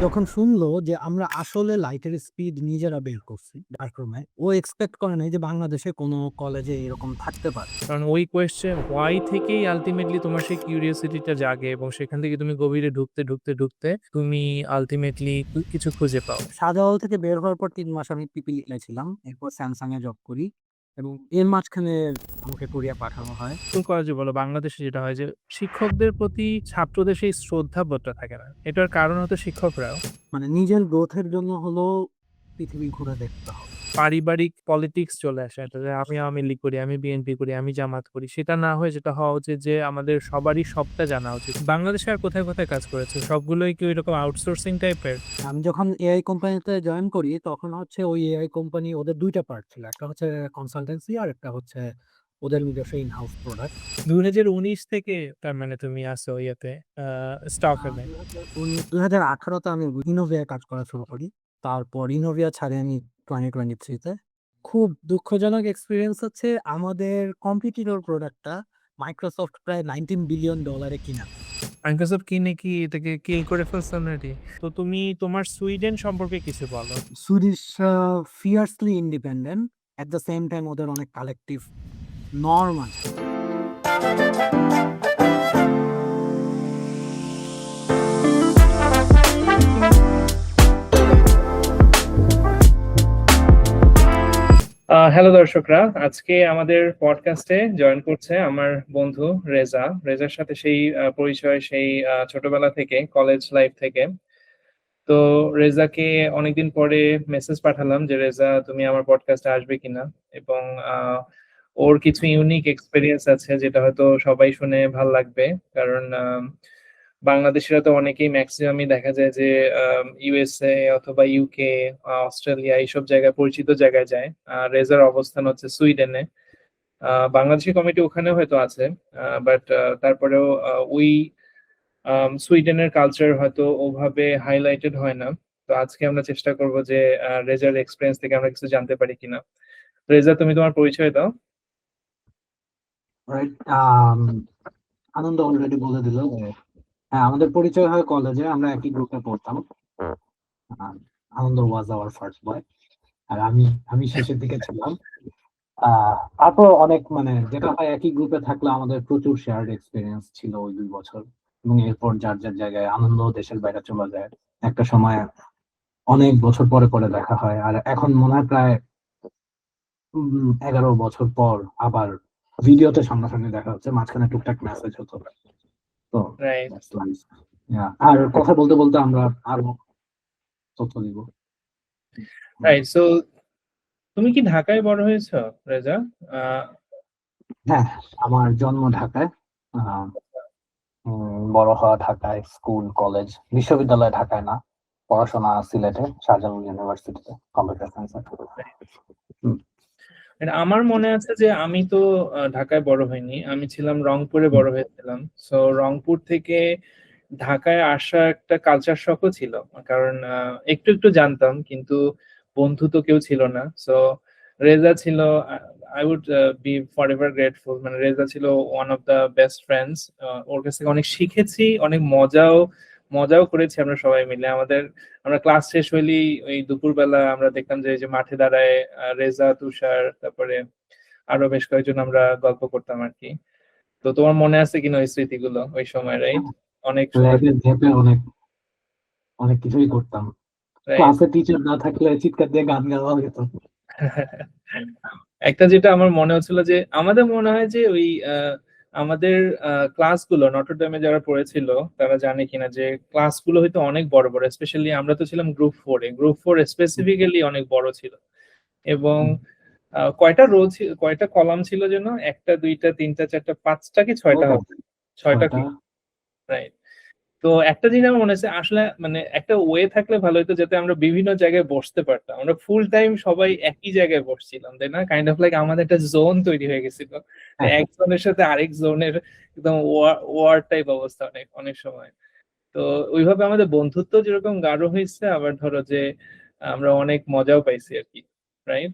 যখন শুনলো যে আমরা আসলে লাইটের স্পিড নিজেরা বের করছি ডার্ক রুমে, ও এক্সপেক্ট করে নাই যে বাংলাদেশে কোনো কলেজে এরকম থাকতে পারে। কারণ ওই কোয়েশ্চেন হোয়াই থেকেই আল্টিমেটলি তোমার সেই কিউরিওসিটিটা জাগে এবং সেখান থেকে তুমি গভীরে ঢুকতে তুমি আল্টিমেটলি কিছু খুঁজে পাও। শাহজালাল থেকে বের হওয়ার পর ৩ মাস আমি পিপিলিতে ছিলাম। এরপর স্যামসাং এ জব করি এবং এর মাঝখানে আমাকে কোরিয়া পাঠানো হয়। স্কুল কলেজে বলো বাংলাদেশে যেটা হয় যে শিক্ষকদের প্রতি ছাত্রদের সেই শ্রদ্ধাবোধটা থাকে না। এটার কারণ হয়তো শিক্ষকরাও মানে নিজের গ্রোথের জন্য হলেও পৃথিবী ঘুরে দেখতে হবে। পারিবারিক পলিটিক্স চলে আসে। এটা যে আমি আওয়ামী লীগ করি, আমি বিএনপি করি, আমি জামাত করি। সেটা না হয়ে যেটা হওয়া উচিত যে আমাদের সবারই সবটা জানা উচিত। বাংলাদেশে আর কোথায় কাজ করেছো? সবগুলোই কি ঐরকম আউটসোর্সিং টাইপের? আমি যখন এআই কোম্পানিতে জয়েন করি তখন হচ্ছে ওই এআই কোম্পানি ওদের ২ টা পার্ট ছিল। একটা হচ্ছে কনসালটেন্সি আর একটা হচ্ছে ওদের নিজস্ব ইন হাউস প্রোডাক্ট। ২০১৯ থেকে তার মানে তুমি আছো ইয়েতে স্টকহোমে। ২০১৮ তে আমি ইনোভিয়ায় কাজ করা শুরু করি। তারপর ইনোভিয়া ছাড়ি আমি 2023 তে। খুব দুঃখজনক এক্সপেরিয়েন্স হচ্ছে আমাদের কম্পিটিটর প্রোডাক্টটা মাইক্রোসফট প্রায় $19 বিলিয়ন এ কিনা। মাইক্রোসফট কি নাকি এটাকে কিল করে ফেলছে অলরেডি? তো তুমি তোমার সুইডেন সম্পর্কে কিছু বলো। Swedish fiercely independent, at the same time ওদের অনেক কালেক্টিভ নরম আছে। হ্যালো দর্শকরা, আজকে আমাদের পডকাস্টে জয়েন করছে আমার বন্ধু রেজা। রেজার সাথে সেই পরিচয় সেই ছোটবেলা থেকে, কলেজ লাইফ থেকে। তো রেজাকে অনেকদিন পরে মেসেজ পাঠালাম যে রেজা তুমি আমার পডকাস্টে আসবে কিনা, এবং ওর কিছু ইউনিক এক্সপেরিয়েন্স আছে যেটা হয়তো সবাই শুনে ভাল লাগবে। কারণ বাংলাদেশিরা তো অনেকেই ম্যাক্সিমামই দেখা যায় যে ইউএসএ অথবা ইউকে, অস্ট্রেলিয়া এইসব জায়গায়, পরিচিত জায়গায় যায়। রেজার অবস্থান হচ্ছে সুইডেনে। বাংলাদেশি কমিটি ওখানে হয়তো আছে, বাট তারপরেও ওই সুইডেনের কালচার হয়তো ওভাবে হাইলাইটেড হয় না। তো আজকে আমরা চেষ্টা করব যে রেজার এক্সপিরিয়েন্স থেকে আমরা কিছু জানতে পারি কিনা। রেজা, তুমি তোমার পরিচয় দাও। রাইট। আনন্দ অলরেডি বলে দিল যে হ্যাঁ, আমাদের পরিচয় হয় কলেজে, আমরা একই গ্রুপে পড়তাম। আহ, আনন্দ ওয়াজ আওয়ার ফার্স্ট বয়, আর আমি শেষের দিকে ছিলাম। তারপর অনেক মানে যেটা হয় একই গ্রুপে থাকলে আমাদের প্রচুর শেয়ার্ড এক্সপিরিয়েন্স ছিল ওই ২ বছর। এবং এরপর যার যার জায়গায় আনন্দ দেশের বাইরে চলে যায়। একটা সময় অনেক বছর পরে পরে দেখা হয়, আর এখন মনে হয় প্রায় 11 বছর পর আবার ভিডিওতে সামনাসামনি দেখা হচ্ছে, মাঝখানে টুকটাক মেসেজ হতো। তো রাইট। that's life. Yeah, আর কথা বলতে বলতে আমরা আরো তথ্য দিব। রাইট। সো তুমি কি ঢাকায় বড় হয়েছো, রেজা? আহ, হ্যাঁ, আমার জন্ম ঢাকায়, আহ, বড় হওয়া ঢাকায়, স্কুল কলেজ বিশ্ববিদ্যালয় ঢাকায় না, পড়াশোনা সিলেটে শাহজালাল ইউনিভার্সিটিতে কম্পিউটার সায়েন্সে। And আমার মনে আছে যে আমি তো ঢাকায় বড় হইনি, আমি ছিলাম রংপুরে বড় হয়েছিলাম। সো রংপুর থেকে ঢাকায় আসা একটা কালচার শকও ছিল, কারণ একটু একটু জানতাম কিন্তু বন্ধু তো কেউ ছিল না। সো রেজা ছিল, I would be forever grateful, মানে রেজা ছিল one of the best friends. ওর কাছ থেকে অনেক শিখেছি, অনেক মজাও করেছি আমরা সবাই মিলে। আমরা ক্লাস শেষ হইলেই ওই দুপুরবেলা আমরা দেখতাম যে এই যে মাঠে দাঁড়ায় রেজা, তুষার, তারপরে আরো বেশ কয়েকজন আমরা গল্প করতাম আর কি। তো তোমার মনে আছে কিনা ওই স্মৃতিগুলো ওই সময়? রাইট, অনেক সুন্দর। ল্যাবের ঝেপে অনেক অনেক কিছুই করতাম। রাইট। ক্লাসে টিচার না থাকলে চিৎকার দিয়ে গান গাওয়া হতো। একটা যেটা আমার মনে হচ্ছিল যে আমাদের মনে হয় যে ওই আমাদের ক্লাসগুলো নটরডেমে যারা পড়েছিল তারা জানে কিনা যে ক্লাসগুলো হয়তো অনেক বড় বড়, স্পেশালি আমরা তো ছিলাম গ্রুপ 4-এ। গ্রুপ 4 স্পেসিফিক্যালি অনেক বড় ছিল। এবং কয়টা রো ছিল, কয়টা কলাম ছিল যেন? একটা, দুইটা, তিনটা, চারটা, পাঁচটা কি ছয়টা ছয়টা হবে? ছয়টা ছয়টা রাইট। তো একটা জিনিস আমার মনে হচ্ছে আসলে, মানে একটা ওয়ে থাকলে ভালো হতো যাতে আমরা বিভিন্ন জায়গায় বসতে পারতাম। আমরা ফুল টাইম সবাই একই জায়গায় বসছিলাম, তাই না? কাইন্ড অফ লাইক আমাদের একটা জোন তৈরি হয়ে গেছিল, যে হ্যাঁ, এক জনের সাথে আরেক জনের একদম ওয়ার টাইপ অবস্থা অনেক অনেক সময়। তো ওইভাবে আমাদের বন্ধুত্ব যেরকম গাঢ় হয়েছে, আবার ধরো যে আমরা অনেক মজাও পাইছি আর কি। রাইট।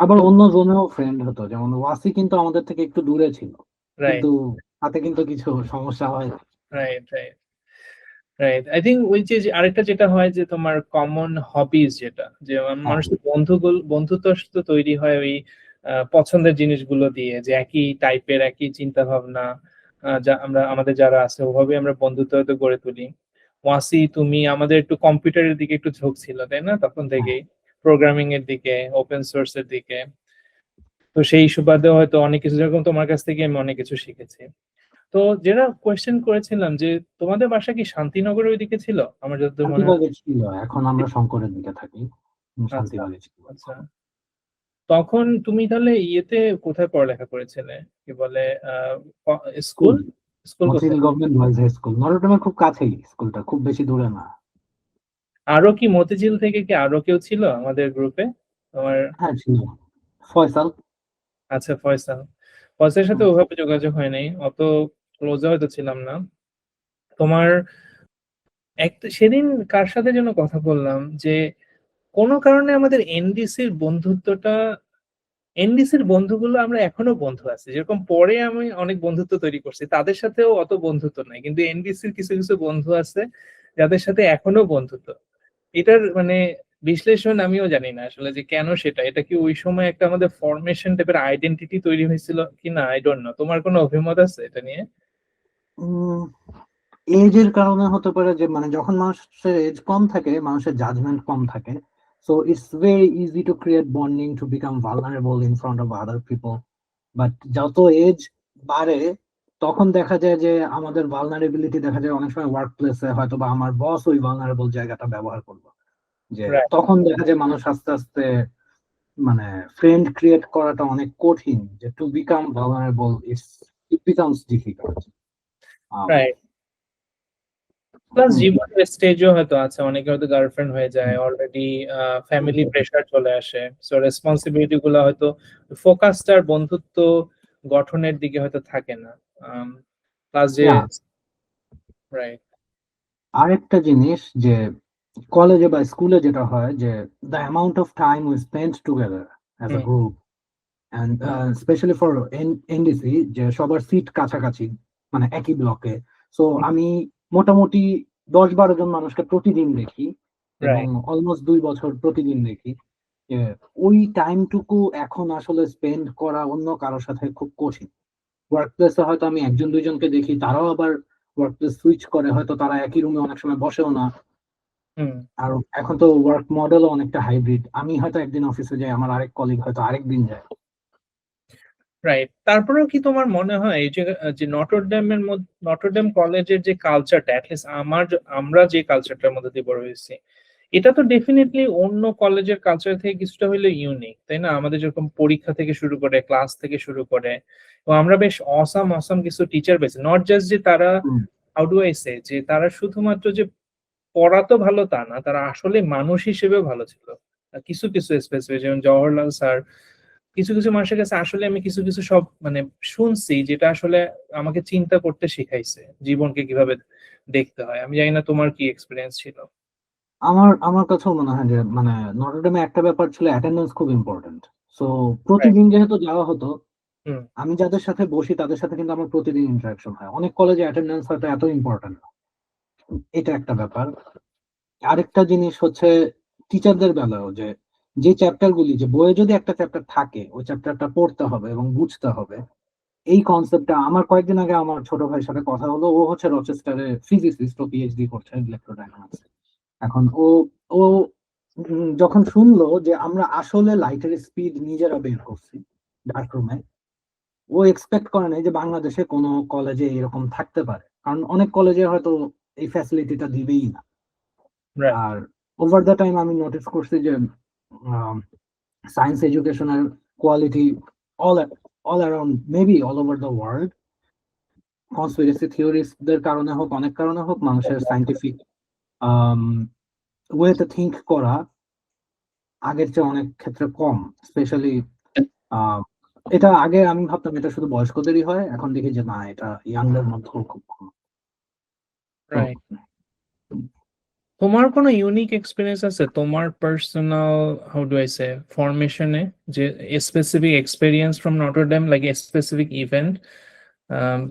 আবার অন্য জনেও ফ্রেন্ড হতো, যেমন ওয়াসি কিন্তু আমাদের থেকে একটু দূরে ছিল, রাইট। কিন্তু তাতে কিন্তু কিছু সমস্যা হয়। Right. Right. Right, I think ওই যে আরেকটা যেটা হয় যে তোমার কমন হবিজ, যেটা যে হ্যাঁ মানুষের বন্ধুত্ব তো তৈরি হয় ওই পছন্দের জিনিসগুলো দিয়ে, যে একই টাইপের একই চিন্তা ভাবনা, যা আমরা আমাদের যারা আছে ওভাবে আমরা বন্ধুত্ব হয়তো গড়ে তুলি। ওয়াসি, তুমি আমাদের একটু কম্পিউটারের দিকে একটু ঝোঁক ছিল তাই না তখন হ্যাঁ থেকেই, প্রোগ্রামিং এর দিকে, ওপেন সোর্স এর দিকে। তো সেই সুবাদে হয়তো অনেক কিছু, যেরকম তোমার কাছ থেকে আমি অনেক কিছু শিখেছি। তো যেটা কোয়েশ্চেন করেছিলাম যে তোমাদের বাসা কি শান্তিনগরের ওইদিকে ছিল আমার যতদূর মনে হয়? শান্তিবাগে ছিল, এখন আমরা শঙ্করের দিকে থাকি। আচ্ছা, শান্তিবাগে ছিল। আচ্ছা। তখন তুমি তাহলে ইয়েতে কোথায় পড়ালেখা করেছিলে, কি বলে স্কুল স্কুল? স্কুল মতিঝিল কোথায়? গভর্নমেন্ট বয়েজ হাই স্কুল, নরডামের খুব কাছেই স্কুলটা, খুব বেশি দূরে না। আরো কি মতিঝিল থেকে কি আরো কেউ ছিল আমাদের গ্রুপে তোমার? হ্যাঁ ছিল, ফয়সাল। আচ্ছা, ফয়সাল। ফয়সালের সাথে হুম। ওভাবে যোগাযোগ হয় নাই, অত ক্লোজ হয়তো ছিলাম না। তোমার সেদিন কার সাথে যেন কথা বললাম যে কোনো কারণে আমাদের এনডিসির বন্ধুগুলো আমরা এখনো বন্ধু আছি, যেরকম পরে আমি অনেক বন্ধুত্ব তৈরি করছি, তাদের সাথেও অত বন্ধুত্ব নাই, কিন্তু এনডিসির কিছু কিছু বন্ধু আছে যাদের সাথে এখনো বন্ধুত্ব। এটার মানে বিশ্লেষণ আমিও জানি না আসলে যে কেন সেটা, এটা কি ওই সময় একটা আমাদের ফরমেশন টাইপের আইডেন্টিটি তৈরি হয়েছিল কিনা, আই ডোন্ট নো। তোমার কোনো অভিমত আছে এটা নিয়ে? এজের কারণে হতে পারে, যে মানে যখন মানুষের এজ কম থাকে, মানুষের জাজমেন্ট কম থাকে, so it's very easy to create bonding, to become vulnerable in front of other people. But যত এজ বাড়ে, তখন দেখা যায় যে আমাদের ভালনারেবিলিটি দেখা যায় অনেক সময় ওয়ার্ক প্লেসে, হয়তো বা আমার বস ওই ভালনারেবল জায়গাটা ব্যবহার করবো, যে রাইট, তখন দেখা যায় মানুষ আস্তে আস্তে মানে ফ্রেন্ড ক্রিয়েট করাটা অনেক কঠিন, যে to become vulnerable it becomes difficult. Right. Plus জীবনের স্টেজও হয়তো আছে, অনেকে হয়তো গার্লফ্রেন্ড হয়ে যায় অলরেডি, ফ্যামিলি প্রেশার চলে আসে, সো রেসপন্সিবিলিটি গুলো হয়তো ফোকাসটার বন্ধুত্ব গঠনের দিকে হয়তো থাকে না। প্লাস যে রাইট। আরেকটা জিনিস, যে কলেজে বা স্কুলে যেটা হয়, যে the amount of time we spend together as a hmm, group, and specially for NDC, যে সবার সিট কাছাকাছি, মানে একই ব্লকে। সো আমি মোটামুটি 10-12 জন মানুষকে প্রতিদিন দেখি, এবং রাইট। অলমোস্ট 2 বছর প্রতিদিন দেখি। যে ওই টাইমটুকু এখন আসলে স্পেন্ড করা অন্য কারোর সাথে খুব কঠিন। ওয়ার্ক প্লেসে হয়তো আমি 1-2 জনকে দেখি, তারাও আবার ওয়ার্ক প্লেস সুইচ করে, হয়তো তারা একই রুমে অনেক সময় বসেও না। হুম, আর এখন তো ওয়ার্ক মডেলও অনেকটা হাইব্রিড, আমি হয়তো একদিন অফিসে যাই, আমার আরেক কলিগ হয়তো আরেক দিন যায়। রাইট। তারপরেও কি তোমার মনে হয় এই যে যে নটরডেমের মধ্যে, নটরডেম কলেজের যে কালচারটা, অ্যাটলিস্ট আমরা যে কালচারটার মধ্যে দিয়ে বড় হয়েছি, এটা তো ডেফিনেটলি অন্য কলেজের কালচার থেকে কিছুটা হলেও ইউনিক, তাই না? আমাদের যেরকম পরীক্ষা থেকে শুরু করে, ক্লাস থেকে শুরু করে, এবং আমরা বেশ অসাম অসাম কিছু টিচার পেয়েছি। নট জাস্ট যে তারা, হুম। হাউ ডু আই সে, যে তারা শুধুমাত্র যে পড়াতো ভালো তা না, তারা আসলে মানুষ হিসেবেও ভালো ছিল। কিছু কিছু স্পেসিফিক, যেমন জওহরলাল স্যার, কিছু কিছু মানুষের কাছে আসলে আমি কিছু কিছু সব মানে শুনছি যেটা আসলে আমাকে চিন্তা করতে শিখাইছে, জীবনকে কিভাবে দেখতে হয়। আমি জানি না তোমার কি এক্সপিরিয়েন্স ছিল। আমার আমার কাছেও মনে হয় যে মানে নটরডেমে একটা ব্যাপার ছিল, অ্যাটেন্ডেন্স খুব ইম্পর্টেন্ট। So right. প্রতিদিন যেহেতু যাওয়া হতো, হুম, আমি যাদের সাথে বসি তাদের সাথে কিন্তু আমার প্রতিদিন ইন্টারাকশন হয়। অনেক কলেজে অ্যাটেন্ডেন্স হয়তো এত ইম্পর্টেন্ট না, এটা একটা ব্যাপার। আরেকটা জিনিস হচ্ছে টিচারদের বেলায়ও, যে যে চ্যাপ্টার গুলি, যে বইয়ে যদি একটা চ্যাপ্টার থাকে, ওই চ্যাপ্টারটা পড়তে হবে এবং বুঝতে হবে, এই কনসেপ্টটা আমার কয়েকদিন আগে আমার ছোট ভাইয়ের সাথে কথা হলো। ও হচ্ছে রচেস্টারে ফিজিসিস্ট, ও পিএইচডি করছে ইলেকট্রোডাইনামিক্স। এখন ও ও যখন শুনলো যে আমরা আসলে লাইটের স্পিড নিজেরা বের করছি ডার্ক রুমে, ও এক্সপেক্ট করে নাই যে বাংলাদেশে কোনো কলেজে এরকম থাকতে পারে, কারণ অনেক কলেজে হয়তো এই ফ্যাসিলিটিটা দিবেই না। রাইট, আর ওভার দ্য টাইম আমি নোটিস করছি যে সায়েন্স এডুকেশনের quality all all around, maybe all over the world, conspiracy থিওরিস্টদের কারণে হোক, অনেক কারণে হোক, মানুষের সায়েন্টিফিক ওয়েতে থিঙ্ক করা আগের চেয়ে অনেক ক্ষেত্রে কম। স্পেশালি এটা আগে আমি ভাবতাম এটা শুধু বয়স্কদেরই হয়, এখন দেখি যে না, এটা ইয়াংদের মধ্যেও খুব কম। তো রাইট। তোমার কোনো ইউনিক এক্সপিরিয়েন্স আছে তোমার personal, how do I say, ফরমেশনে, যে specific experience from Notre Dame, like specific event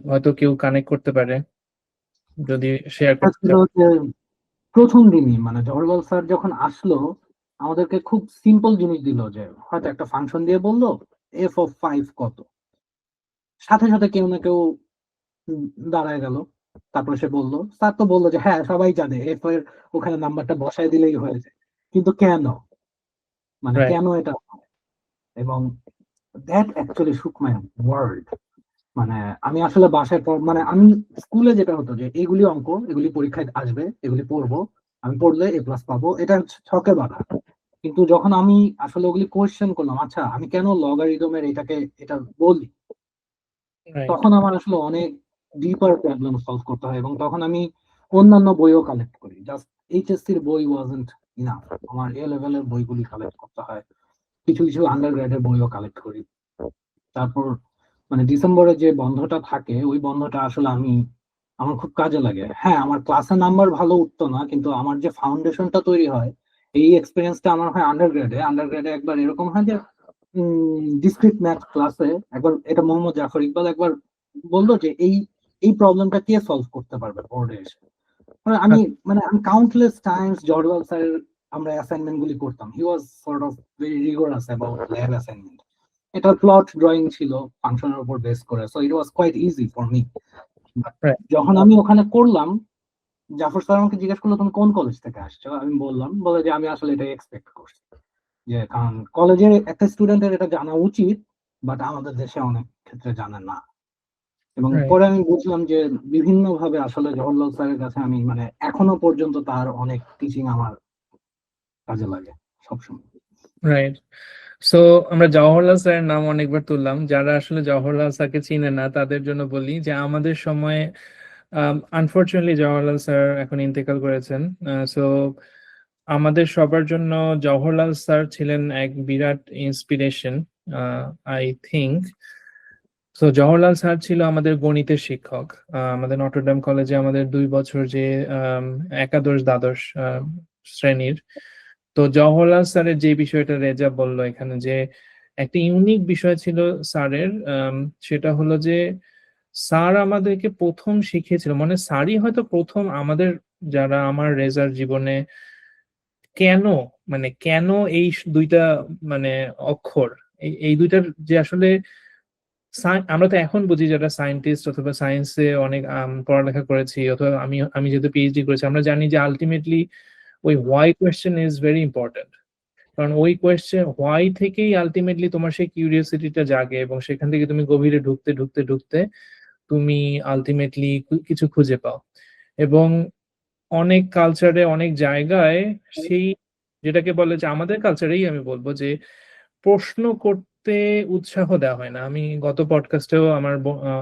হয়তো কেউ কানেক্ট করতে পারে? যদি শেয়ার এটা করতে ছিল চাও। যে প্রথম দিনই মানে জওহরলাল স্যার যখন আসলো আমাদেরকে খুব সিম্পল জিনিস দিল, যে হয়তো একটা ফাংশন দিয়ে বললো f(5) কত, সাথে সাথে কেউ না কেউ উম, দাঁড়ায় গেল। তারপর সে বললো, স্যার তো বললো যে হ্যাঁ সবাই জানে এফ এর ওখানে নাম্বারটা বসায় দিলেই হয়েছে, কিন্তু কেন, মানে রাইট, কেন এটা হয়? এবং দ্যাট অ্যাকচুয়ালি শুক মাই ওয়ার্ল্ড। মানে আমি আসলে বাসায় মানে আমি স্কুলে যেটা হতো যে এগুলি অঙ্ক, এগুলি পরীক্ষায় আসবে, এগুলি পড়বো, আমি পড়লে A+ পাবো, এটা হচ্ছে ছকে বাঁধা। কিন্তু যখন আমি আসলে ওগুলি কোয়েশ্চেন করলাম, আচ্ছা আমি কেন লগারিদমের এটা বলি, রাইট, তখন আমার আসলে অনেক ডিপার প্রবলেম সলভ করতে হয়। এবং তখন আমি অন্যান্য বইও কালেক্ট করি, জাস্ট এইচএসসির বই ওয়াজন্ট ইনাফ, আমার এ লেভেলের বইগুলি কালেক্ট করতে হয়, কিছু কিছু আন্ডার গ্রেডের বইও কালেক্ট করি। তারপর মানে ডিসেম্বরে যে বন্ধটা থাকে ওই বন্ধটা আসলে আমার খুব কাজে লাগে। হ্যাঁ আমার ক্লাসে নাম্বার ভালো উঠতো না, কিন্তু আমার যে ফাউন্ডেশনটা তৈরি হয় এই এক্সপিরিয়েন্সটা আমার হয় আন্ডার গ্রেডে একবার এরকম হয় যে ডিসক্রিট ম্যাথ ক্লাসে একবার এটা মোহাম্মদ জাফর ইকবাল একবার বললো যে এই এই প্রবলেমটা কে সলভ করতে পারবে বোর্ডে এসে। মানে আমি মানে আমি কাউন্টলেস টাইমস জর্ডওয়াল স্যারের আমরা অ্যাসাইনমেন্ট গুলি করতাম, he was sort of very rigorous about lab assignment. এটা প্লট ড্রয়িং ছিল ফাংশনের উপর বেস করে, so it was quite easy for me. Right, যখন আমি ওখানে করলাম, জাফর স্যার আমাকে জিজ্ঞেস করলো তুমি কোন কলেজ থেকে আসছো, আমি বললাম, বলে যে আমি আসলে এটা এক্সপেক্ট করছি, যে কারণ কলেজের একটা স্টুডেন্টের এটা জানা উচিত, বাট আমাদের দেশে অনেক ক্ষেত্রে জানে না। এবং রাইট, পরে আমি বুঝলাম যে বিভিন্ন ভাবে আসলে জওহরলাল স্যারের কাছে আমি মানে এখনো পর্যন্ত তার অনেক টিচিং আমার কাজে লাগে সবসময়। রাইট। সো আমরা জওহরলাল স্যারের নাম অনেকবার তুললাম, যারা আসলে জওহরলাল স্যারকে চিনে না তাদের জন্য বলি যে আমাদের সময়ে আনফরচুনেটলি জওহরলাল স্যার এখন ইন্তেকাল করেছেন। সো আমাদের সবার জন্য জওহরলাল স্যার ছিলেন এক বিরাট ইন্সপিরেশন, আই থিংক। তো জওহরলাল স্যার ছিল আমাদের গণিতের শিক্ষক। আমাদের নটরডেম কলেজে আমাদের 2 বছর যে আম, একাদশ দ্বাদশ শ্রেণীর। তো জওহরলাল স্যারের যে বিষয়টা রেজা বললো এখানে, যে একটা ইউনিক বিষয় ছিল স্যারের, সেটা হলো যে স্যার আমাদেরকে প্রথম শিখিয়েছিল, মানে স্যারই হয়তো প্রথম আমাদের, যারা আমার রেজার জীবনে কেন, মানে কেন এই দুইটা মানে অক্ষর, এই দুইটার যে আসলে আমরা তো এখন বুঝি যারা সায়েন্টিস্ট অথবা সায়েন্সে অনেক পড়ালেখা করেছি, অথবা আমি যেহেতু পিএইচডি করেছি, আমরা জানি যে আলটিমেটলি ওই why question is very important. কারণ ওই কোয়েশ্চেন হোয়াই থেকেই আলটিমেটলি তোমার সেই কিউরিওসিটিটা জাগে, এবং সেখান থেকে তুমি গভীরে ঢুকতে ঢুকতে ঢুকতে তুমি আলটিমেটলি কিছু খুঁজে পাও। এবং অনেক কালচারে অনেক জায়গায় সেই, যেটাকে বলে যে আমাদের কালচারেই আমি বলবো যে প্রশ্ন করতে উৎসাহ দেওয়া হয় না। আমি গত পডকাস্টেও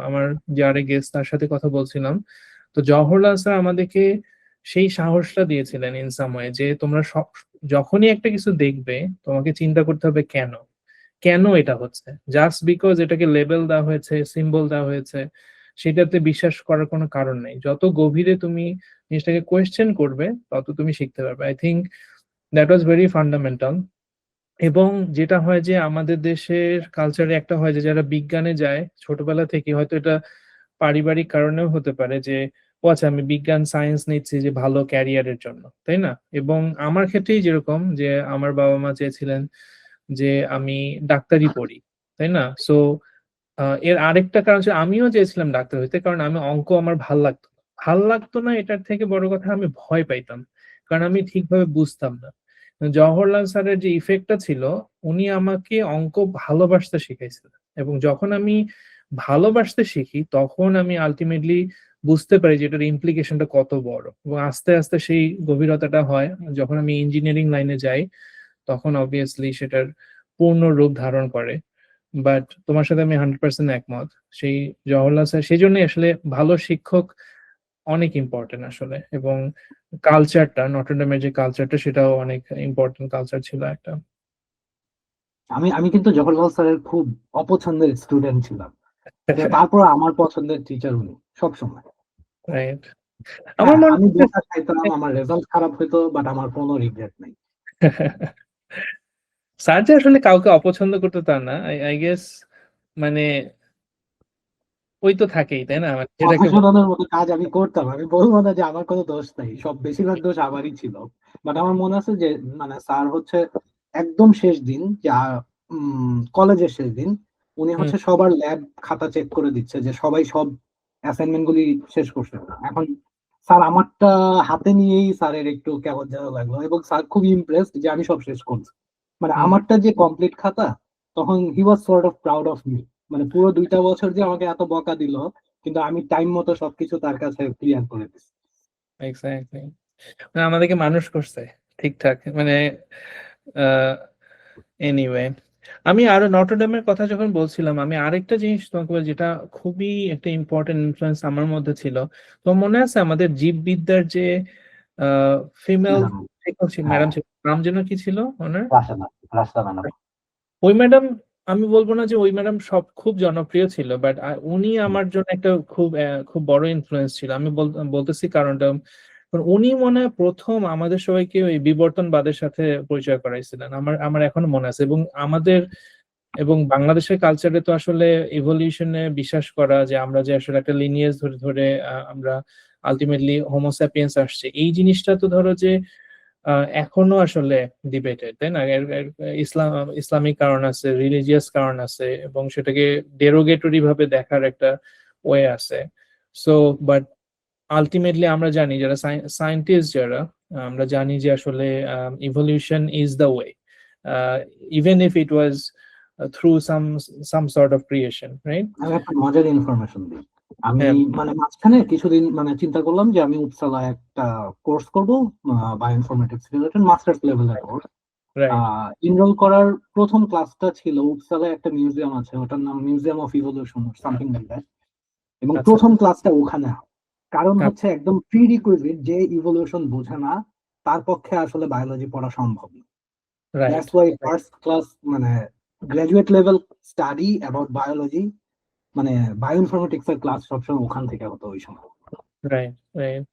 আমার যারে গেস্ট তার সাথে কথা বলছিলাম। তো জওহরলাল স্যার আমাদেরকে সেই সাহসটা দিয়েছিলেন ইন সাম ওয়ে, যে তোমরা যখনই একটা কিছু দেখবে তোমাকে চিন্তা করতে হবে কেন, কেন এটা হচ্ছে। জাস্ট বিকজ এটাকে লেবেল দেওয়া হয়েছে, সিম্বল দেওয়া হয়েছে, সেটাতে বিশ্বাস করার কোনো কারণ নেই। যত গভীরে তুমি জিনিসটাকে কোয়েশ্চেন করবে তত তুমি শিখতে পারবে। I think that was very fundamental. এবং যেটা হয় যে আমাদের দেশের কালচারে একটা হয় যে যারা বিজ্ঞানে যায় ছোটবেলা থেকে, হয়তো এটা পারিবারিক কারণেও হতে পারে, যে ও আচ্ছা আমি বিজ্ঞান সায়েন্স নিচ্ছি যে ভালো ক্যারিয়ারের জন্য, তাই না? এবং আমার ক্ষেত্রেই যেরকম, যে আমার বাবা মা চেয়েছিলেন যে আমি ডাক্তারি পড়ি, তাই না? সো এর আরেকটা কারণ হচ্ছে আমিও চেয়েছিলাম ডাক্তার হইতে, কারণ আমি অঙ্ক আমার ভাল লাগতো না, এটার থেকে বড় কথা আমি ভয় পাইতাম, কারণ আমি ঠিকভাবে বুঝতাম না। জওহরলাল স্যারের যে ইফেক্টটা ছিল, উনি আমাকে অঙ্ক ভালোবাসতে শিখাইছিলেন, এবং যখন আমি ভালোবাসতে শিখি তখন আমি আলটিমেটলি বুঝতে পারি যে এটার ইমপ্লিকেশনটা কত বড়, এবং আস্তে আস্তে সেই গভীরতাটা হয়। যখন আমি ইঞ্জিনিয়ারিং লাইনে যাই তখন অবভিয়াসলি সেটার পূর্ণ রূপ ধারণ করে। বাট তোমার সাথে আমি 100% একমত। সেই জওহরলাল স্যার সেই জন্যই আসলে ভালো শিক্ষক অনেক ইম্পর্টেন্ট আসলে। এবং কালচারটা, নটরডেমের যে কালচারটা, সেটাও অনেক ইম্পর্টেন্ট কালচার ছিল একটা। আমি আমি কিন্তু জওহরলাল স্যারের খুব অপছন্দের স্টুডেন্ট ছিলাম, কিন্তু তারপর আমার পছন্দের টিচার উনি সবসময়। রাইট। আমার হ্যাঁ মনে আমি হয় বকা খাইতাম, আমার রেজাল্ট খারাপ হইতো, বাট আমার কোনো রিগ্রেট নেই। স্যার যে আসলে কাউকে অপছন্দ করতো তা না, আই গেস। মানে ওই তো থাকেই, তাই না, মানে কথা যেটাকে শোনানোর মতো কাজ আমি করতাম, আমি বলবো না যে আমার কোনো দোষ নেই, সব বেশিরভাগ দোষ আমারই ছিল। বাট আমার মনে আছে যে মানে স্যার হচ্ছে একদম শেষ দিন, যা কলেজের শেষ দিন, উনি হুম, হচ্ছে সবার ল্যাব খাতা চেক করে দিচ্ছে যে সবাই সব অ্যাসাইনমেন্ট গুলি শেষ করছে কিনা। এখন স্যার আমারটা হাতে নিয়েই স্যারের একটু কেমন যেন লাগলো, এবং স্যার খুব ইমপ্রেসড যে আমি সব শেষ করছি, মানে হুম, আমারটা যে কমপ্লিট খাতা। তখন he was sort of proud of me, মানে পুরো 2টা বছর যে আমাকে এত বকা দিল, কিন্তু আমি টাইম মতো সবকিছু তার কাছে ক্লিয়ার করে দিচ্ছি। এক্স্যাক্টলি। মানে আমাদেরকে মানুষ করছে ঠিকঠাক, মানে এনিওয়ে, আমি আরো নটরডেমের কথা যখন বলছিলাম, আমি আরেকটা জিনিস তোমাকে বলি যেটা খুবই একটা ইম্পর্টেন্ট ইনফ্লুয়েন্স আমার মধ্যে ছিল। তো মনে আছে আমাদের জীববিদ্যার যে ফিমেল ম্যাডাম, শিক্ষক হ্যাঁ, ম্যাডাম ছিল, নাম যেন কি ছিল ওনার? রাস্তা ম্যাডাম। ওই ম্যাডাম, আমি বলবো না যে ওই ম্যাডাম সব খুব জনপ্রিয় ছিল, বাট উনি আমার জন্য একটা খুব বড় ইনফ্লুয়েন্স ছিল। আমি বলতেছি কারণটা, কারণ উনি মনে হয় প্রথম আমাদের সবাইকে ওই বিবর্তনবাদের সাথে পরিচয় করাইছিলেন। আমার আমার এখনো মনে আছে। এবং বাংলাদেশের কালচারে তো আসলে ইভলিউশনে বিশ্বাস করা, যে আমরা যে আসলে একটা লিনিয়েজ ধরে ধরে আমরা আলটিমেটলি হোমোস্যাপিয়েন্স আসছে, এই জিনিসটা তো ধরো যে এখনো আসলে ডিবেটেড, তাই না? ইসলামিক কারণ আছে, রিলিজিয়াস কারণ আছে, এবং সেটাকে ডেরোগেটরি ভাবে দেখার একটা ওয়ে আছে। সো বাট আলটিমেটলি আমরা জানি, যারা সায়েন্টিস্ট যারা, আমরা জানি যে আসলে evolution is the way, even if it was through some sort of creation, right? আমি একটা মজার ইনফরমেশন দিই। আমি হ্যাঁ, মানে মাঝখানে কিছুদিন মানে চিন্তা করলাম যে আমি উপসালায় একটা কোর্স করব, বায়োইনফরমেটিক্স রিলেটেড মাস্টার্স লেভেলের কোর্স। রাইট। এনরোল করার প্রথম ক্লাসটা ছিল উপসালায় একটা মিউজিয়াম আছে, ওটার নাম museum of evolution something like that, এবং আচ্ছা, প্রথম ক্লাসটা ওখানে হয়। কারণ হচ্ছে একদম প্রি রিকুইজিট, যে ইভলিউশন বোঝে না তার পক্ষে আসলে বায়োলজি পড়া সম্ভব না। Right, that's why first class মানে graduate level study about biology, মানে বায়োইনফরমেটিক্স এর ক্লাস সবসময় ওখান থেকে হতো ওই সময়। Right, right.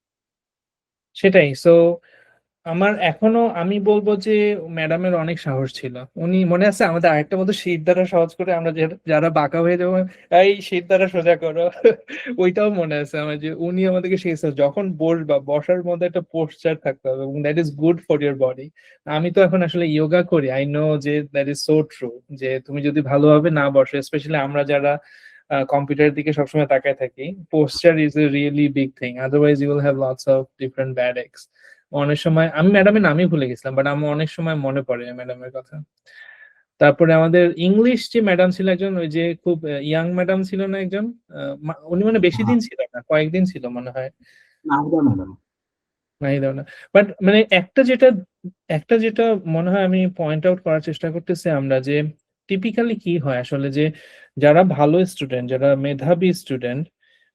সেটাই। সো আমার এখনো, আমি বলবো যে ম্যাডামের অনেক সাহস ছিল। উনি মনে আছে আমাদের আরেকটা মতো শীট দ্বারা সহজ করে আমরা যারা বাঁকা হয়ে যাবো, এই শীট দ্বারা সোজা করো। ওইটাও মনে আছে আমার, যে উনি আমাদেরকে শিখেছে যখন বসবা, বসার মধ্যে একটা পোস্টার থাকতে হবে, এবং that is good for your body. আমি তো এখন আসলে ইয়োগা করি, আই নো যে দ্যাট ইজ সো ট্রু, যে তুমি যদি ভালোভাবে না বসো, স্পেশালি আমরা যারা কম্পিউটারের দিকে সবসময় তাকায় থাকি, poster is a really big thing, otherwise you will have lots of different bad ex. অনেক সময় আমি ম্যাডামের নামই ভুলে গেছিলাম, বাট আমার অনেক সময় মনে পড়ে ম্যাডামের কথা। তারপরে আমাদের ইংলিশ যে ম্যাডাম ছিল একজন, ওই যে খুব ইয়াং ম্যাডাম ছিল না একজন, উনি মানে বেশি দিন ছিল না, কয়েকদিন ছিল মনে হয়। নাহিদা ম্যাডাম। নাই দাও না। বাট মানে একটা যেটা মনে হয় আমি পয়েন্ট আউট করার চেষ্টা করতেছি আমরা, যে টিপিক্যালি কি হয় আসলে, যে যারা ভালো স্টুডেন্ট, যারা মেধাবী স্টুডেন্ট,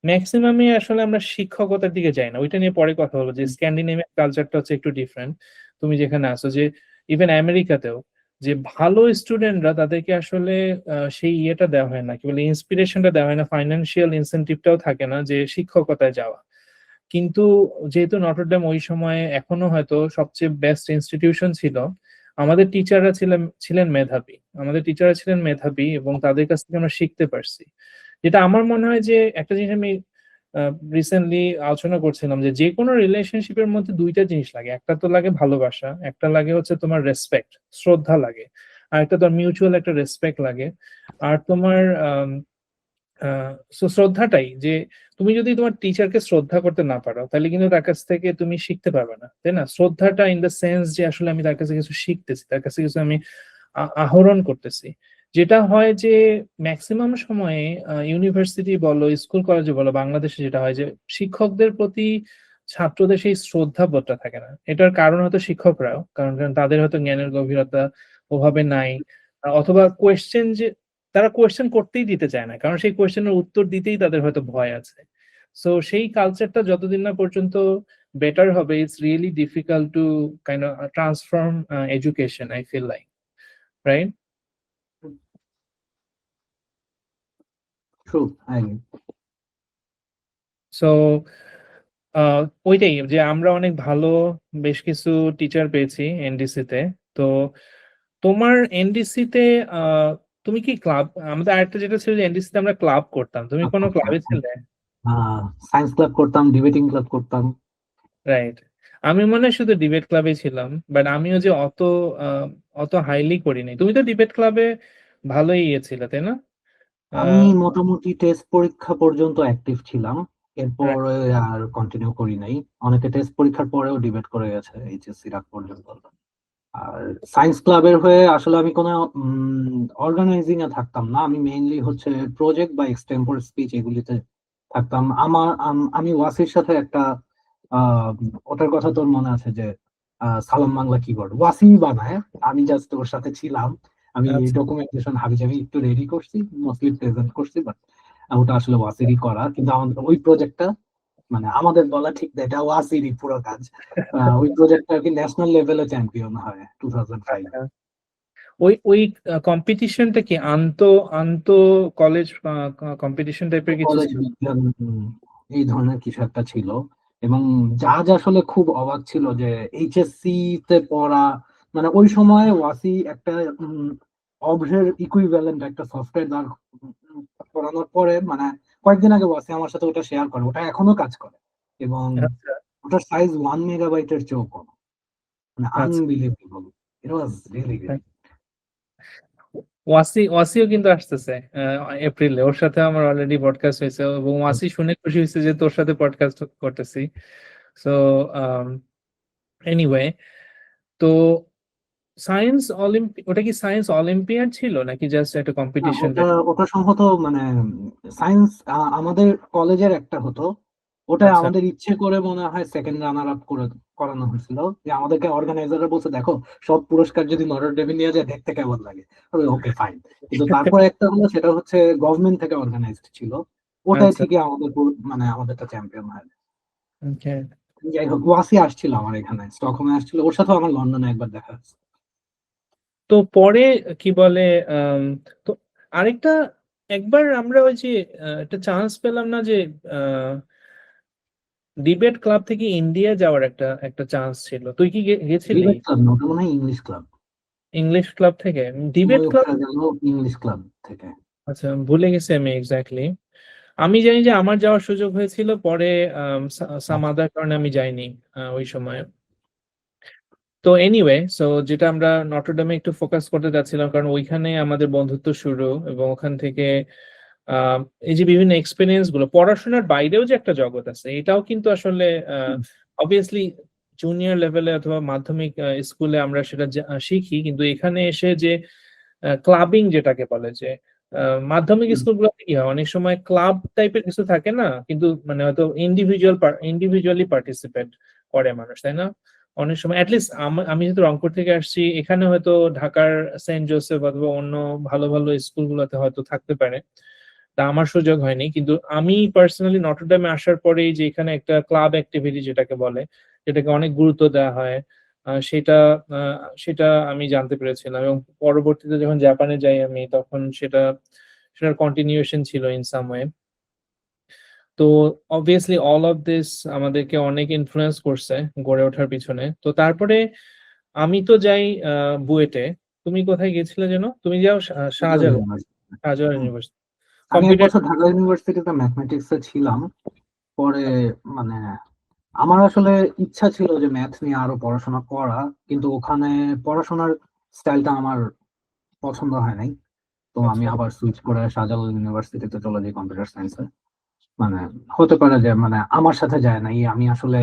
ম্যাক্সিমামই আসলে আমরা শিক্ষকতার দিকে যাই না। ওইটা নিয়ে পরে কথা বলবো, যে স্ক্যান্ডিনেভিয়ান কালচারটা হচ্ছে একটু ডিফারেন্ট। তুমি যেখানে আছো, যে ইভেন আমেরিকাতেও, যে ভালো স্টুডেন্টরা তাদেরকে আসলে সেই ইয়েটা দেওয়া হয় না, কি বলে, ইন্সপিরেশনটা দেওয়া হয় না, ফাইন্যান্সিয়াল ইনসেনটিভটাও থাকে না যে শিক্ষকতায় যাওয়া। কিন্তু যেহেতু নটরডেম ওই সময়ে এখনো হয়তো সবচেয়ে বেস্ট ইনস্টিটিউশন ছিল, আমাদের টিচাররা ছিলেন মেধাবী, এবং তাদের কাছ থেকে আমরা শিখতে পারছি। যেটা আমার মনে হয় যে একটা জিনিস আমি রিসেন্টলি আলোচনা করছিলাম, যে যে কোনো রিলেশনশিপের মধ্যে দুইটা জিনিস লাগে, একটা তো লাগে ভালোবাসা, একটা লাগে হচ্ছে তোমার রেসপেক্ট, শ্রদ্ধা লাগে, আর একটা তোমার মিউচুয়াল একটা রেসপেক্ট লাগে। আর তোমার শ্রদ্ধাটাই, যে তুমি যদি তোমার টিচারকে শ্রদ্ধা করতে না পারো, তাহলে কিন্তু তার কাছ থেকে তুমি শিখতে পারবে না, তাই না? শ্রদ্ধাটা ইন দ্য সেন্স যে আসলে আমি তার কাছে কিছু শিখতেছি, তার কাছে কিছু আমি আহরণ করতেছি। যেটা হয় যে ম্যাক্সিমাম সময়ে ইউনিভার্সিটি বলো, স্কুল কলেজে বলো, বাংলাদেশে যেটা হয় যে শিক্ষকদের প্রতি ছাত্রদের সেই শ্রদ্ধা বোধটা থাকে না। এটার কারণ হয়তো শিক্ষকরাও, কারণ তাদের হয়তো জ্ঞানের গভীরতা ওভাবে নাই, অথবা তারা কোয়েশ্চেন করতেই দিতে চায় না, কারণ সেই কোয়েশ্চেনের উত্তর দিতেই তাদের হয়তো ভয় আছে। সো সেই কালচারটা যতদিন না পর্যন্ত বেটার হবে, it's really difficult to kind of transform education, I feel like, right? True, I so ওইটাই, যে আমরা অনেক ভালো বেশ কিছু টিচার পেয়েছি এনডিসি তে। তো তোমার এনডিসি তে তুমি কি ক্লাব, আমাদের আরেকটা যেটা ছিল যে এনডিসি তে আমরা ক্লাব করতাম, তুমি আচ্ছা কোনো আচ্ছা ক্লাবে ছিলে? সায়েন্স ক্লাব করতাম, ডিবেটিং ক্লাব করতাম। রাইট। আমি মনে হয় শুধু ডিবেট ক্লাবে ছিলাম, বাট আমিও যে আহ, অত হাইলি করি নাই। তুমি তো ডিবেট ক্লাবে ভালোই ছিলে, তাই না? আমি মোটামুটি টেস্ট পরীক্ষা পর্যন্ত অ্যাক্টিভ ছিলাম, রাইট। এরপরে আর কন্টিনিউ করি নাই। অনেকে টেস্ট পরীক্ষার পরেও ডিবেট করে গেছে এইচএসসি রাত পর্যন্ত। আর সায়েন্স ক্লাবের হয়ে আসলে আমি কোনো অর্গানাইজিং এ থাকতাম না, আমি মেইনলি হচ্ছে প্রজেক্ট বা এক্সটেম্পোর স্পিচ এগুলিতে থাকতাম। আমি ওয়াসির সাথে একটা আহ, ওটার কথা তোর মনে আছে যে সালাম বাংলা কিবোর্ড ওয়াসি বানায়, আমি জাস্ট ওর সাথে ছিলাম। আমি আচ্ছা। ডকুমেন্টেশন হাবিজাবি একটু রেডি করছি, মোস্টলি প্রেজেন্ট করছি, বাট ওটা আসলে ওয়াসিরই করা। কিন্তু আমাদের ওই প্রজেক্টটা মানে আমাদের বলা ঠিক না, এটা ওয়াসিরই পুরো কাজ। ওই প্রজেক্টটা আর কি ন্যাশনাল লেভেলে চ্যাম্পিয়ন হয় 2005। আচ্ছা। ওই ওই কম্পিটিশনটা কি আন্ত কলেজ কম্পিটিশন টাইপের কিছু কলেজ ছিল? বিজ্ঞান এই ধরনের কিছু একটা ছিল। এবং যা আসলে খুব অবাক ছিল যে এইচএসসি তে পড়া, মানে ওই সময় ওয়াসি একটা অবজের ইকুইভ্যালেন্ট একটা সফটওয়্যার দাঁড় করানোর পরে, মানে কয়েকদিন আগে ওয়াসি আমার সাথে ওটা শেয়ার করে, ওটা এখনো কাজ করে। এবং আচ্ছা। ওটার সাইজ 1 মেগাবাইটের চেয়েও কম, মানে আচ্ছা। Unbelievable. It was really great. ওয়াসিও কিন্তু আসতেছে এপ্রিলে, ওর সাথে আমার অলরেডি পডকাস্ট হয়েছে এবং ওয়াসি শুনে খুশি হয়েছে যে তোর সাথে পডকাস্ট করতেছি। সো এনিওয়ে, তো সায়েন্স ওটা কি সায়েন্স অলিম্পিয়াড ছিল নাকি জাস্ট একটা না, কম্পিটিশন ওটা টাইপ? ওটা সম্ভবত মানে সায়েন্স আমাদের কলেজের একটা হতো। ওটা আচ্ছা। আমাদের ইচ্ছে করে মনে হয় সেকেন্ড রানার আপ করে করানো হয়েছিল, যে আমাদেরকে অর্গানাইজাররা বলছে দেখো সব পুরস্কার যদি নটর ডেমে নিয়ে যায় দেখতে কেমন লাগে। Okay fine. কিন্তু তারপরে একটা হলো, সেটা হচ্ছে গভর্নমেন্ট থেকে অর্গানাইজড ছিল, ওটাই আচ্ছা। থেকে আমাদের মানে আমাদেরটা চ্যাম্পিয়ন হয়। ওকে। যাই হোক, ওয়াসি আসছিল আমার এখানে, স্টকহোমে আসছিল, ওর সাথে আমার লন্ডনে একবার দেখা হয়েছে। তো পরে কি বলে, আম, তো আরেকটা, একবার আমরা ওই যে একটা চান্স পেলাম না যে ডিবেট ক্লাব থেকে ইন্ডিয়া যাওয়ার একটা একটা চান্স ছিল, তুই কি গেছিলি? ডিবেট ক্লাব না, ওটা মনে হয় ইংলিশ ক্লাব। ইংলিশ ক্লাব থেকে ডিবেট ক্লাব? ময়ূখটা গেল ইংলিশ ক্লাব থেকে। আচ্ছা, ভুলে গেছি আমি এক্স্যাক্টলি। আমি জানি যে আমার যাওয়ার সুযোগ হয়েছিল, পরে সাম আচ্ছা। আদার কারণে আমি যাইনি ওই সময়। তো এনিওয়ে, সো যেটা আমরা নটরডেমে একটু ফোকাস করতে যাচ্ছিলাম, কারণ ওইখানে আমাদের বন্ধুত্ব শুরু, এবং ওখান থেকে আহ, এই যে বিভিন্ন এক্সপিরিয়েন্স গুলো, পড়াশোনার বাইরেও যে একটা জগৎ আছে এটাও কিন্তু আসলে অবভিয়াসলি জুনিয়র লেভেলে অথবা মাধ্যমিক স্কুলে আমরা সেটা শিখি, কিন্তু এখানে এসে যে ক্লাবিং যেটাকে বলে, যে মাধ্যমিক হুম। স্কুলগুলোতে কি হয় অনেক সময় ক্লাব টাইপের কিছু থাকে না, কিন্তু মানে হয়তো ইন্ডিভিজুয়ালি পার্টিসিপেট করে মানুষ, তাই না? অনেক সময় অ্যাটলিস্ট আমি যেহেতু রংপুর থেকে আসছি, এখানে হয়তো ঢাকার সেন্ট জোসেফ অথবা অন্য ভালো ভালো স্কুলগুলোতে হয়তো থাকতে পারে, তা আমার সুযোগ হয়নি। কিন্তু আমি পার্সোনালি নটরডেমে আসার পরেই যে এখানে একটা ক্লাব অ্যাক্টিভিটি যেটাকে বলে, যেটাকে অনেক গুরুত্ব দেওয়া হয়, সেটা আহ, সেটা আমি জানতে পেরেছিলাম, এবং পরবর্তীতে যখন জাপানে যাই আমি, তখন সেটার কন্টিনিউয়েশন ছিল ইন সাম ওয়ে। তো অবভিয়াসলি অল অফ দিস আমাদেরকে অনেক ইনফ্লুয়েন্স করছে গড়ে ওঠার পিছনে। তো তারপরে আমি তো যাই বুয়েটে। তুমি কোথায় গেছিলে যেন? তুমি যাও শাহজালাল। শাহজালাল হুম। ইউনিভার্সিটি আমি এক কম্পিউটার। বছর ঢাকা ইউনিভার্সিটিতে ম্যাথমেটিক্স এ ছিলাম। পরে মানে আমার আসলে ইচ্ছা ছিল যে ম্যাথ নিয়ে আরো পড়াশোনা করা, কিন্তু ওখানে পড়াশোনার স্টাইলটা আমার পছন্দ হয় নাই। তো আমি আচ্ছা। আবার সুইচ করে শাহজালাল ইউনিভার্সিটিতে চলে যাই কম্পিউটার সায়েন্সে। মানে হতে পারে যে মানে আমার সাথে যায় না, আমি আসলে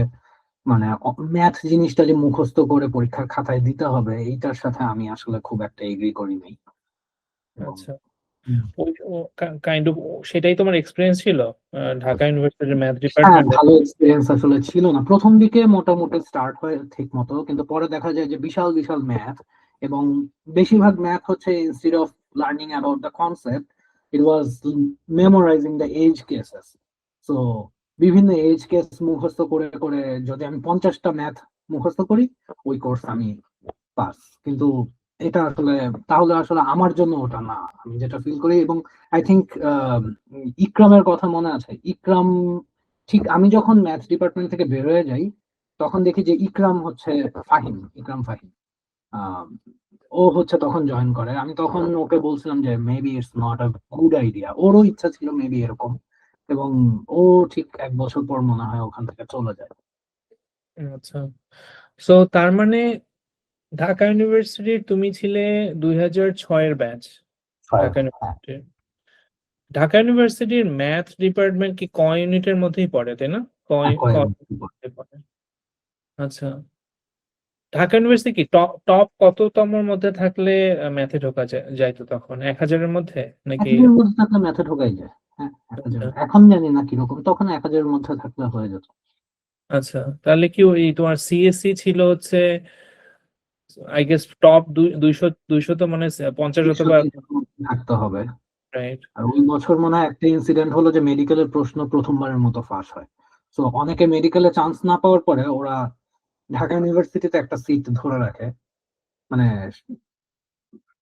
মানে ম্যাথ জিনিসটা যে মুখস্থ করে পরীক্ষার খাতায় দিতে হবে এইটার সাথে আমি আসলে খুব একটা এগ্রি করি নাই। এবং আচ্ছা। হুম, ওই কাইন্ড অফ সেটাই তোমার এক্সপিরিয়েন্স ছিল ঢাকা ইউনিভার্সিটির ম্যাথ হ্যাঁ, ডিপার্টমেন্টে? ভালো এক্সপিরিয়েন্স আসলে ছিল না প্রথম দিকে, মোটামুটি স্টার্ট হয় ঠিক মতো, কিন্তু পরে দেখা যায় যে বিশাল বিশাল ম্যাথ, এবং বেশিরভাগ ম্যাথ হচ্ছে instead of learning about the concept, it was memorising the edge cases. So বিভিন্ন এজ কেস মুখস্থ করে করে যদি আমি 50টা ম্যাথ মুখস্থ করি, ওই কোর্স আমি পাস। কিন্তু এটা আসলে তাহলে আসলে আমার জন্য ওটা না, আমি যেটা ফিল করি। এবং আই থিঙ্ক ইকরামের কথা মনে আছে, ইকরাম ঠিক আমি যখন ম্যাথ ডিপার্টমেন্ট থেকে বের হয়ে যাই তখন দেখি যে ইকরাম হচ্ছে ফাহিম, ইকরাম ফাহিম। আহ, ও হচ্ছে তখন জয়েন করে। আমি তখন ওকে বলছিলাম যে maybe it's not a good idea, ওরও ইচ্ছা ছিল মেবি এরকম, এবং ও ঠিক 1 বছর পর মনে হয় ওখান থেকে চলে যায়। আচ্ছা, সো তার মানে ঢাকা ইউনিভার্সিটির তুমি ছিলে 2006 এর ব্যাচ। ঢাকা হ্যাঁ, ইউনিভার্সিটির ঢাকা ইউনিভার্সিটির ম্যাথ ডিপার্টমেন্ট কি ক ইউনিটের মধ্যেই পড়ে, তাই না? ক ইউনিটে পড়ে। আচ্ছা, ঢাকা ইউনিভার্সিটি কি টপ টপ কততমর মধ্যে থাকলে ম্যাথে ঢোকা যাইতো তখন? 1000-এর মধ্যে নাকি? 1,000-এর মধ্যে থাকলে ম্যাথে ঢোকাই যায়। হ্যাঁ, 1,000। আচ্ছা এখন জানি না কিরকম, তখন 1,000-এর মধ্যে থাকলে হয়ে যেত। আচ্ছা, তাহলে কি ওই তোমার সিএসসি ছিল হচ্ছে আই গেস টপ 200 তো মানে 50 অথবা 230-এর মধ্যে থাকতে হবে। রাইট। আর ওই বছর মনে হয় একটা ইনসিডেন্ট হলো যে মেডিকেলের প্রশ্ন প্রথমবারের মতো ফাঁস হয়। তো অনেকে মেডিকেলে চান্স না পাওয়ার পরে ওরা ঢাকা ইউনিভার্সিটিতে একটা সিট ধরে রাখে। মানে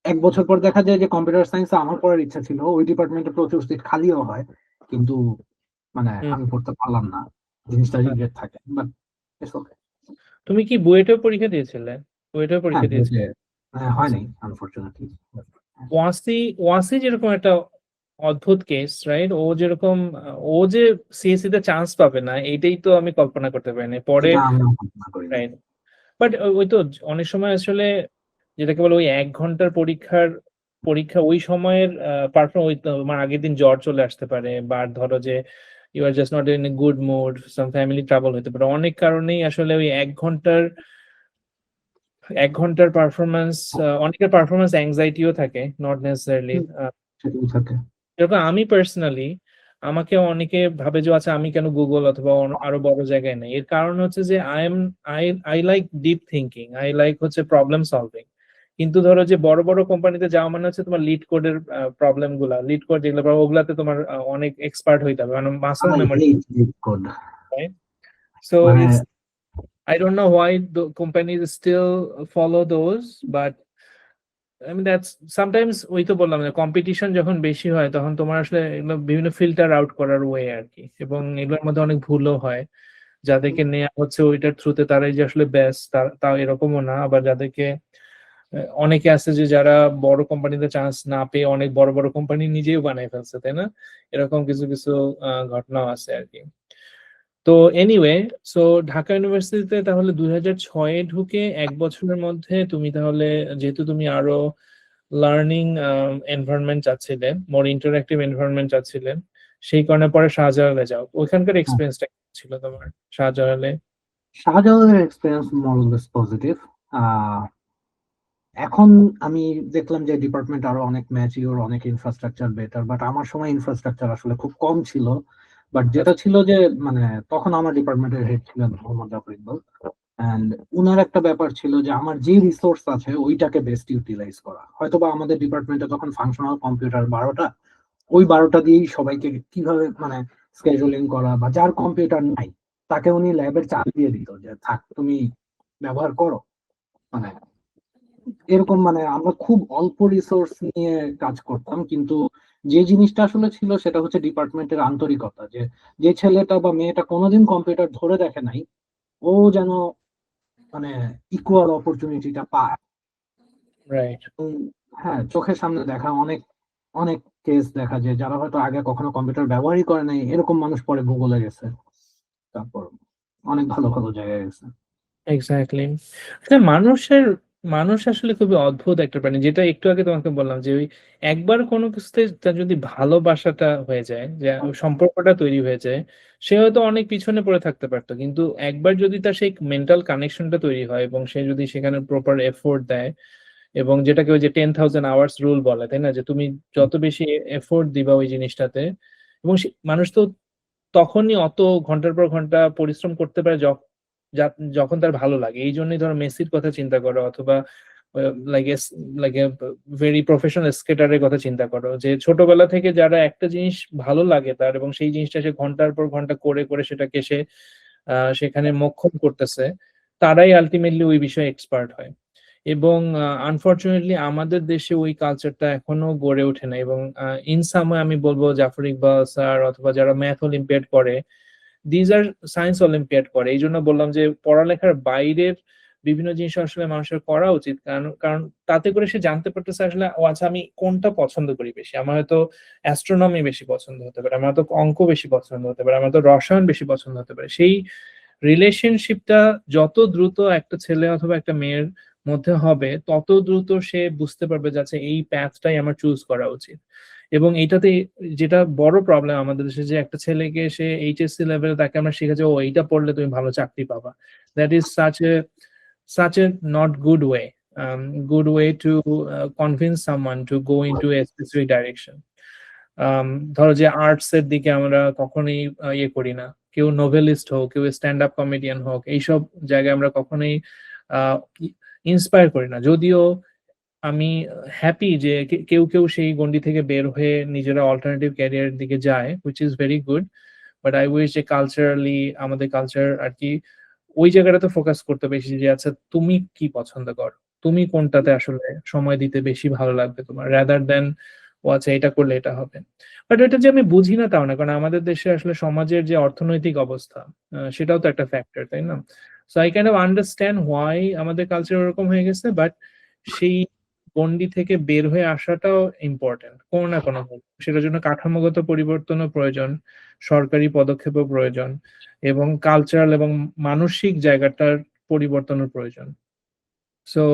1 বছর পর দেখা যায় যে কম্পিউটার সায়েন্সে আমার পড়ার ইচ্ছা ছিল, ওই ডিপার্টমেন্টে প্রচুর সিট খালিও হয়, কিন্তু মানে হুম। আমি পড়তে পারলাম না, জিনিসটা রিগ্রেট থাকে, বাট ইটস ওকে। তুমি কি বুয়েটেও পরীক্ষা দিয়েছিলে? বুয়েটেও হ্যাঁ, পরীক্ষা দিয়েছিলে? বুঝে হয় নাই আনফরচুনেটলি। ওয়াসি ওয়াসি যেরকম একটা অদ্ভুত কেস, রাইট? ও যেরকম ও যে সিএসসি তে চান্স পাবে না এইটাই তো আমি কল্পনা করতে পারিনি পরে। এটা আমিও কল্পনা করি নাই। রাইট, বাট ওই তো অনেক সময় আসলে যেটাকে বলে ওই 1 ঘন্টার পরীক্ষা ওই সময়ের পারফর্ম ওই তোমার আগের দিন জ্বর চলে আসতে পারে, বা ধরো যে you are just not in a good mood, some family trouble হতে পারে, অনেক কারণেই আসলে ওই 1 ঘন্টার পারফরমেন্স, অনেকের পারফরমেন্স অ্যাংজাইটিও থাকে, নট নেসেসারিলি। হুম, সেটাই থাকে। যেরকম আমি পার্সোনালি, আমাকে অনেকে ভাবে যে আচ্ছা আমি কেন গুগল অথবা আরো বড় জায়গায় নেই, এর কারণ হচ্ছে যে I I like deep thinking, I like হচ্ছে প্রবলেম সলভিং। কিন্তু ধরো যে বড় বড় কোম্পানিতে যাওয়া মানে হচ্ছে তোমার লিড কোডের প্রবলেম গুলা, লিড কোড যেগুলো ওগুলাতে তোমার অনেক এক্সপার্ট হইতে হবে, মানে muscle I memory. Hate lead code. So মানে it's, I don't know why the companies still follow those, but I mean that's sometimes ওই তো বললাম যে কম্পিটিশন যখন বেশি হয় তখন তোমার আসলে এগুলো বিভিন্ন ফিল্টার আউট করার ওয়ে আর কি, এবং এগুলোর মধ্যে অনেক ভুলও হয়। যাদেরকে নেওয়া হচ্ছে ওইটার থ্রুতে তারাই যে আসলে বেস্ট তাও এরকমও না, আবার যাদেরকে অনেকে আছে যে যারা বড় কোম্পানিতে চান্স না পেয়ে অনেক বড় বড় কোম্পানি নিজেও বানাই ফেলছে, তাই না? এরকম কিছু কিছু ঘটনাও আছে আর কি। তো এনিওয়ে, সো ঢাকা ইউনিভার্সিটিতে তাহলে 2006-এ ঢুকে 1 বছরের মধ্যে তুমি তাহলে, যেহেতু তুমি আরো লার্নিং এনভায়রনমেন্ট চাচ্ছিলে, মোর ইন্টারঅ্যাক্টিভ এনভায়রনমেন্ট চাচ্ছিলে, সেই কারণে পরে শাহজালালে যাও। ওইখানকার এক্সপিরিয়েন্সটা ছিল তোমার শাহজালালে? শাহজালালের এক্সপিরিয়েন্স মোরলেস পজিটিভ। এখন আমি দেখলাম যে ডিপার্টমেন্ট আরো অনেক ম্যাচিওর, অনেক ইনফ্রাস্ট্রাকচার বেটার, বাট আমার সময় ইনফ্রাস্ট্রাকচার আসলে খুব কম ছিল। বাট যেটা আচ্ছা ছিল যে মানে তখন আমার ডিপার্টমেন্টের হেড ছিলেন মোহাম্মদ জাফর ইকবাল, অ্যান্ড উনার একটা ব্যাপার ছিল যে আমার যে রিসোর্স আছে ওইটাকে বেস্ট ইউটিলাইজ করা। হয়তোবা আমাদের ডিপার্টমেন্টে তখন ফাংশনাল কম্পিউটার 12টা, ওই 12টা দিয়েই সবাইকে কিভাবে মানে স্কেজুলিং করা, বা যার কম্পিউটার নাই তাকে উনি ল্যাবের চাপ দিয়ে দিত যে থাক তুমি ব্যবহার করো। মানে এরকম, মানে আমরা খুব অল্প রিসোর্স নিয়ে কাজ করতাম, কিন্তু যে জিনিসটা আসলে ছিল সেটা হচ্ছে ডিপার্টমেন্টের আন্তরিকতা, যে যে ছেলেটা বা মেয়েটা কোনোদিন কম্পিউটার ধরে দেখে নাই ও যেন মানে ইকুয়াল অপরচুনিটিটা পায়। রাইট। উম, হ্যাঁ, চোখের সামনে দেখা অনেক অনেক কেস দেখা যায়, যারা হয়তো আগে কখনো কম্পিউটার ব্যবহারই করে নাই এরকম মানুষ পরে গুগলে গেছে, তারপর অনেক ভালো ভালো জায়গায় গেছে। এক্স্যাক্টলি। আসলে মানুষ আসলে খুবই অদ্ভুত একটা প্রাণী, যেটা একটু আগে তোমাকে বললাম যে ওই একবার কোনো কিছুতে তার যদি ভালোবাসাটা হয়ে যায়, যে সম্পর্কটা তৈরি হয়ে যায়, সে হয়তো অনেক পিছনে পড়ে থাকতে পারতো, কিন্তু একবার যদি তার সেই মেন্টাল কানেকশনটা তৈরি হয় এবং সে যদি সেখানে প্রপার এফোর্ট দেয়, এবং যেটাকে ওই যে 10,000 আওয়ার্স রুল বলে, তাই না, যে তুমি যত বেশি এফোর্ট দিবা ওই জিনিসটাতে, এবং মানুষ তো তখনই অত ঘন্টার পর ঘন্টা পরিশ্রম করতে পারে যখন তার ভালো লাগে। এই জন্যই ধরো মেসির কথা চিন্তা করো, অথবা লাইক লাইক ভেরি প্রফেশনাল স্কেটারের কথা চিন্তা করো, যে ছোটবেলা থেকে যারা একটা জিনিস ভালো লাগে তার, এবং সেই জিনিসটা সে ঘন্টার পর ঘন্টা করে করে সেটাকে সে সেখানে মোক্ষম করতেছে, তারাই আলটিমেটলি ওই বিষয়ে এক্সপার্ট হয়। এবং আনফরচুনেটলি আমাদের দেশে ওই কালচারটা এখনো গড়ে ওঠে না, এবং ইন সাময় আমি বলবো জাফর ইকবাল স্যার অথবা যারা ম্যাথ অলিম্পিয়াড করে, দিজ আর সায়েন্স অলিম্পিয়াড করে, এই জন্য বললাম যে পড়ালেখার বাইরের বিভিন্ন জিনিস আসলে মানুষের করা উচিত, কারণ কারণ তাতে করে সে জানতে পারতেছে আসলে ও আচ্ছা আমি কোনটা পছন্দ করি বেশি। আমার হয়তো অ্যাস্ট্রোনমি বেশি পছন্দ হতে পারে, আমার হয়তো অঙ্ক বেশি পছন্দ হতে পারে, আমার হয়তো রসায়ন বেশি পছন্দ হতে পারে। সেই রিলেশনশিপটা যত দ্রুত একটা ছেলে অথবা একটা মেয়ের মধ্যে হবে, তত দ্রুত সে বুঝতে পারবে যে আচ্ছা এই প্যাথটাই আমার চুজ করা উচিত। এবং এইটাতে যেটা বড় প্রবলেম আমাদের দেশে, যে একটা ছেলেকে সে এইচএসসি লেভেলে তাকে আমরা শিখেছি ও এইটা পড়লে তুমি ভালো চাকরি পাবা, that is such a not good way, good way to convince someone to go into a specific direction. ধরো যে আর্টস এর দিকে আমরা কখনোই ইয়ে করি না, কেউ নোভেলিস্ট হোক, কেউ স্ট্যান্ড আপ কমেডিয়ান হোক, এইসব জায়গায় আমরা কখনোই ইন্সপায়ার করি না। যদিও আমি হ্যাপি যে কেউ কেউ সেই গন্ডি থেকে বের হয়ে নিজেরা অল্টারনেটিভ ক্যারিয়ারের দিকে যায়, which is very good. But I wish যে কালচারালি আমাদের কালচার আর কি ওই জায়গাটাতে ফোকাস করতে বেশি, যে আচ্ছা তুমি কি পছন্দ করো, তুমি কোনটাতে আসলে সময় দিতে বেশি ভালো লাগবে তোমার, রাদার দেন ও আচ্ছা এটা করলে এটা হবে। বাট এটা যে আমি বুঝি না তাও না, কারণ আমাদের দেশে আসলে সমাজের যে অর্থনৈতিক অবস্থা, সেটাও তো একটা ফ্যাক্টর, তাই না? So I kind of understand why আমাদের কালচার ওরকম হয়ে গেছে, বাট সেই গণ্ডি থেকে বের হয়ে আসাটাও ইম্পর্টেন্ট কোনো না কোনো ভাবে। সেটার জন্য কাঠামোগত পরিবর্তনও প্রয়োজন, সরকারি পদক্ষেপও প্রয়োজন, এবং কালচারাল এবং মানসিক জায়গাটার পরিবর্তনের প্রয়োজন। সো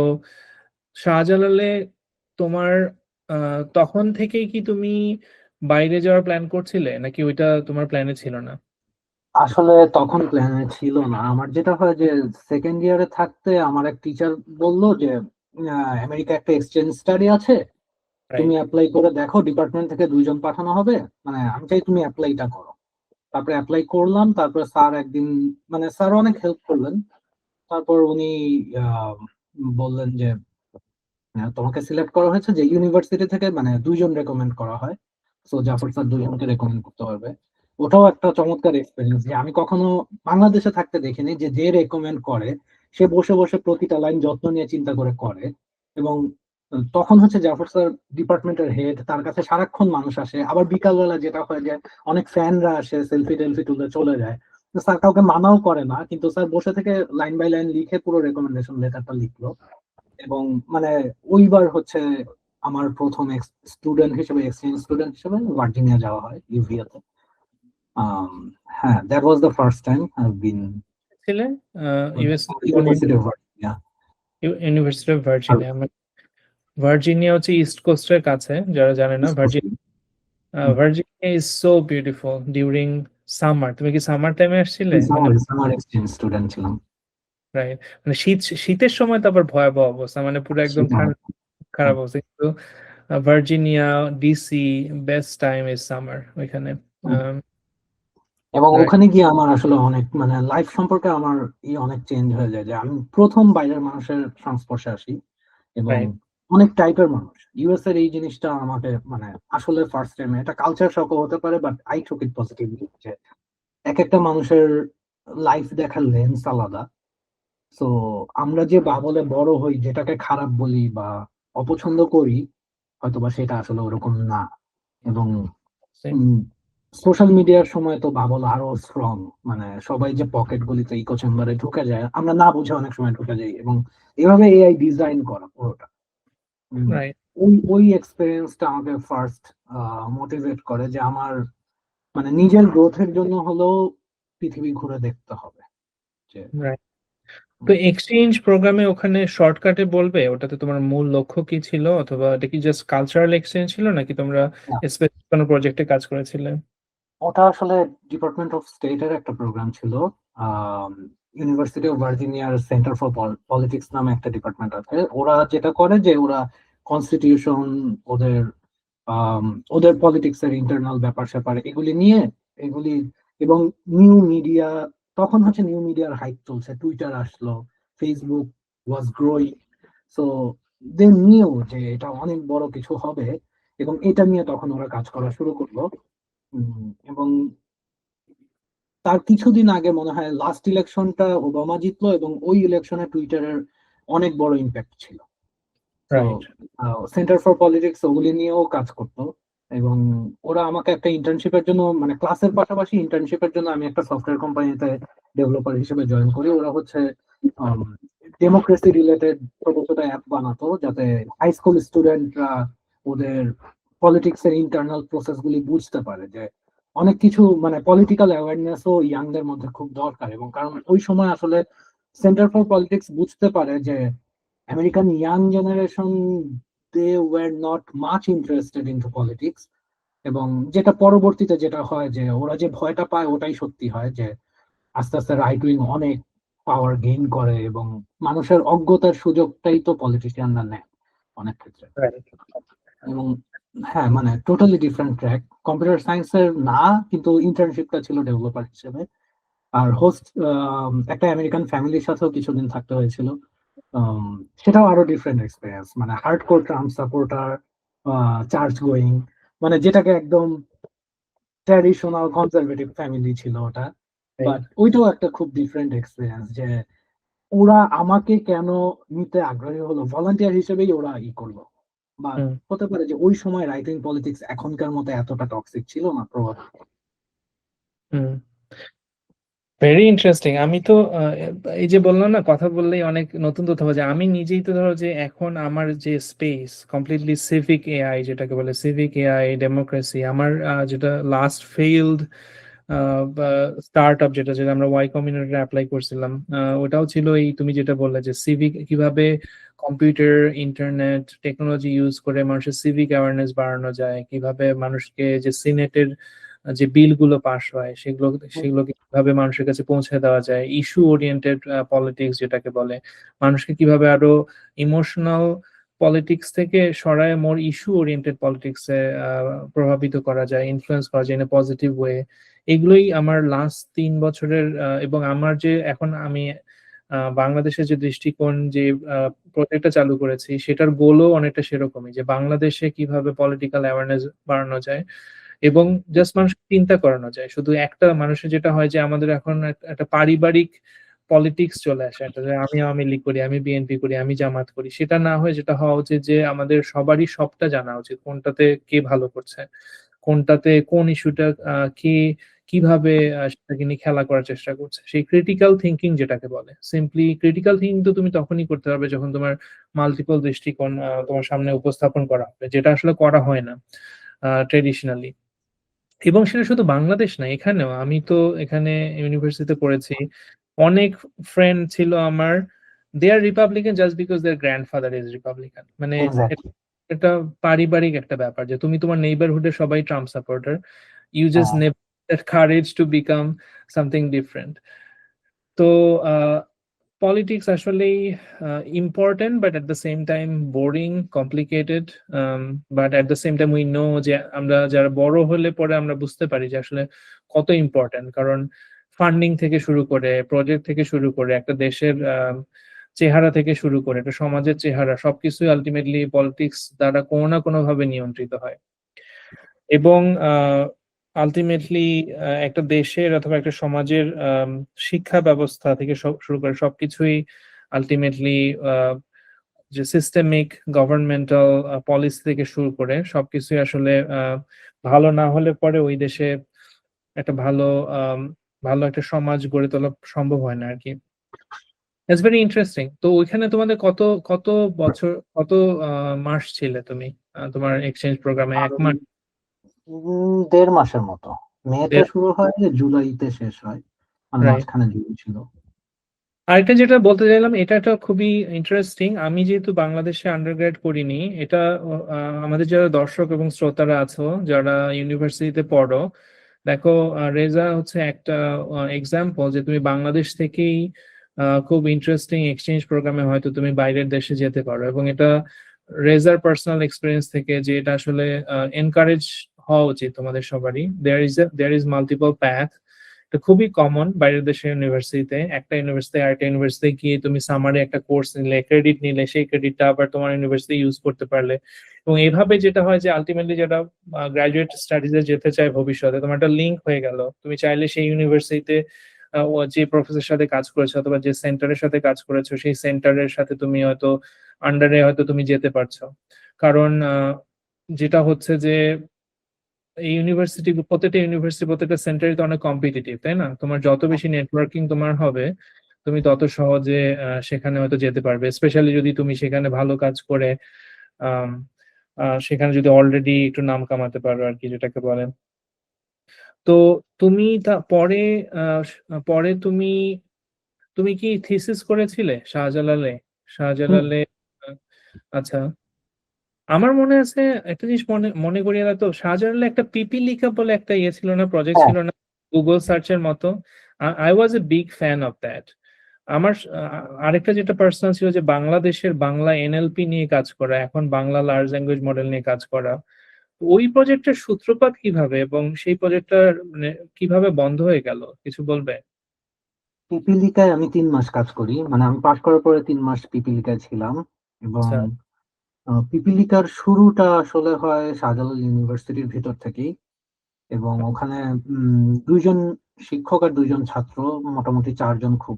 শাহজালালে তোমার তখন থেকেই কি তুমি বাইরে যাওয়ার প্ল্যান করছিলে, নাকি ওইটা তোমার প্ল্যানে ছিল না? আসলে তখন প্ল্যানে ছিল না। আমার যেটা হয় যে সেকেন্ড ইয়ারে থাকতে আমার এক টিচার বলল যে আমেরিকা একটা এক্সচেঞ্জ স্টাডি আছে, তুমি রাইট। অ্যাপ্লাই করে দেখো, ডিপার্টমেন্ট থেকে 2 জন পাঠানো হবে, মানে আমি চাই তুমি অ্যাপ্লাইটা করো। তারপরে অ্যাপ্লাই করলাম, তারপরে স্যার একদিন, মানে স্যার অনেক হেল্প করলেন। তারপর উনি আহ, বললেন যে তোমাকে সিলেক্ট করা হয়েছে, যে ইউনিভার্সিটি থেকে মানে 2 জন রেকমেন্ড করা হয়, সো জাফর স্যার 2 জনকে রেকমেন্ড করতে পারবে। ওটাও একটা চমৎকার এক্সপিরিয়েন্স, যে আমি কখনো বাংলাদেশে থাকতে দেখিনি যে যে রেকমেন্ড করে সে বসে বসে প্রতিটা লাইন যত্ন নিয়ে চিন্তা করে করে। এবং তখন হচ্ছে জাফর স্যার ডিপার্টমেন্টের হেড, তার কাছে সারাক্ষণ মানুষ আসে। আবার বিকালবেলা যেটা হয় যে অনেক ফ্যানরা আসে, সেলফি টেলফি তুলে চলে যায়। তো স্যার কাউকে মানাও করে না, কিন্তু স্যার বসে থেকে লাইন বাই লাইন লিখে পুরো রেকমেন্ডেশন লেটারটা লিখলো। এবং মানে ওইবার হচ্ছে আমার প্রথম স্টুডেন্ট হিসেবে, এক্সচেঞ্জ স্টুডেন্ট হিসেবে ভার্জিনিয়া যাওয়া হয়, ইউভিয়াতে। হ্যাঁ, that was the first time I have been ছিলে US? University of Virginia. University of আর ভার্জিনিয়া। ভার্জিনিয়া হচ্ছে ইস্ট কোস্টের কাছে, যারা জানে না। Virginia is so beautiful during summer. তুমি কি সামার টাইমে আসছিলে? মানে সামার এক্সচেঞ্জ স্টুডেন্ট ছিলাম। রাইট, মানে শীতের সময় তো আবার ভয়াবহ অবস্থা, মানে পুরো একদম সেটা, ঠান্ডা, খারাপ হ্যাঁ। অবস্থা। কিন্তু Virginia, DC, best time is summer ওইখানে। এবং রাইট। ওখানে গিয়ে আমার আসলে অনেক, মানে লাইফ সম্পর্কে আমার অনেক চেঞ্জ হয়ে যায়, যে আমি প্রথম বাইরের মানুষের সংস্পর্শে আসি, এবং রাইট। অনেক টাইপের মানুষ। ইউএস এর এই জিনিসটা আমাকে মানে আসলে ফার্স্ট টাইমে, এটা কালচার শক হতে পারে, but I took it positively, যে এক একটা মানুষের লাইফ দেখার লেন্স আলাদা। তো আমরা যে বাবলে বড় হই, যেটাকে খারাপ বলি বা অপছন্দ করি, হয়তোবা সেটা আসলে ওরকম না। এবং সোশ্যাল মিডিয়ার সময় তো বাবল আরো স্ট্রং, মানে সবাই যে পকেট গুলিতে ইকো চেম্বারে ঢুকে যায়, আমরা না বুঝে অনেক সময় ঢুকে যাই। এবং এভাবে এআই ডিজাইন করা পুরোটা। উম, রাইট। ওই ওই এক্সপিরিয়েন্সটা আমাকে ফার্স্ট মোটিভেট করে যে আমার মানে নিজের গ্রোথের জন্য হলেও পৃথিবী ঘুরে দেখতে হবে। যে রাইট। তো এক্সচেঞ্জ প্রোগ্রামে ওখানে শর্টকাটে বলবে ওটাতে তোমার মূল লক্ষ্য কি ছিল, অথবা এটা কি জাস্ট কালচারাল এক্সচেঞ্জ ছিল, নাকি তোমরা না, স্পেসিফিক কোনো প্রজেক্টে কাজ করেছিলে? ওটা আসলে ডিপার্টমেন্ট অফ স্টেটের একটা প্রোগ্রাম ছিল। ইউনিভার্সিটি অফ ভার্জিনিয়ার সেন্টার ফর পলিটিক্স নামে একটা ডিপার্টমেন্ট আছে। ওরা যেটা করে যে ওরা কনস্টিটিউশন, ওদের আম, ওদের পলিটিক্স এর ইন্টারনাল ব্যাপার স্যাপার এগুলি নিয়ে, এগুলি, এবং নিউ মিডিয়া, তখন হচ্ছে নিউ মিডিয়ার হাইপ চলছে, টুইটার আসলো, Facebook was growing. So they knew যে এটা অনেক বড় কিছু হবে, এবং এটা নিয়ে তখন ওরা কাজ করা শুরু করলো। এবং তার কিছুদিন আগে মনে হয় লাস্ট ইলেকশনটা ওবামা জিতলো, এবং ওই ইলেকশনে টুইটারের অনেক বড় ইম্প্যাক্ট ছিল। তো রাইট। সেন্টার ফর পলিটিক্স ওগুলি নিয়েও কাজ করতো। এবং ওরা আমাকে একটা ইন্টার্নশিপের জন্য, মানে ক্লাসের পাশাপাশি ইন্টার্নশিপের জন্য আমি একটা সফটওয়্যার কোম্পানিতে ডেভেলপার হিসেবে জয়েন করি। ওরা হচ্ছে ডেমোক্রেসি রিলেটেড ছোট ছোট অ্যাপ বানাতো, যাতে হাই স্কুল স্টুডেন্টরা ওদের পলিটিক্স এর ইন্টারনাল প্রসেস গুলি বুঝতে পারে। যে অনেক কিছু মানে পলিটিক্যাল অ্যাওয়ারনেসও ইয়াংদের মধ্যে খুব দরকার, এবং কারণ ওই সময় আসলে সেন্টার ফর পলিটিক্স বুঝতে পারে যে American young generation, they were not much interested into politics. এবং যেটা পরবর্তীতে যেটা হয় যে ওরা যে ভয়টা পায় ওটাই সত্যি হয়, যে আস্তে আস্তে রাইট উইং অনেক পাওয়ার গেইন করে, এবং মানুষের অজ্ঞতার সুযোগটাই তো পলিটিশিয়ানরা নেয় অনেক ক্ষেত্রে। এবং হ্যাঁ, মানে টোটালি ডিফারেন্ট ট্র্যাক। কম্পিউটার সায়েন্সের না, কিন্তু ইন্টার্নশিপটা ছিল ডেভেলপার হিসেবে। আর হোস্ট একটা আমেরিকান ফ্যামিলির সাথেও কিছুদিন থাকতে হয়েছিল। সেটাও আরো ডিফারেন্ট এক্সপিরিয়েন্স, মানে hardcore Trump supporter, church going, মানে যেটাকে একদম ট্র্যাডিশনাল কনজারভেটিভ ফ্যামিলি ছিল ওটা। বাট ওইটাও একটা খুব ডিফারেন্ট এক্সপিরিয়েন্স, যে ওরা আমাকে কেন নিতে আগ্রহী হলো, ভলান্টিয়ার হিসেবেই ওরা করলো। বা হতে পারে যে ওই সময় রাইট উইং পলিটিক্স এখনকার মতো এতটা টক্সিক ছিল না প্রভাব। Very interesting. আমি তো এই যে বললাম না, কথা বললেই অনেক নতুন তথ্য পাওয়া যায়। আমি নিজেই তো ধরো যে এখন আমার যে স্পেস কমপ্লিটলি সিভিক এআই, যেটাকে বলে সিভিক এআই ডেমোক্রেসি, আমার যেটা লাস্ট ফেইলড স্টার্ট আপ, যেটা যেটা আমরা ওয়াই কমিউনিটি অ্যাপ্লাই করছিলাম, ওটাও ছিল এই তুমি যেটা বললে যে সিভিক, কিভাবে কম্পিউটার ইন্টারনেট টেকনোলজি ইউজ করে মানুষের সিভিক অ্যাওয়ারনেস বাড়ানো যায়, কিভাবে মানুষকে যে সিনেটের যে বিলগুলো পাস হয় সেগুলোকে কিভাবে মানুষের কাছে পৌঁছে দেওয়া যায়, ইস্যু ওরিয়েন্টেড পলিটিক্স যেটাকে বলে, মানুষকে কিভাবে আরো ইমোশনাল পলিটিক্স থেকে সরায় মোর ইস্যু ওরিয়েন্টেড পলিটিক্সে প্রভাবিত করা যায়, ইনফ্লুয়েন্স করা যায় ইন এ পজিটিভ ওয়ে। এগুলোই আমার লাস্ট 3 বছরের এবং আমার যে এখন আমি বাংলাদেশের যে দৃষ্টিকোণ, যে প্রজেক্টটা চালু করেছি, সেটার গোলও অনেকটা সেরকমই, যে বাংলাদেশে কিভাবে পলিটিক্যাল অ্যাওয়ারনেস বাড়ানো যায় এবং জাস্ট মানুষকে চিন্তা করানো যায়। শুধু একটা মানুষের যেটা হয় যে আমাদের এখন একটা পারিবারিক পলিটিক্স চলে আসে, একটা যে আমি আওয়ামী লীগ করি, আমি বিএনপি করি, আমি জামাত করি, সেটা না হয় যেটা হওয়া উচিত যে আমাদের সবারই সবটা জানা উচিত, কোনটাতে কে ভালো করছে, কোনটাতে কোন ইস্যুটা কে কিভাবে সেটাকে নিয়ে খেলা করার চেষ্টা করছে। সেই ক্রিটিক্যাল থিঙ্কিং যেটাকে বলে, সিম্পলি ক্রিটিক্যাল থিঙ্কিং তো তুমি তখনই করতে পারবে যখন তোমার মাল্টিপল দৃষ্টিকোণ তোমার সামনে উপস্থাপন করা হবে, যেটা আসলে করা হয় না ট্রেডিশনালি। এবং সেটা শুধু বাংলাদেশ না, এখানেও আমি তো এখানে ইউনিভার্সিটিতে পড়েছি, অনেক ফ্রেন্ড ছিল আমার, they are Republican just because their grandfather is Republican. মানে এক্স্যাক্টলি। এটা পারিবারিক একটা ব্যাপার, যে তুমি তোমার নেইবারহুডে সবাই ট্রাম্প সাপোর্টার, ইউ জাস্ট হ্যাঁ, never that courage to become something different. তো পলিটিক্স আসলেই important, but at the same time boring, complicated. But at the same time we know যে আমরা যারা বড় হলে পরে আমরা বুঝতে পারি যে আসলে কত ইম্পর্টেন্ট। কারণ ফান্ডিং থেকে শুরু করে, প্রজেক্ট থেকে শুরু করে, একটা দেশের চেহারা থেকে শুরু করে, একটা সমাজের চেহারা, সবকিছুই আলটিমেটলি পলিটিক্স দ্বারা কোনো না কোনো ভাবে নিয়ন্ত্রিত হয়। এবং আলটিমেটলি একটা দেশের অথবা একটা সমাজের শিক্ষা ব্যবস্থা থেকে শুরু করে সবকিছুই আলটিমেটলি যে সিস্টেমিক গভর্নমেন্টাল পলিসি থেকে শুরু করে সবকিছুই আসলে ভালো না হলে পরে ওই দেশে একটা ভালো আম, ভালো একটা সমাজ গড়ে তোলা সম্ভব হয় না আর কি। It's very interesting. তো ওইখানে তোমাদের কত কত বছর, কত মাস ছিলে তুমি তোমার এক্সচেঞ্জ প্রোগ্রামে? আর 1 মাস? 1.5 মাসের মতো। মেতে শুরু হয়, জুলাইতে শেষ হয়, মানে রাইট। মাঝখানে জুলাই ছিল। আরেকটা যেটা বলতে চাইলাম, এটা একটা খুবই ইন্টারেস্টিং। আমি যেহেতু বাংলাদেশে আন্ডারগ্রেড করিনি, এটা আমাদের যারা দর্শক এবং শ্রোতারা আছো যারা ইউনিভার্সিটিতে পড়ো, দেখো রেজা হচ্ছে একটা এক্সাম্পল যে তুমি বাংলাদেশ থেকেই খুব ইন্টারেস্টিং এক্সচেঞ্জ প্রোগ্রামে হয়তো তুমি বাইরের দেশে যেতে পারো। এবং এটা রেজার পার্সোনাল এক্সপিরিয়েন্স থেকে, যে এটা আসলে এনকারেজ হওয়া উচিত তোমাদের সবারই। There is multiple path. এটা খুবই কমন বাইরের দেশের ইউনিভার্সিটিতে, একটা ইউনিভার্সিটি আরেকটা ইউনিভার্সিটি গিয়ে তুমি সামারে একটা কোর্স নিলে, ক্রেডিট নিলে, সেই ক্রেডিটটা আবার তোমার ইউনিভার্সিটি ইউজ করতে পারলে। এবং এইভাবে যেটা হয় যে আলটিমেটলি যেটা গ্রাজুয়েট স্টাডিজে যেতে চায় ভবিষ্যতে, তোমার একটা লিঙ্ক হয়ে গেল, তুমি চাইলে সেই ইউনিভার্সিটিতে যে প্রফেসরের সাথে কাজ করেছো অথবা যে সেন্টারের সাথে কাজ করেছো সেই সেন্টারের সাথে তুমি হয়তো আন্ডারে হয়তো তুমি যেতে পারছো। কারণ যেটা হচ্ছে যে এই প্রত্যেকটা ইউনিভার্সিটি প্রত্যেকটা সেন্টারই তো অনেক কম্পিটিটিভ, তাই না? তোমার যত বেশি নেটওয়ার্কিং তোমার হবে, তুমি তত সহজে সেখানে হয়তো যেতে পারবে, স্পেশালি যদি তুমি সেখানে ভালো কাজ করে আম, সেখানে যদি অলরেডি একটু নাম কামাতে পারো আর কি, যেটাকে বলে। তো তুমি পরে পরে তুমি তুমি কি থিসিস করেছিলে শাহজালালে? হুম। শাহজালালে আহ, আচ্ছা, আমার মনে আছে একটা জিনিস মনে মনে করিয়ে দাও তো, শাহজালালে একটা পিপিলিকা বলে একটা ইয়ে ছিল না, প্রজেক্ট হ্যাঁ, ছিল না, গুগল সার্চের মতো? I was a big fan of that. আমার আরেকটা যেটা পার্সোনাল ছিল যে বাংলাদেশের বাংলা এনএলপি নিয়ে কাজ করা, এখন বাংলা লার্জ ল্যাঙ্গুয়েজ মডেল নিয়ে কাজ করা। ওই প্রজেক্টের সূত্রপাত কিভাবে এবং সেই প্রজেক্টটা মানে কিভাবে বন্ধ হয়ে গেল, কিছু বলবে? পিপিলিকায় আমি 3 মাস কাজ করি, মানে আমি পাশ করার পরে 3 মাস পিপিলিকায় ছিলাম। এবং আচ্ছা। পিপিলিকার শুরুটা আসলে হয় শাহজালাল ইউনিভার্সিটির ভিতর থেকেই। এবং ওখানে 2জন শিক্ষক আর 2জন ছাত্র, মোটামুটি 4জন খুব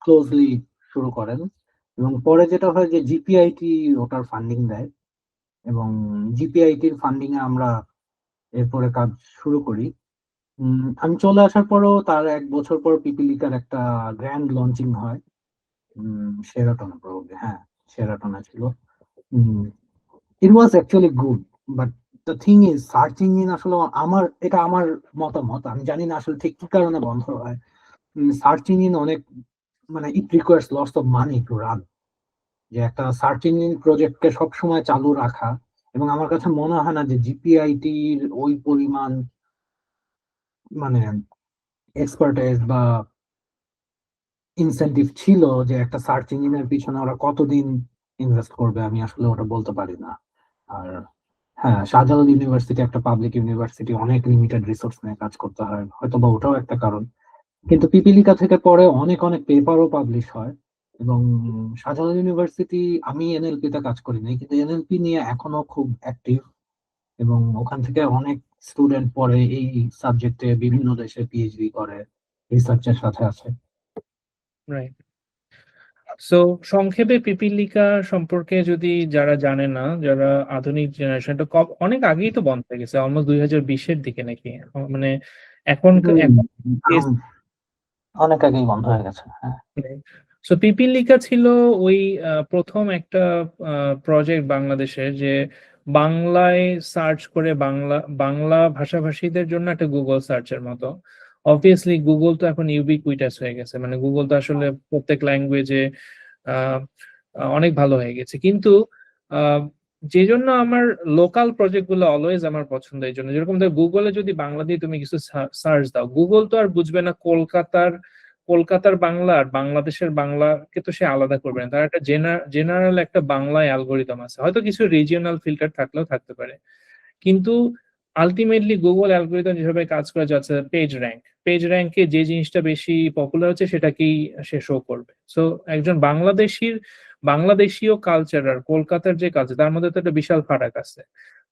ক্লোজলি শুরু করেন। এবং পরে যেটা হয় যে জিপিআইটি ওটার ফান্ডিং দেয়, এবং জিপিআইটির ফান্ডিং এ আমরা এরপরে কাজ শুরু করি। আমি চলে আসার পরও তার 1 বছর পর পিপিলিকার একটা গ্র্যান্ড লঞ্চিং হয়। শেরাটনে প্রবাবলি, হ্যাঁ, শেরাটনে ছিল। It was actually good, but the thing is search engine আসলে, এটা আমার মতামত, আমি জানি না আসলে ঠিক কি কারণে বন্ধ হয়। সার্চ ইঞ্জিন অনেক, মানে it requires lots of money to run, যে একটা সার্চ ইঞ্জিন প্রজেক্টকে সবসময় চালু রাখা। এবং আমার কাছে মনে হয় না যে জিপিআইটির ওই পরিমাণ, মানে এক্সপার্টাইজ বা ইনসেনটিভ ছিল যে একটা সার্চ ইঞ্জিনের পিছনে ওরা কতদিন ইনভেস্ট করবে, আমি আসলে ওটা বলতে পারি না। আর হ্যাঁ, শাহজালাল ইউনিভার্সিটি একটা পাবলিক ইউনিভার্সিটি, অনেক লিমিটেড রিসোর্স নিয়ে কাজ করতে হয়, হয়তো বা ওটাও একটা কারণ। কিন্তু পিপিলিকা থেকে পরে অনেক অনেক পেপারও পাবলিশ হয়। এবং শাহজালাল ইউনিভার্সিটি, আমি এনএলপি তে কাজ করি নাই, কিন্তু এনএলপি নিয়ে এখনো খুব অ্যাক্টিভ। এবং ওখান থেকে অনেক স্টুডেন্ট পরে এই সাবজেক্টে বিভিন্ন দেশে পিএইচডি করে, রিসার্চের সাথে আছে। রাইট। সো সংক্ষেপে পিপিলিকা সম্পর্কে যদি যারা জানে না, যারা আধুনিক জেনারেশনটা অনেক আগেই তো বন্ধ হয়ে গেছে, অলমোস্ট 2020-এর দিকে নাকি, মানে এখন হুম, এখন অনেক আগেই বন্ধ হয়ে গেছে, হ্যাঁ। সো পিপিলিকা ছিল ওই প্রথম একটা প্রজেক্ট বাংলাদেশের, যে বাংলায় সার্চ করে বাংলা বাংলা ভাষাভাষীদের জন্য একটা গুগল সার্চের মতো। অবভিয়াসলি গুগল তো এখন ইউবিকুইটাস হয়ে গেছে, মানে গুগল তো আসলে প্রত্যেক ল্যাঙ্গুয়েজে অনেক ভালো হয়ে গেছে। কিন্তু আহ, যে জন্য আমার লোকাল প্রজেক্ট গুলো অলওয়েজ আমার পছন্দ, এই জন্য যেরকম ধর গুগলে যদি বাংলা দিয়ে তুমি কিছু সার্চ দাও, গুগল তো আর বুঝবে না কলকাতার কলকাতার বাংলা আর বাংলাদেশের বাংলাকে তো সে আলাদা করবে না। তার একটা জেনারেল একটা বাংলায় অ্যালগোরিদম আছে, হয়তো কিছু রিজিওনাল ফিল্টার থাকলেও থাকতে পারে। কিন্তু আলটিমেটলি গুগল অ্যালগোরিদম যেভাবে কাজ করে যাচ্ছে, পেজ র্যাঙ্কে যে জিনিসটা বেশি পপুলার হচ্ছে সেটাকেই সে শো করবে। সো একজন বাংলাদেশীয় কালচার আর কলকাতার যে কালচার, তার মধ্যে তো একটা বিশাল ফারাক আছে।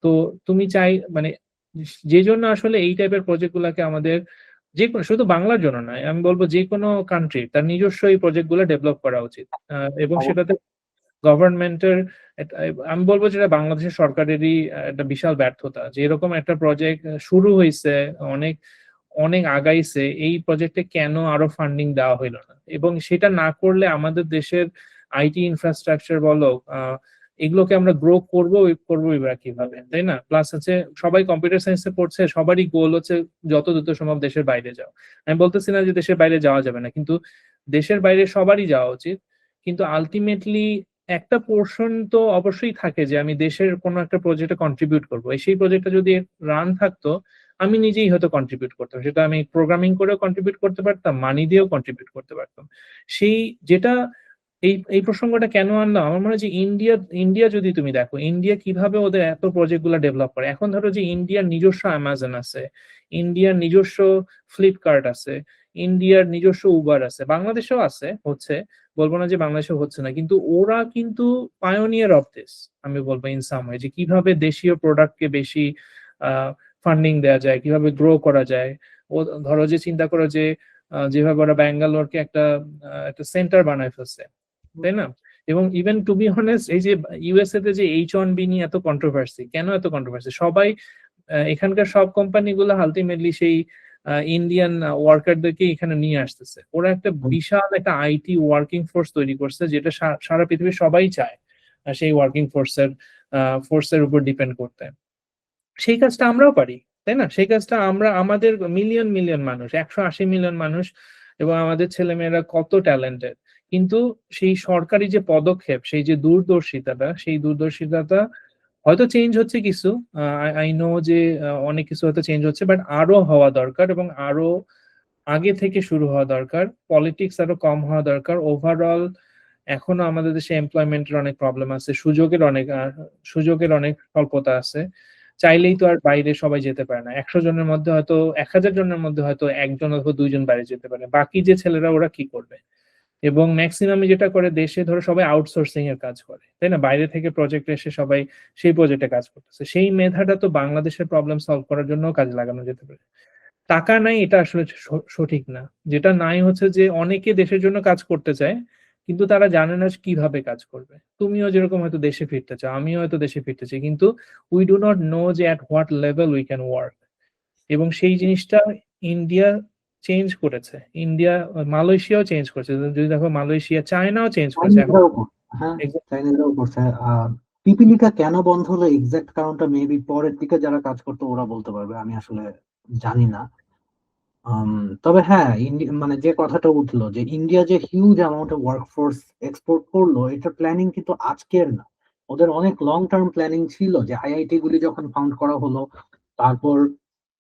তো তুমি চাই মানে, যে জন্য আসলে এই টাইপের প্রজেক্ট গুলাকে আমাদের, যে কোনো, শুধু বাংলার জন্য নয়, আমি বলবো যে কোনো কান্ট্রি তার নিজস্ব এই প্রজেক্ট গুলো ডেভেলপ করা উচিত। এবং সেটাতে গভর্নমেন্টের, আমি বলবো যেটা বাংলাদেশের সরকারেরই একটা বিশাল ব্যর্থতা, যে এরকম একটা প্রজেক্ট শুরু হয়েছে, অনেক অনেক আগাইছে, এই প্রজেক্টে কেন আরো ফান্ডিং দেওয়া হইলো না? এবং সেটা না করলে আমাদের দেশের আইটি ইনফ্রাস্ট্রাকচার বলো, এগুলোকে আমরা গ্রো করবো এবার কিভাবে, তাই না? প্লাস হচ্ছে সবাই কম্পিউটার সায়েন্সে পড়ছে, সবারই গোল হচ্ছে যত দ্রুত সম্ভব দেশের বাইরে যাও। আমি বলতেছি না যে দেশের বাইরে যাওয়া যাবে না, কিন্তু দেশের বাইরে সবারই যাওয়া উচিত। কিন্তু আলটিমেটলি একটা পোর্শন তো অবশ্যই থাকে যে আমি দেশের কোনো একটা প্রজেক্টে কন্ট্রিবিউট করবো। সেই প্রজেক্টটা যদি রান থাকতো, আমি নিজেই হয়তো কন্ট্রিবিউট করতাম, সেটা আমি প্রোগ্রামিং করেও কন্ট্রিবিউট করতে পারতাম, মানি দিয়েও কন্ট্রিবিউট করতে পারতাম। সেই যেটা, এই এই প্রসঙ্গটা কেন আনলাম, আমার মনে হয় যে ইন্ডিয়া ইন্ডিয়া যদি তুমি দেখো, ইন্ডিয়া কিভাবে ওদের এত প্রজেক্ট গুলা ডেভেলপ করে। এখন ধরো যে ইন্ডিয়ার নিজস্ব অ্যামাজন আছে, ইন্ডিয়ার নিজস্ব ফ্লিপকার্ট আছে, ইন্ডিয়ার নিজস্ব উবার আছে, বাংলাদেশেও আছে, হচ্ছে, বলবো না যে বাংলাদেশে হচ্ছে না, কিন্তু ওরা কিন্তু পায়োনিয়ার অফ দিস, আমি বলবো ইন সাম ওয়ে, যে কিভাবে দেশীয় প্রোডাক্টকে বেশি ফান্ডিং দেওয়া যায়, কিভাবে গ্রো করা যায়। ও ধরো যে চিন্তা করো যে যেভাবে ওরা ব্যাঙ্গালোরকে একটা একটা সেন্টার বানায় ফেলছে, তাই না? এবং ইভেন টু বি হনেস্ট, এই যে ইউএসএ তে যে H1B নিয়ে এত কন্ট্রোভার্সি, কেন এত কন্ট্রোভার্সি? সবাই এখানকার সব কোম্পানি গুলো আলটিমেটলি সেই ইন্ডিয়ান ওয়ার্কারদেরকে এখানে নিয়ে আসতেছে। ওরা একটা বিশাল একটা আইটি ওয়ার্কিং ফোর্স তৈরি করছে, যেটা সারা পৃথিবীর সবাই চায় সেই ওয়ার্কিং ফোর্সের উপর ডিপেন্ড করতে। সেই কাজটা আমরাও পারি, তাই না? সেই কাজটা আমরা, আমাদের মিলিয়ন মিলিয়ন মানুষ, 180 মিলিয়ন মানুষ, এবং আমাদের ছেলেমেয়েরা কত ট্যালেন্টেড, কিন্তু সেই সরকারি যে পদক্ষেপ, সেই যে দূরদর্শিতাটা, সেই দূরদর্শিতাটা হয়তো চেঞ্জ হচ্ছে কিছু। আই নো যে অনেক কিছু হয়তো চেঞ্জ হচ্ছে, বাট আরো হওয়া দরকার, এবং আরো আগে থেকে শুরু হওয়া দরকার। পলিটিক্স আরো কম হওয়া দরকার। ওভারঅল এখনো আমাদের দেশে এমপ্লয়মেন্টের অনেক প্রবলেম আছে, সুযোগের অনেক স্বল্পতা আছে। চাইলেই তো আর বাইরে সবাই যেতে পারে না। 100 জনের মধ্যে হয়তো 1000 জনের মধ্যে হয়তো একজন অথবা দুইজন বাইরে যেতে পারে, বাকি যে ছেলেরা ওরা কি করবে? এবং ম্যাক্সিমাম যেটা করে, দেশে ধরো সবাই আউটসোর্সিং এর কাজ করে, তাই না? বাইরে থেকে প্রজেক্ট এসে সবাই সেই প্রজেক্টে কাজ করতেছে। সেই মেধাটা তো বাংলাদেশের প্রবলেম সলভ করার জন্য কাজে লাগানো যেতে পারে। টাকা নাই, এটা আসলে সঠিক না। যেটা নাই হচ্ছে যে অনেকে দেশের জন্য কাজ করতে চায়, কিন্তু তারা জানে না কিভাবে কাজ করবে। তুমিও যেরকম হয়তো দেশে ফিরতে চাও, আমিও হয়তো দেশে ফিরতে চাই, কিন্তু উই ডু নট নো যে at what level we can work. এবং সেই জিনিসটা ইন্ডিয়া চেঞ্জ করেছে। ইন্ডিয়া, মালয়েশিয়াও চেঞ্জ করেছে। যদি দেখো, মালয়েশিয়া, চায়নাও চেঞ্জ করেছে এখন। চাইনিজরাও করছে, হ্যাঁ চাইনিজরাও করছে। পিপিলিকা কেন বন্ধ হলো এক্সাক্ট কারণটা মেবি পরের দিকে যারা কাজ করতো ওরা বলতে পারবে, আমি আসলে জানি না। আম, তবে হ্যাঁ, মানে যে কথাটা উঠলো যে ইন্ডিয়া যে huge amount of workforce export করলো, এটার প্ল্যানিং কিন্তু আজকের না। ওদের অনেক লং টার্ম প্ল্যানিং ছিল, যে আইআইটি গুলি যখন ফাউন্ড করা হলো, তারপর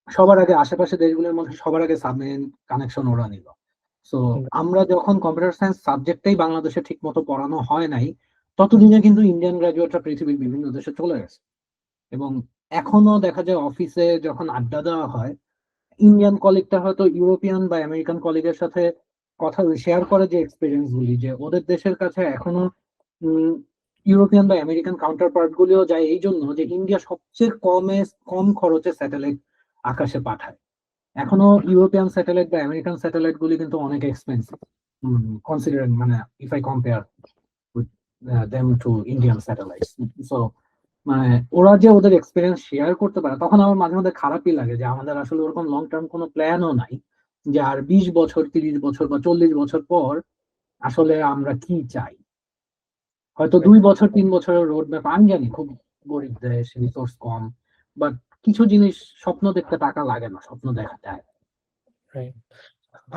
সবার আগে আশেপাশে দেশগুলোর মধ্যে সবার আগে সাবমেরিন কানেকশন ওরা নিল। সো আমরা যখন কম্পিউটার সায়েন্স সাবজেক্টটাই বাংলাদেশে ঠিক মতো পড়ানো হয় নাই, ততদিনে কিন্তু ইন্ডিয়ান গ্রাজুয়েটরা পৃথিবীর বিভিন্ন দেশে চলে গেছে। এবং এখনো দেখা যায় অফিসে যখন আড্ডা দেওয়া হয়, ইন্ডিয়ান কলিগটা হয়তো ইউরোপিয়ান বা আমেরিকান কলিগের সাথে কথা শেয়ার করে যে এক্সপিরিয়েন্স গুলি, যে ওদের দেশের কাছে এখনো ইউরোপিয়ান বা আমেরিকান কাউন্টার পার্ট গুলিও যায় এই জন্য যে ইন্ডিয়া সবচেয়ে কম খরচে স্যাটেলাইট আকাশে পাঠায়। এখনো ইউরোপিয়ান স্যাটেলাইট বা আমেরিকান স্যাটেলাইট গুলি কিন্তু অনেক এক্সপেন্সিভ, কনসিডারিং, মানে if I compare with them to Indian satellites. So মানে ওরা যে ওদের এক্সপিরিয়েন্স শেয়ার করতে পারে, তখন আমার মাঝে মধ্যে খারাপই লাগে যে আমাদের আসলে ওরকম লং টার্ম কোনো প্ল্যানও নাই, যে আর 20 বছর 30 বছর বা 40 বছর পর আসলে আমরা কি চাই। হয়তো 2 বছর 3 বছরের রোড ম্যাপ, আমি জানি খুব গরিব দেশ, রিসোর্স কম, বাট কিছু জিনিস স্বপ্ন দেখতে টাকা লাগে না, স্বপ্ন দেখা যায়। Right.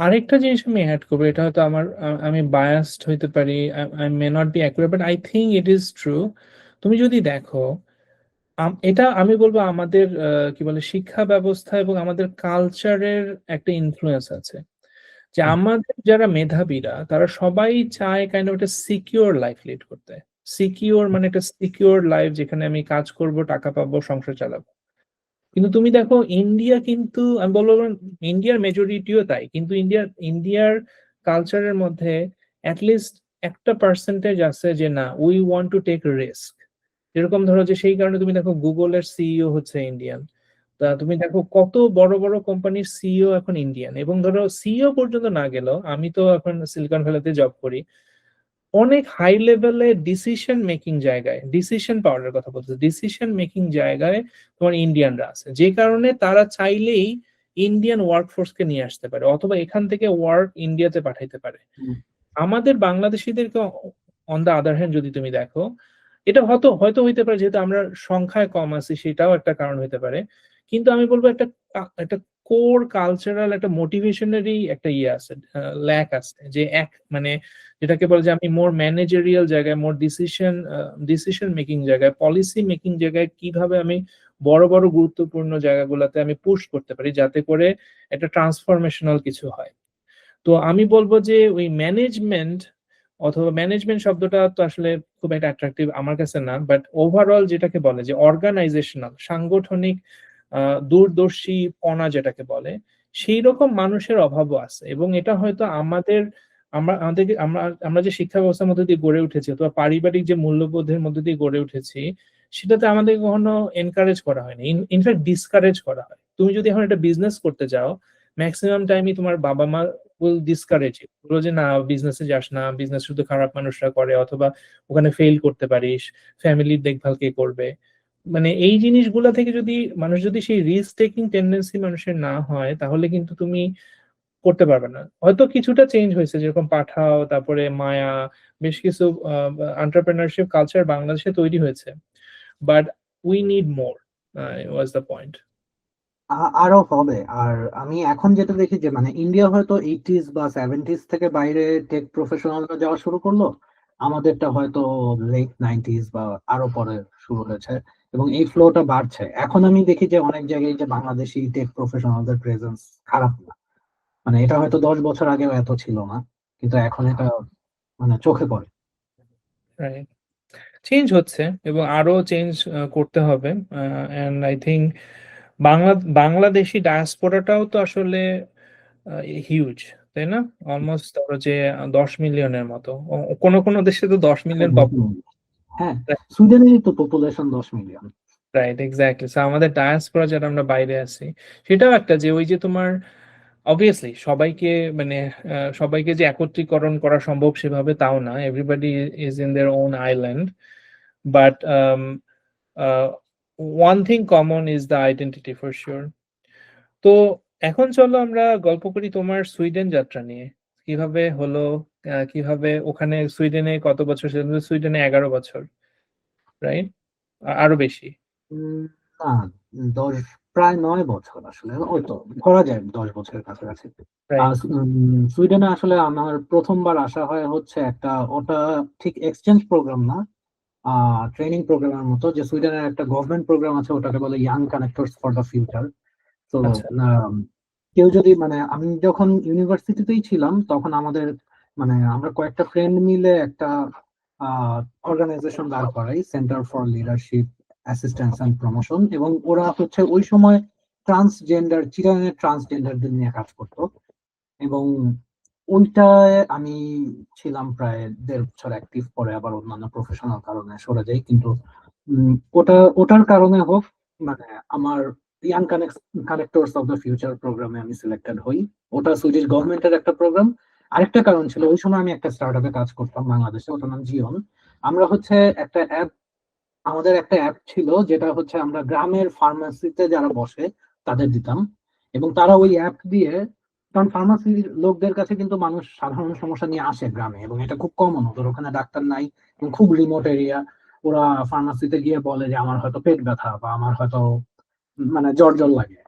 আরেকটা জিনিস আমি অ্যাড করবো, এটা হয়তো আমি বায়াসড হইতে পারি, I may not be accurate, but I think it is true. তুমি যদি দেখো, এটা আমি বলবো আমাদের কি বলে, শিক্ষা ব্যবস্থা এবং আমাদের কালচারের একটা ইনফ্লুয়েন্স আছে। যে আমাদের যারা মেধাবীরা, তারা সবাই চায় কাইন্ড অফ একটা সিকিউর লাইফ লিড করতে। সিকিউর মানে একটা সিকিউর লাইফ, যেখানে আমি কাজ করব, টাকা পাবো, সংসার চালাবো। কিন্তু তুমি দেখো, ইন্ডিয়া কিন্তু, আমি বলবো ইন্ডিয়ার মেজরিটিও তাই, কিন্তু ইন্ডিয়ার কালচারের মধ্যে অ্যাটলিস্ট একটা পার্সেন্টেজ আছে যে না, we want to take risk. যেরকম ধরো যে, সেই কারণে তুমি দেখো গুগলের সিইও হচ্ছে ইন্ডিয়ান। তা তুমি দেখো কত বড় বড় কোম্পানির সিইও এখন ইন্ডিয়ান। এবং ধরো সিইও পর্যন্ত না গেলেও, আমি তো এখন সিলিকন ভ্যালিতে জব করি, অনেক হাই লেভেলে ডিসিশন মেকিং জায়গায়, ডিসিশন পাওয়ারের কথা বলতে, ডিসিশন মেকিং জায়গায় তোমার ইন্ডিয়ানরা আছে, যে কারণে তারা চাইলেই ইন্ডিয়ান ওয়ার্কফোর্সকে নিয়ে আসতে পারে, অথবা এখান থেকে ওয়ার্ক ইন্ডিয়াতে পাঠাইতে পারে। আমাদের বাংলাদেশিদেরকে অন দা আদার হ্যান্ড যদি তুমি দেখো, এটা হয়তো হয়তো হইতে পারে যেহেতু আমরা সংখ্যায় কম আছি, সেটাও একটা কারণ হতে পারে। কিন্তু আমি বলবো একটা কোর কালচারাল একটা মোটিভেশনারি একটা ইয়ে আছে, ল্যাক আছে, যে মানে যেটাকে বলে যে আমি মোর ম্যানেজারিয়াল জায়গায়, মোর ডিসিশন মেকিং জায়গায়, পলিসি মেকিং জায়গায় কিভাবে আমি বড় বড় গুরুত্বপূর্ণ জায়গাগুলোতে আমি পুশ করতে পারি, যাতে করে একটা ট্রান্সফরমেশনাল কিছু হয়। তো আমি বলবো যে ওই ম্যানেজমেন্ট, অথবা ম্যানেজমেন্ট শব্দটা তো আসলে খুব একটা অ্যাট্রাকটিভ আমার কাছে না, বাট ওভারঅল যেটাকে বলে যে অর্গানাইজেশনাল, সাংগঠনিক দূরদর্শীপনা যেটাকে বলে, সেই রকম মানুষের অভাবও আছে। এবং এটা হয়তো আমরা যে শিক্ষা ব্যবস্থার মধ্যে দিয়ে গড়ে উঠেছি, অথবা পারিবারিক যে মূল্যবোধের মধ্যে দিয়ে গড়ে উঠেছি, সেটাতে আমাদের কখনো এনকারেজ করা হয়নি, ইনফ্যাক্ট ডিসকারেজ করা হয়। তুমি যদি এখন একটা বিজনেস করতে যাও, ম্যাক্সিমাম টাইমই তোমার বাবা মা উইল ডিসকারেজ ইউ, বলবো যে না, বিজনেসে যাস না, বিজনেস শুধু খারাপ মানুষরা করে, অথবা ওখানে ফেল করতে পারিস, ফ্যামিলির দেখভাল কে করবে। মানে এই জিনিসগুলা থেকে যদি মানুষ যদি সেই রিস্ক টেকিং টেন্ডেন্সি মানুষের না হয়, তাহলে কিন্তু তুমি করতে পারবে না। হয়তো কিছুটা চেঞ্জ হয়েছে, যেরকম পাঠাও, তারপরে মায়া, বেশ কিছু এন্টারপ্রেনারশিপ কালচার বাংলাদেশে তৈরি হয়েছে, but we need more, was the point. আরো হবে। আর আমি এখন যেটা দেখি যে মানে ইন্ডিয়া হয়তো 80s বা 70s থেকে বাইরে টেক প্রফেশনালরা যাওয়া শুরু করলো, আমাদেরটা হয়তো লেট 90s বা আরো পরে শুরু হয়েছে, এবং এই ফ্লোটা বাড়ছে। এখন আমি দেখি যে অনেক জায়গায় যে বাংলাদেশি টেক প্রফেশনালদের প্রেজেন্স খারাপ না, মানে এটা হয়তো 10 বছর আগেও এত ছিল না, কিন্তু এখন এটা মানে চোখে পড়ে। রাইট, চেঞ্জ হচ্ছে এবং আরো চেঞ্জ করতে হবে। এন্ড আই থিঙ্ক বাংলাদেশি ডায়াসপোরাটাও তো আসলে হিউজ, তাই না? অলমোস্ট ধরো যে 10 মিলিয়নের মতো, কোনো কোনো দেশে তো 10 মিলিয়ন। হ্যাঁ, সুইডেনেরই তো population 10 million. Right, exactly. So আমাদের ডায়াসপোরা যারা আমরা বাইরে আছি, সেটাও একটা যে ওই যে তোমার অবভিয়াসলি সবাইকে মানে সবাইকে যে একত্রীকরণ করা সম্ভব সেভাবে তাও না, everybody is in their own island, but one thing common is the identity for sure. তো এখন চলো আমরা গল্প করি তোমার সুইডেন যাত্রা নিয়ে। কিভাবে হলো, কিভাবে ওখানে সুইডেনে কত বছর ছিলেন? সুইডেনে 11 বছর, রাইট? আরো বেশি। উম, না, 10, প্রায় 9 বছর আসলে, ওই তো ধরা যায় 10 বছরের কাছাকাছি। রাইট। সুইডেনে আসলে আমার প্রথমবার আসা হয় হচ্ছে একটা, ওটা ঠিক এক্সচেঞ্জ প্রোগ্রাম না, ট্রেনিং প্রোগ্রামের মতো। যে সুইডেনের একটা গভর্নমেন্ট প্রোগ্রাম আছে, ওটাকে বলে young connectors for the future. তো আচ্ছা। কেউ যদি মানে আমি যখন ইউনিভার্সিটিতেই ছিলাম তখন আমাদের মানে আমরা কয়েকটা ফ্রেন্ড মিলে একটা অর্গানাইজেশন দাঁড় করাই, centre for leadership assistance and promotion, এবং ওরা হচ্ছে ওই সময় ট্রান্সজেন্ডার, চিরানের ট্রান্সজেন্ডারদের নিয়ে কাজ করতো। এবং ওইটায় আমি ছিলাম প্রায় 1.5 বছর অ্যাক্টিভ, পরে আবার অন্যান্য প্রফেশনাল কারণে সরে যাই। কিন্তু ওটার কারণে হোক, মানে আমার young connectors of the future প্রোগ্রামে আমি সিলেক্টেড হই। ওটা সুইডিশ গভর্নমেন্টের একটা প্রোগ্রাম। আরেকটা কারণ ছিল, ওই সময় আমি একটা স্টার্ট আপে কাজ করতাম বাংলাদেশে, ওটার নাম জিওন। আমরা হচ্ছে একটা অ্যাপ, আমাদের একটা অ্যাপ ছিল যেটা হচ্ছে আমরা গ্রামের ফার্মাসিতে যারা বসে তাদের দিতাম, এবং তারা ওই অ্যাপ দিয়ে, কারণ ফার্মাসির লোকদের কাছে কিন্তু মানুষ সাধারণ সমস্যা নিয়ে আসে গ্রামে, এবং এটা খুব কমন, ওদের ওখানে ডাক্তার নাই এবং খুব রিমোট এরিয়া। ওরা ফার্মাসিতে গিয়ে বলে যে আমার হয়তো পেট ব্যথা বা আমার হয়তো মানে জ্বর জ্বর লাগে।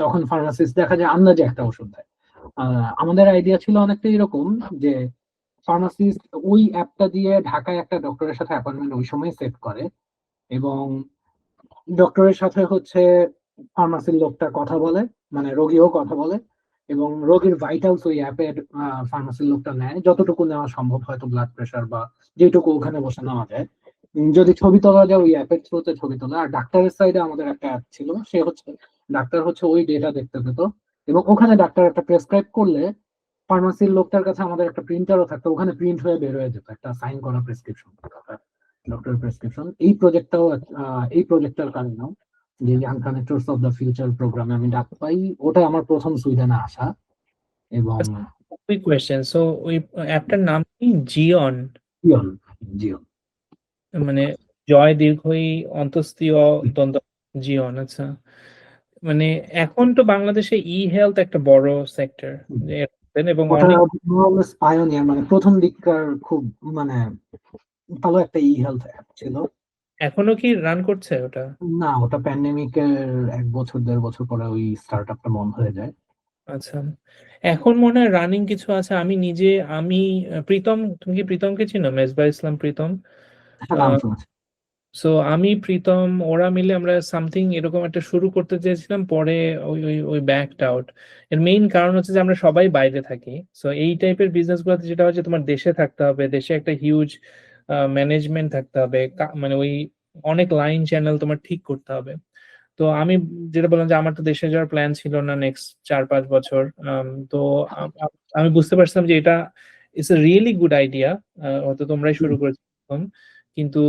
তখন ফার্মাসিস্ট দেখা যায় আন্দাজে একটা ওষুধ দেয়। আমাদের আইডিয়া ছিল অনেকটা এরকম যে ফার্মাসিস্ট ওই অ্যাপটা দিয়ে ঢাকায় একটা ডক্টরের সাথে অ্যাপয়েন্টমেন্ট ওই সময় সেট করে, এবং ডক্টরের সাথে হচ্ছে ফার্মাসির লোকটা কথা বলে, মানে রোগীও কথা বলে, এবং রোগীর ভাইটালস ওই অ্যাপের ফার্মাসির লোকটা নেয়, যতটুকু নেওয়া সম্ভব, হয়তো ব্লাড প্রেশার বা যেটুকু ওখানে বসে নেওয়া যায়। যদি ছবি তোলা যায় ওই অ্যাপের থ্রুতে ছবি তোলা। আর ডাক্তারের সাইডে আমাদের একটা অ্যাপ ছিল, সে হচ্ছে ডাক্তার হচ্ছে ওই ডেটা দেখতে পেতো, এবং ওখানে ডাক্তার একটা প্রেসক্রাইব করলে ফার্মাসির লোকটার কাছে আমাদের একটা প্রিন্টারও থাকতো, ওখানে প্রিন্ট হয়ে বের হয়ে যেত একটা সাইন করা প্রেসক্রিপশন, ডক্টরের প্রেসক্রিপশন। এই প্রজেক্টটার কারণেও, যে young connectors of the future প্রোগ্রামে আমি ডাক পাই, ওটা আমার প্রথম সুইডেনে আসা। এবং কুইক কোয়েশ্চেন, সো ওই অ্যাপটার নাম কি? জিওন? Jeon, Jeon. মানে জয় দীর্ঘই অন্তস্তীয় দ্বন্দ্ব, জিওন। আচ্ছা। মানে এখন তো বাংলাদেশে ই হেলথ একটা বড় সেক্টর, এবং ওটা অনেক। পায়োনিয়ার, মানে প্রথম দিককার খুব মানে ভালো একটা ই হেলথ অ্যাপ ছিল। এখনো কি রান করছে ওটা? না, ওটা প্যান্ডেমিকের 1 বছর 1.5 বছর পরে ওই স্টার্ট আপটা বন্ধ হয়ে যায়। আচ্ছা, এখন মনে হয় রানিং কিছু আছে। আমি প্রীতম, তুমি কি প্রীতমকে চিনো? মেজবা ইসলাম প্রীতম। হ্যাঁ, নাম শুনেছি। সো আমি প্রীতম ওরা মিলে আমরা সামথিং এরকম একটা শুরু করতে চেয়েছিলাম, পরে ওই ওই ওই ব্যাকড আউট। এর মেইন কারণ হচ্ছে যে আমরা সবাই বাইরে থাকি। সো এই টাইপের বিজনেস গুলোতে যেটা হচ্ছে, তোমার দেশে থাকতে হবে, দেশে একটা হিউজ ম্যানেজমেন্ট থাকতে হবে, মানে ওই অনেক লাইন চ্যানেল তোমার ঠিক করতে হবে। তো আমি যেটা বললাম যে আমার তো দেশে যাওয়ার প্ল্যান ছিল না নেক্সট 4-5 বছর। তো আমি বুঝতে পারছিলাম যে এটা it's a really good idea, হয়তো তোমরাই শুরু করেছো প্রথম, কিন্তু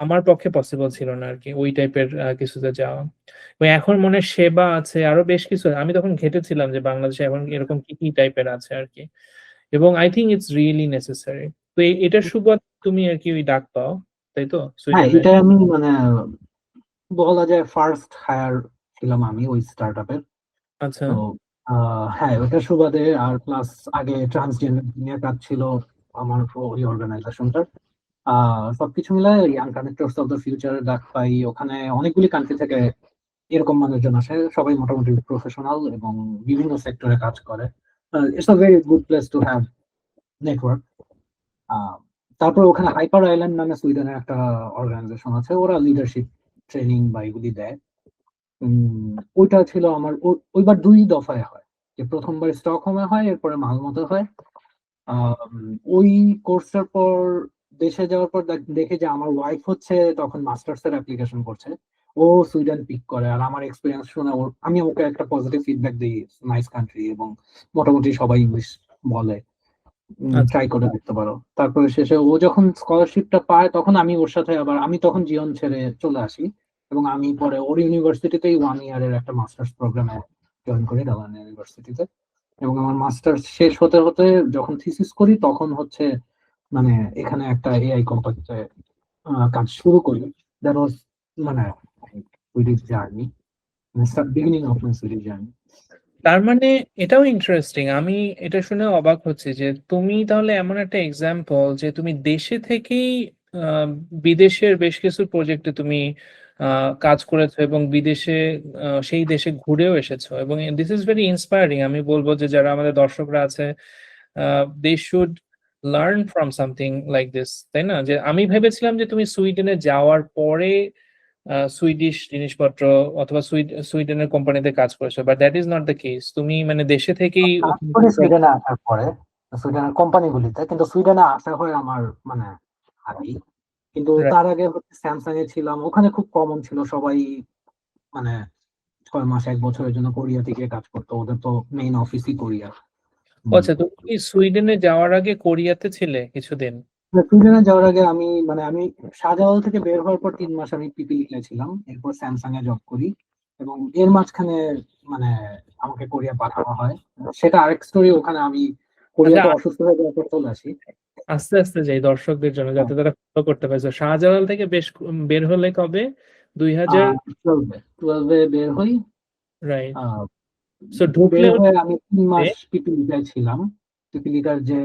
আমার পক্ষে পসিবল ছিল না আর কি ওই টাইপের কিছুতে যাওয়া। এবং এখন মনে হয় সেবা আছে, আরো বেশ কিছু। আমি তখন ঘেটেছিলাম যে বাংলাদেশে এখন এরকম কি কি টাইপের আছে আর কি, এবং I think it's really necessary. তো এটার সুবাদ তুমি আর কি ওই ডাক পাও, তাই তো, হ্যাঁ, সুইডেনে? এটা আমি মানে বলা যায় ফার্স্ট হায়ার ছিলাম আমি ওই স্টার্ট আপের। আচ্ছা। তো হ্যাঁ, ওটা সুবাদে আর প্লাস আগে ট্রান্সজেন্ডার নিয়ে কাজ ছিল আমার ওই অর্গানাইজেশনটার। সবকিছু মিলায় young connectors of the future ডাক পাই, ওখানে অনেকগুলি কান্ট্রি থেকে এরকম মানুষজন আসে, সবাই মোটামুটি প্রফেশনাল এবং বিভিন্ন সেক্টরে কাজ করে। It's a very good place to have network. তারপর ওখানে হাইপার আইল্যান্ড নামে সুইডেনের একটা অর্গানাইজেশন আছে, ওরা লিডারশিপ ট্রেনিং বা এগুলি দেয়। ওইটা ছিল আমার ওইবার 2 দফায় হয়, যে প্রথমবার স্টকহোমে হয়, এরপরে মালমোতে হয়। ওই কোর্সটার পর দেশে যাওয়ার পর দেখে যে আমার ওয়াইফ হচ্ছে তখন মাস্টার্স এর অ্যাপ্লিকেশন করছে, ও সুইডেন পিক করে। আর আমার এক্সপিরিয়েন্স শুনে আমি ওকে একটা পজিটিভ ফিডব্যাক দিই, নাইস কান্ট্রি এবং মোটামুটি সবাই ইংলিশ বলে, আচ্ছা। ট্রাই করে দেখতে পারো। তারপরে শেষে ও যখন স্কলারশিপটা পায় তখন আমি ওর সাথে আবার, আমি তখন জিওন ছেড়ে চলে আসি এবং আমি পরে ওর ইউনিভার্সিটিতেই 1 ইয়ারের একটা মাস্টার্স প্রোগ্রামে জয়েন করি, ডালান ইউনিভার্সিটিতে। এবং আমার মাস্টার্স শেষ হতে হতে যখন থিসিস করি তখন হচ্ছে মানে এখানে একটা এআই কোম্পানিতে কাজ শুরু করি। দ্যাট ওয়াজ মানে Swedish journey, beginning of my Swedish journey. তার মানে এটাও ইন্টারেস্টিং। আমি এটা শুনে অবাক হচ্ছি যে তুমি তাহলে এমন একটা এক্সাম্পল যে তুমি দেশে থেকেই আহ, বিদেশের বেশ কিছু প্রজেক্টে তুমি কাজ করেছো এবং বিদেশে সেই দেশে ঘুরেও এসেছো, এবং দিস ইজ ভেরি ইন্সপায়ারিং। আমি বলবো যে যারা আমাদের দর্শকরা আছে, they should learn from something like this, তাই না? যে আমি ভেবেছিলাম যে তুমি সুইডেনে যাওয়ার পরে সুইডিশ জিনিসপত্র অথবা সুইডেনের কোম্পানিতে কাজ করেছো, but that is not the case. তুমি মানে দেশে থেকেই কাজ করি সুইডেনে আসার পরে সুইডেনের কোম্পানিগুলিতে, কিন্তু সুইডেনে আসা হয় আমার মানে আগেই। কিন্তু Right. তার আগে হচ্ছে স্যামসাং এ ছিলাম, ওখানে খুব কমন ছিল সবাই মানে 6 মাস 1 বছরের জন্য কোরিয়া থেকে কাজ করতো, ওদের তো মেইন অফিসই কোরিয়া। আচ্ছা, তুমি কি সুইডেনে যাওয়ার আগে কোরিয়াতে ছিলে কিছুদিন? সুইডেনে যাওয়ার আগে আমি শাহজালাল থেকে বের হওয়ার পর 3 মাস আমি পিপিলিতে ছিলাম, এরপর স্যামসাং এ জব করি এবং এর মাঝখানে মানে আমাকে কোরিয়া পাঠানো হয়। সেটা আরেক স্টোরি, ওখানে আমি আচ্ছা, কোরিয়াতে অসুস্থ হয়ে যাওয়ার পর চলে আসি। আস্তে আস্তে যাই দর্শকদের জন্য যাতে তারা ফলো করতে পারে। So, শাহজালাল থেকে বেশ বের হলে কবে? 2000? 12-এ বের হই। রাইট। আহ, সো বের ঢুকলে হয়ে আমি 3 মাস হচ্ছে পিপিলিকায় ছিলাম। পিপিলিকার যে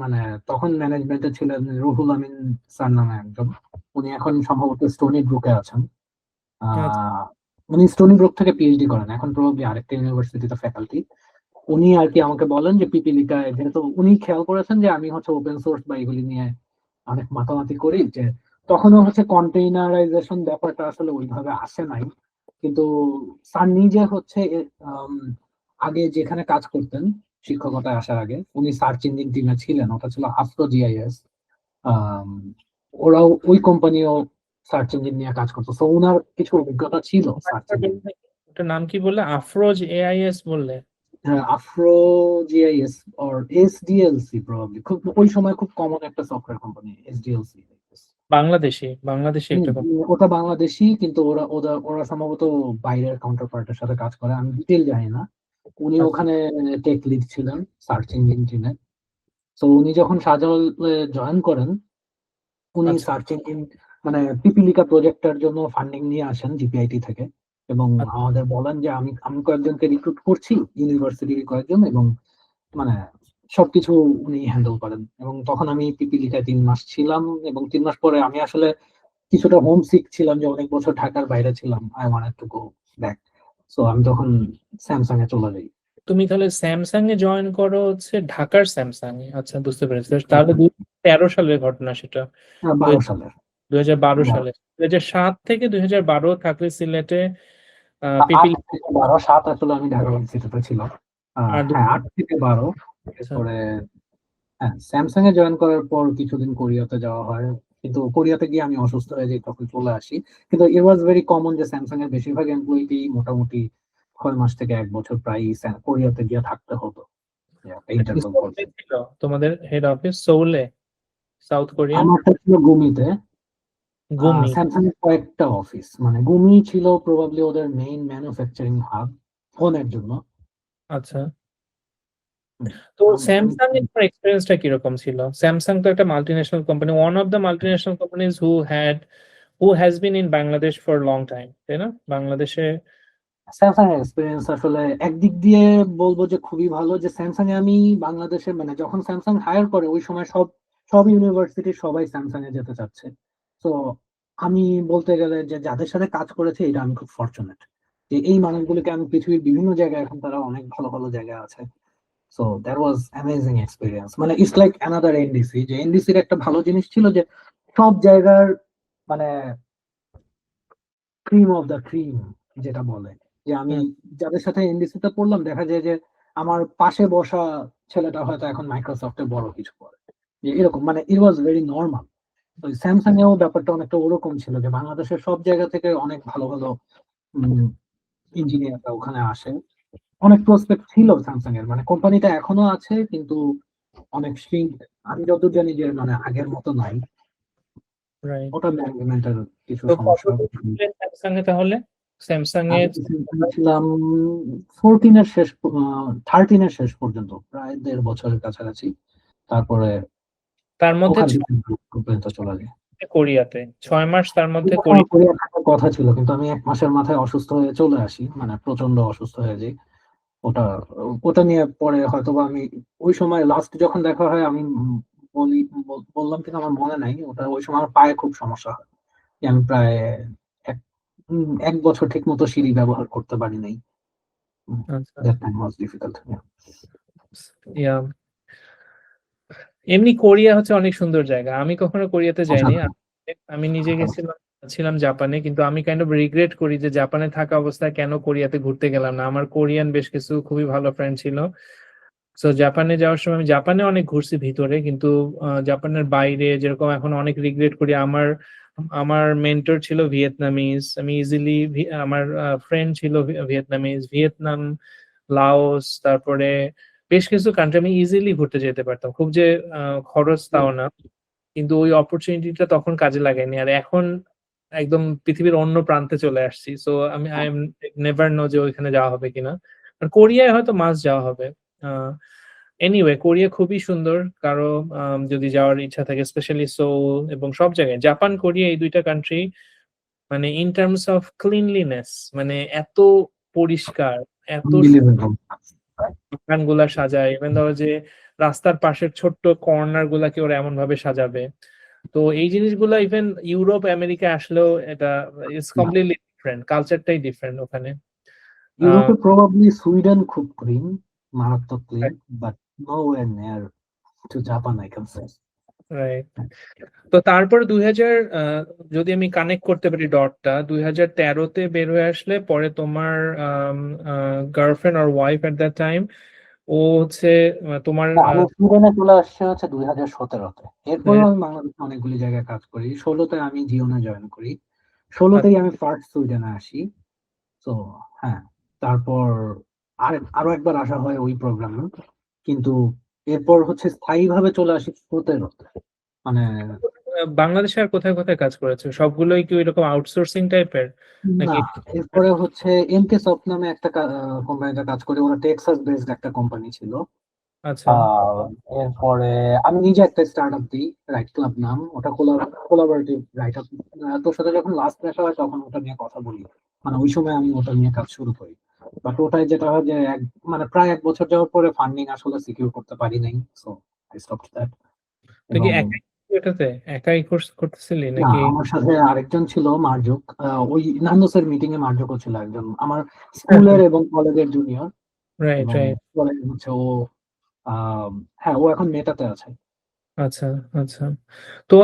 মানে তখন ম্যানেজমেন্টে ছিলেন রুহুল আমিন স্যার নামে একজন, উনি এখন সম্ভবত স্টোনি ব্রুকে আছেন। আচ্ছা, আহ, উনি স্টোনি ব্রুক থেকে পিএইচডি করেন, এখন প্রবাবলি আরেকটা ইউনিভার্সিটিতে ফ্যাকাল্টি। উনি আর কি আমাকে বলেন যে পিপিলিকায়, যেহেতু উনি খেয়াল করেছেন যে আমি হচ্ছে ওপেন সোর্স বা এগুলি নিয়ে অনেক মাতামাতি করি, যে তখনও হচ্ছে কন্টেইনারাইজেশন ব্যাপারটা আসলে ওইভাবে আসে নাই। কিন্তু স্যার নিজে হচ্ছে আগে যেখানে কাজ করতেন শিক্ষকতায় আসার আগে, উনি সার্চ ইঞ্জিন টিমে ছিলেন, ওটা ছিল আফ্রো জিআইএস। ওরাও ওই কোম্পানিও সার্চ ইঞ্জিন নিয়ে কাজ করতো, তো ওনার কিছু অভিজ্ঞতা ছিল সার্চ ইঞ্জিন। ওটার নাম কি বললে? আফরোজ এআইএস বললে? আফ্রো জিআইএস অর এসডিএলসি প্রবাবলি, খুব ওই সময় খুব কমন একটা সফটওয়্যার কোম্পানি এসডিএলসি। বাংলাদেশি, বাংলাদেশি একটা কোম্পানি। ওটা বাংলাদেশি, কিন্তু ওরা ওরা ওরা সম্ভবত বাইরের কাউন্টার পার্টের সাথে কাজ করে, আমি ডিটেল জানি না। উনি আচ্ছা, ওখানে টেক লিড ছিলেন সার্চ ইঞ্জিন টিমে। তো উনি যখন শাহজালালে জয়েন করেন, উনি আচ্ছা, সার্চ ইঞ্জিন মানে পিপিলিকা প্রজেক্টের জন্য ফান্ডিং নিয়ে আসেন জিপিআইটি থেকে এবং আচ্ছা। আমাদের বলেন যে আমি আমি কয়েকজনকে রিক্রুট করছি, ইউনিভার্সিটির কয়েকজন, এবং মানে সবকিছু উনি হ্যান্ডেল করেন। এবং তখন আমি পিপিলিকায় 3 মাস ছিলাম এবং 3 মাস পরে আমি আসলে কিছুটা হোম সিক ছিলাম, যে অনেক বছর ঢাকার বাইরে ছিলাম, I wanted to go back. So আমি তখন স্যামসাং এ চলে যাই। তুমি তাহলে স্যামসাং এ জয়েন করো হচ্ছে ঢাকার স্যামসাং এ। আচ্ছা, বুঝতে পেরেছি। তাহলে 2013 সালের ঘটনা সেটা। 12 সালে। 2012 সালে। 2007 থেকে 2012 থাকলে সিলেটে আট পিপিল। থেকে 12, 7 আসলে আমি ঢাকা ইউনিভার্সিটিতে ছিলাম। আর হ্যাঁ, 8 থেকে 12। আচ্ছা, এরপরে হ্যাঁ, স্যামসাং এ জয়েন করার পর কিছুদিন কোরিয়াতে যাওয়া হয়, কিন্তু কোরিয়াতে গিয়ে আমি অসুস্থ হয়ে যাই, তখন চলে আসি। কিন্তু ইট ওয়াজ ভেরি কমন যে স্যামসাং এর বেশিরভাগ এমপ্লয়িকেই মোটামুটি 6 মাস থেকে 1 বছর প্রায় কোরিয়াতে গিয়ে থাকতে হতো, একটা ইন্টারভ্যাল সোউলে পর্যন্ত। ছিল তোমাদের হেড অফিস? সোউলে, সাউথ কোরিয়া? আমারটা ছিল গুমিতে। গুমি। স্যামসাং এর কয়েকটা অফিস, মানে গুমি ছিল প্রবাবলি ওদের মেইন ম্যানুফ্যাকচারিং হাব ফোনের জন্য। আচ্ছা। তো আমি স্যামসাং এর এক্সপিরিয়েন্সটা কিরকম ছিল? স্যামসাং তো একটা multinational company, one of the multinational companies who had who has been in Bangladesh for a long time, তাই না? বাংলাদেশে স্যামসাং এর এক্সপিরিয়েন্স আসলে একদিক দিয়ে বলবো যে খুবই ভালো, যে স্যামসাং এ আমি বাংলাদেশে মানে যখন স্যামসাং হায়ার করে ওই সময় সব সব ইউনিভার্সিটি সবাই স্যামসাং এ যেতে চাচ্ছে। তো আমি বলতে গেলে যে যাদের সাথে কাজ করেছে এটা আমি খুব ফরচুনেট, যে এই মানুষগুলোকে আমি পৃথিবীর বিভিন্ন জায়গায়, এখন তারা অনেক ভালো ভালো জায়গায় আছে। So that was amazing experience. মানে ইটস লাইক অ্যানাদার এনডিসি, যে এনডিসির একটা ভালো জিনিস ছিল যে সব জায়গার মানে ক্রিম অফ দ্য ক্রিম যেটা বলে, যে আমি হুম, যাদের সাথে এনডিসি তে পড়লাম দেখা যায় যে আমার পাশে বসা ছেলেটা হয়তো এখন মাইক্রোসফটে বড় কিছু করে, যে এরকম মানে ইট ওয়াজ ভেরি নর্মাল। তো স্যামসাং এও ব্যাপারটা অনেকটা ওরকম ছিল, যে বাংলাদেশের সব জায়গা থেকে অনেক ভালো ভালো ইঞ্জিনিয়াররা ওখানে আসে। অনেক প্রসপেক্ট ছিল স্যামসাং এর, মানে কোম্পানিটা এখনো আছে কিন্তু অনেক শ্রিঙ্ক, আমি যতদূর জানি যে মানে আগের মতো নাই। রাইট। ওটা ম্যানেজমেন্টের কিছু তো সমস্যা। কতদিন ছিলেন স্যামসাং এ তাহলে? স্যামসাং এ আমি ছিলাম 14 এর শেষ 13 এর শেষ পর্যন্ত, প্রায় 1.5 বছরের কাছাকাছি। তারপরে তার মধ্যে ওখান থেকে পর্যন্ত চলে যায়। কোরিয়াতে 6 মাস, তার মধ্যে এটা আমার কোরিয়া। কোরিয়া থাকার কথা ছিল, কিন্তু আমি 1 মাসের মাথায় অসুস্থ হয়ে চলে আসি, মানে প্রচন্ড অসুস্থ হয়ে যাই। ওটা ওটা নিয়ে পরে হয়তোবা আমি ওই সময় লাস্ট যখন দেখা হয় আমি বলি বললাম কিন্তু আমার মনে নাই, ওটা ওই সময় আমার পায়ে খুব সমস্যা হয়, যে আমি প্রায় এক 1 বছর ঠিক মতো সিঁড়ি ব্যবহার করতে পারি নাই। আচ্ছা, দ্যাট টাইম ওয়াজ ডিফিকাল্ট। ইয়া। এমনি কোরিয়া হচ্ছে অনেক সুন্দর জায়গা। আমি কখনো কোরিয়াতে যাইনি। আমি নিজে গেছিলাম ছিলাম জাপানে, কিন্তু আমি কাইন্ড অফ রিগ্রেট করি যে জাপানে থাকা অবস্থায় কেন কোরিয়াতে ঘুরতে গেলাম না। আমার কোরিয়ান বেশ কিছু খুবই ভালো ফ্রেন্ড ছিল। সো জাপানে যাওয়ার সময় আমি জাপানে অনেক ঘুরছি ভিতরে, কিন্তু জাপানের বাইরে যেরকম এখন অনেক রিগ্রেট করি। আমার আমার মেন্টর ছিল ভিয়েতনামিজ, আমি ইজিলি আমার ফ্রেন্ড ছিল ভিয়েতনামিজ, ভিয়েতনাম, লাওস, তারপরে বেশ কিছু কান্ট্রি আমি ইজিলি ঘুরতে যেতে পারতাম, খুব যে খরচ তাও না, কিন্তু ওই অপরচুনিটিটা তখন কাজে লাগাইনি। আর এখন একদম পৃথিবীর অন্য প্রান্তে চলে আসছি, সো আমি আই এম নেভার নো যে ওইখানে যাওয়া হবে কিনা। আর কোরিয়ায় হয়তো মাস্ট যাওয়া হবে। এনিওয়ে, কোরিয়া খুবই সুন্দর। কারো যদি যাওয়ার ইচ্ছা থাকে, স্পেশালি সোল এবং সব জায়গায়, জাপান কোরিয়া এই দুইটা কান্ট্রি মানে ইন টার্মস অফ ক্লিনলিনেস, মানে এত পরিষ্কার, এত আনবিলিভেবল। দোকান গুলা সাজায়, ইভেন ধরো যে রাস্তার পাশের ছোট্ট কর্নার গুলাকে ওরা এমন ভাবে সাজাবে। তো এই জিনিসগুলো ইভেন ইউরোপ আমেরিকা আসলেও এটা ইটস কমপ্লিটলি ডিফারেন্ট, কালচারটাই ডিফারেন্ট ওখানে। ইউরোপে প্রবাবলি সুইডেন খুব ক্লিন, মারাত্মক clean, but nowhere near to Japan I can say. Right. তো তারপর 2000 যদি আমি কানেক্ট করতে পারি ডটটা, 2013-তে বের হয়ে আসলে পরে তোমার গার্লফ্রেন্ড আর ওয়াইফ এট দ্যাট টাইম, ও হচ্ছে তোমার আমি সুইডেনে চলে আসছি হচ্ছে 2017-তে। এরপরেও 2000 আমি বাংলাদেশে অনেকগুলি জায়গায় কাজ করি। 16-তে আমি জিওনে জয়েন করি। 16-তেই আমি ফার্স্ট সুইডেনে আসি। তো হ্যাঁ, তারপর আরো একবার আসা হয় ওই প্রোগ্রামে, কিন্তু এরপর হচ্ছে স্থায়ীভাবে চলে আসি 17-তে। মানে বাংলাদেশে আর কোথায় কোথায় কাজ করেছো? সবগুলোই কি এরকম আউটসোর্সিং টাইপের না, নাকি? এরপরে হচ্ছে এমকে সফট নামে একটা কোম্পানিতে কাজ করি, ওরা টেক্সাস বেসড একটা কোম্পানি ছিল। আচ্ছা, আহ, এরপরে আমি নিজে একটা স্টার্ট আপ দিই, রাইট ক্লাব নাম, ওটা কোলাবোরেটিভ রাইট আপ। তোর সাথে যখন লাস্ট দেখা হয় তখন ওটা নিয়ে কথা বলি, মানে ওই সময় আমি ওটা নিয়ে কাজ শুরু করি। বাট ওটাই যেটা হয় যে মানে প্রায় 1 বছর যাওয়ার পরে ফান্ডিং আসলে সিকিউর করতে পারি নাই, সো আই স্টপড দ্যাট। তুই কি এবং একাই এটাতে একাই কোর্স করতেছিলি না, নাকি? আমার সাথে আরেকজন ছিল মার্জুক, ওই নান্দোসের মিটিং এ মার্জুকও ছিল, একজন আমার স্কুলের এবং কলেজের জুনিয়র। রাইট, এবং রাইট। পরে হচ্ছে ও হ্যাঁ, ও এখন মেটাতে আছে। আচ্ছা, আচ্ছা। তো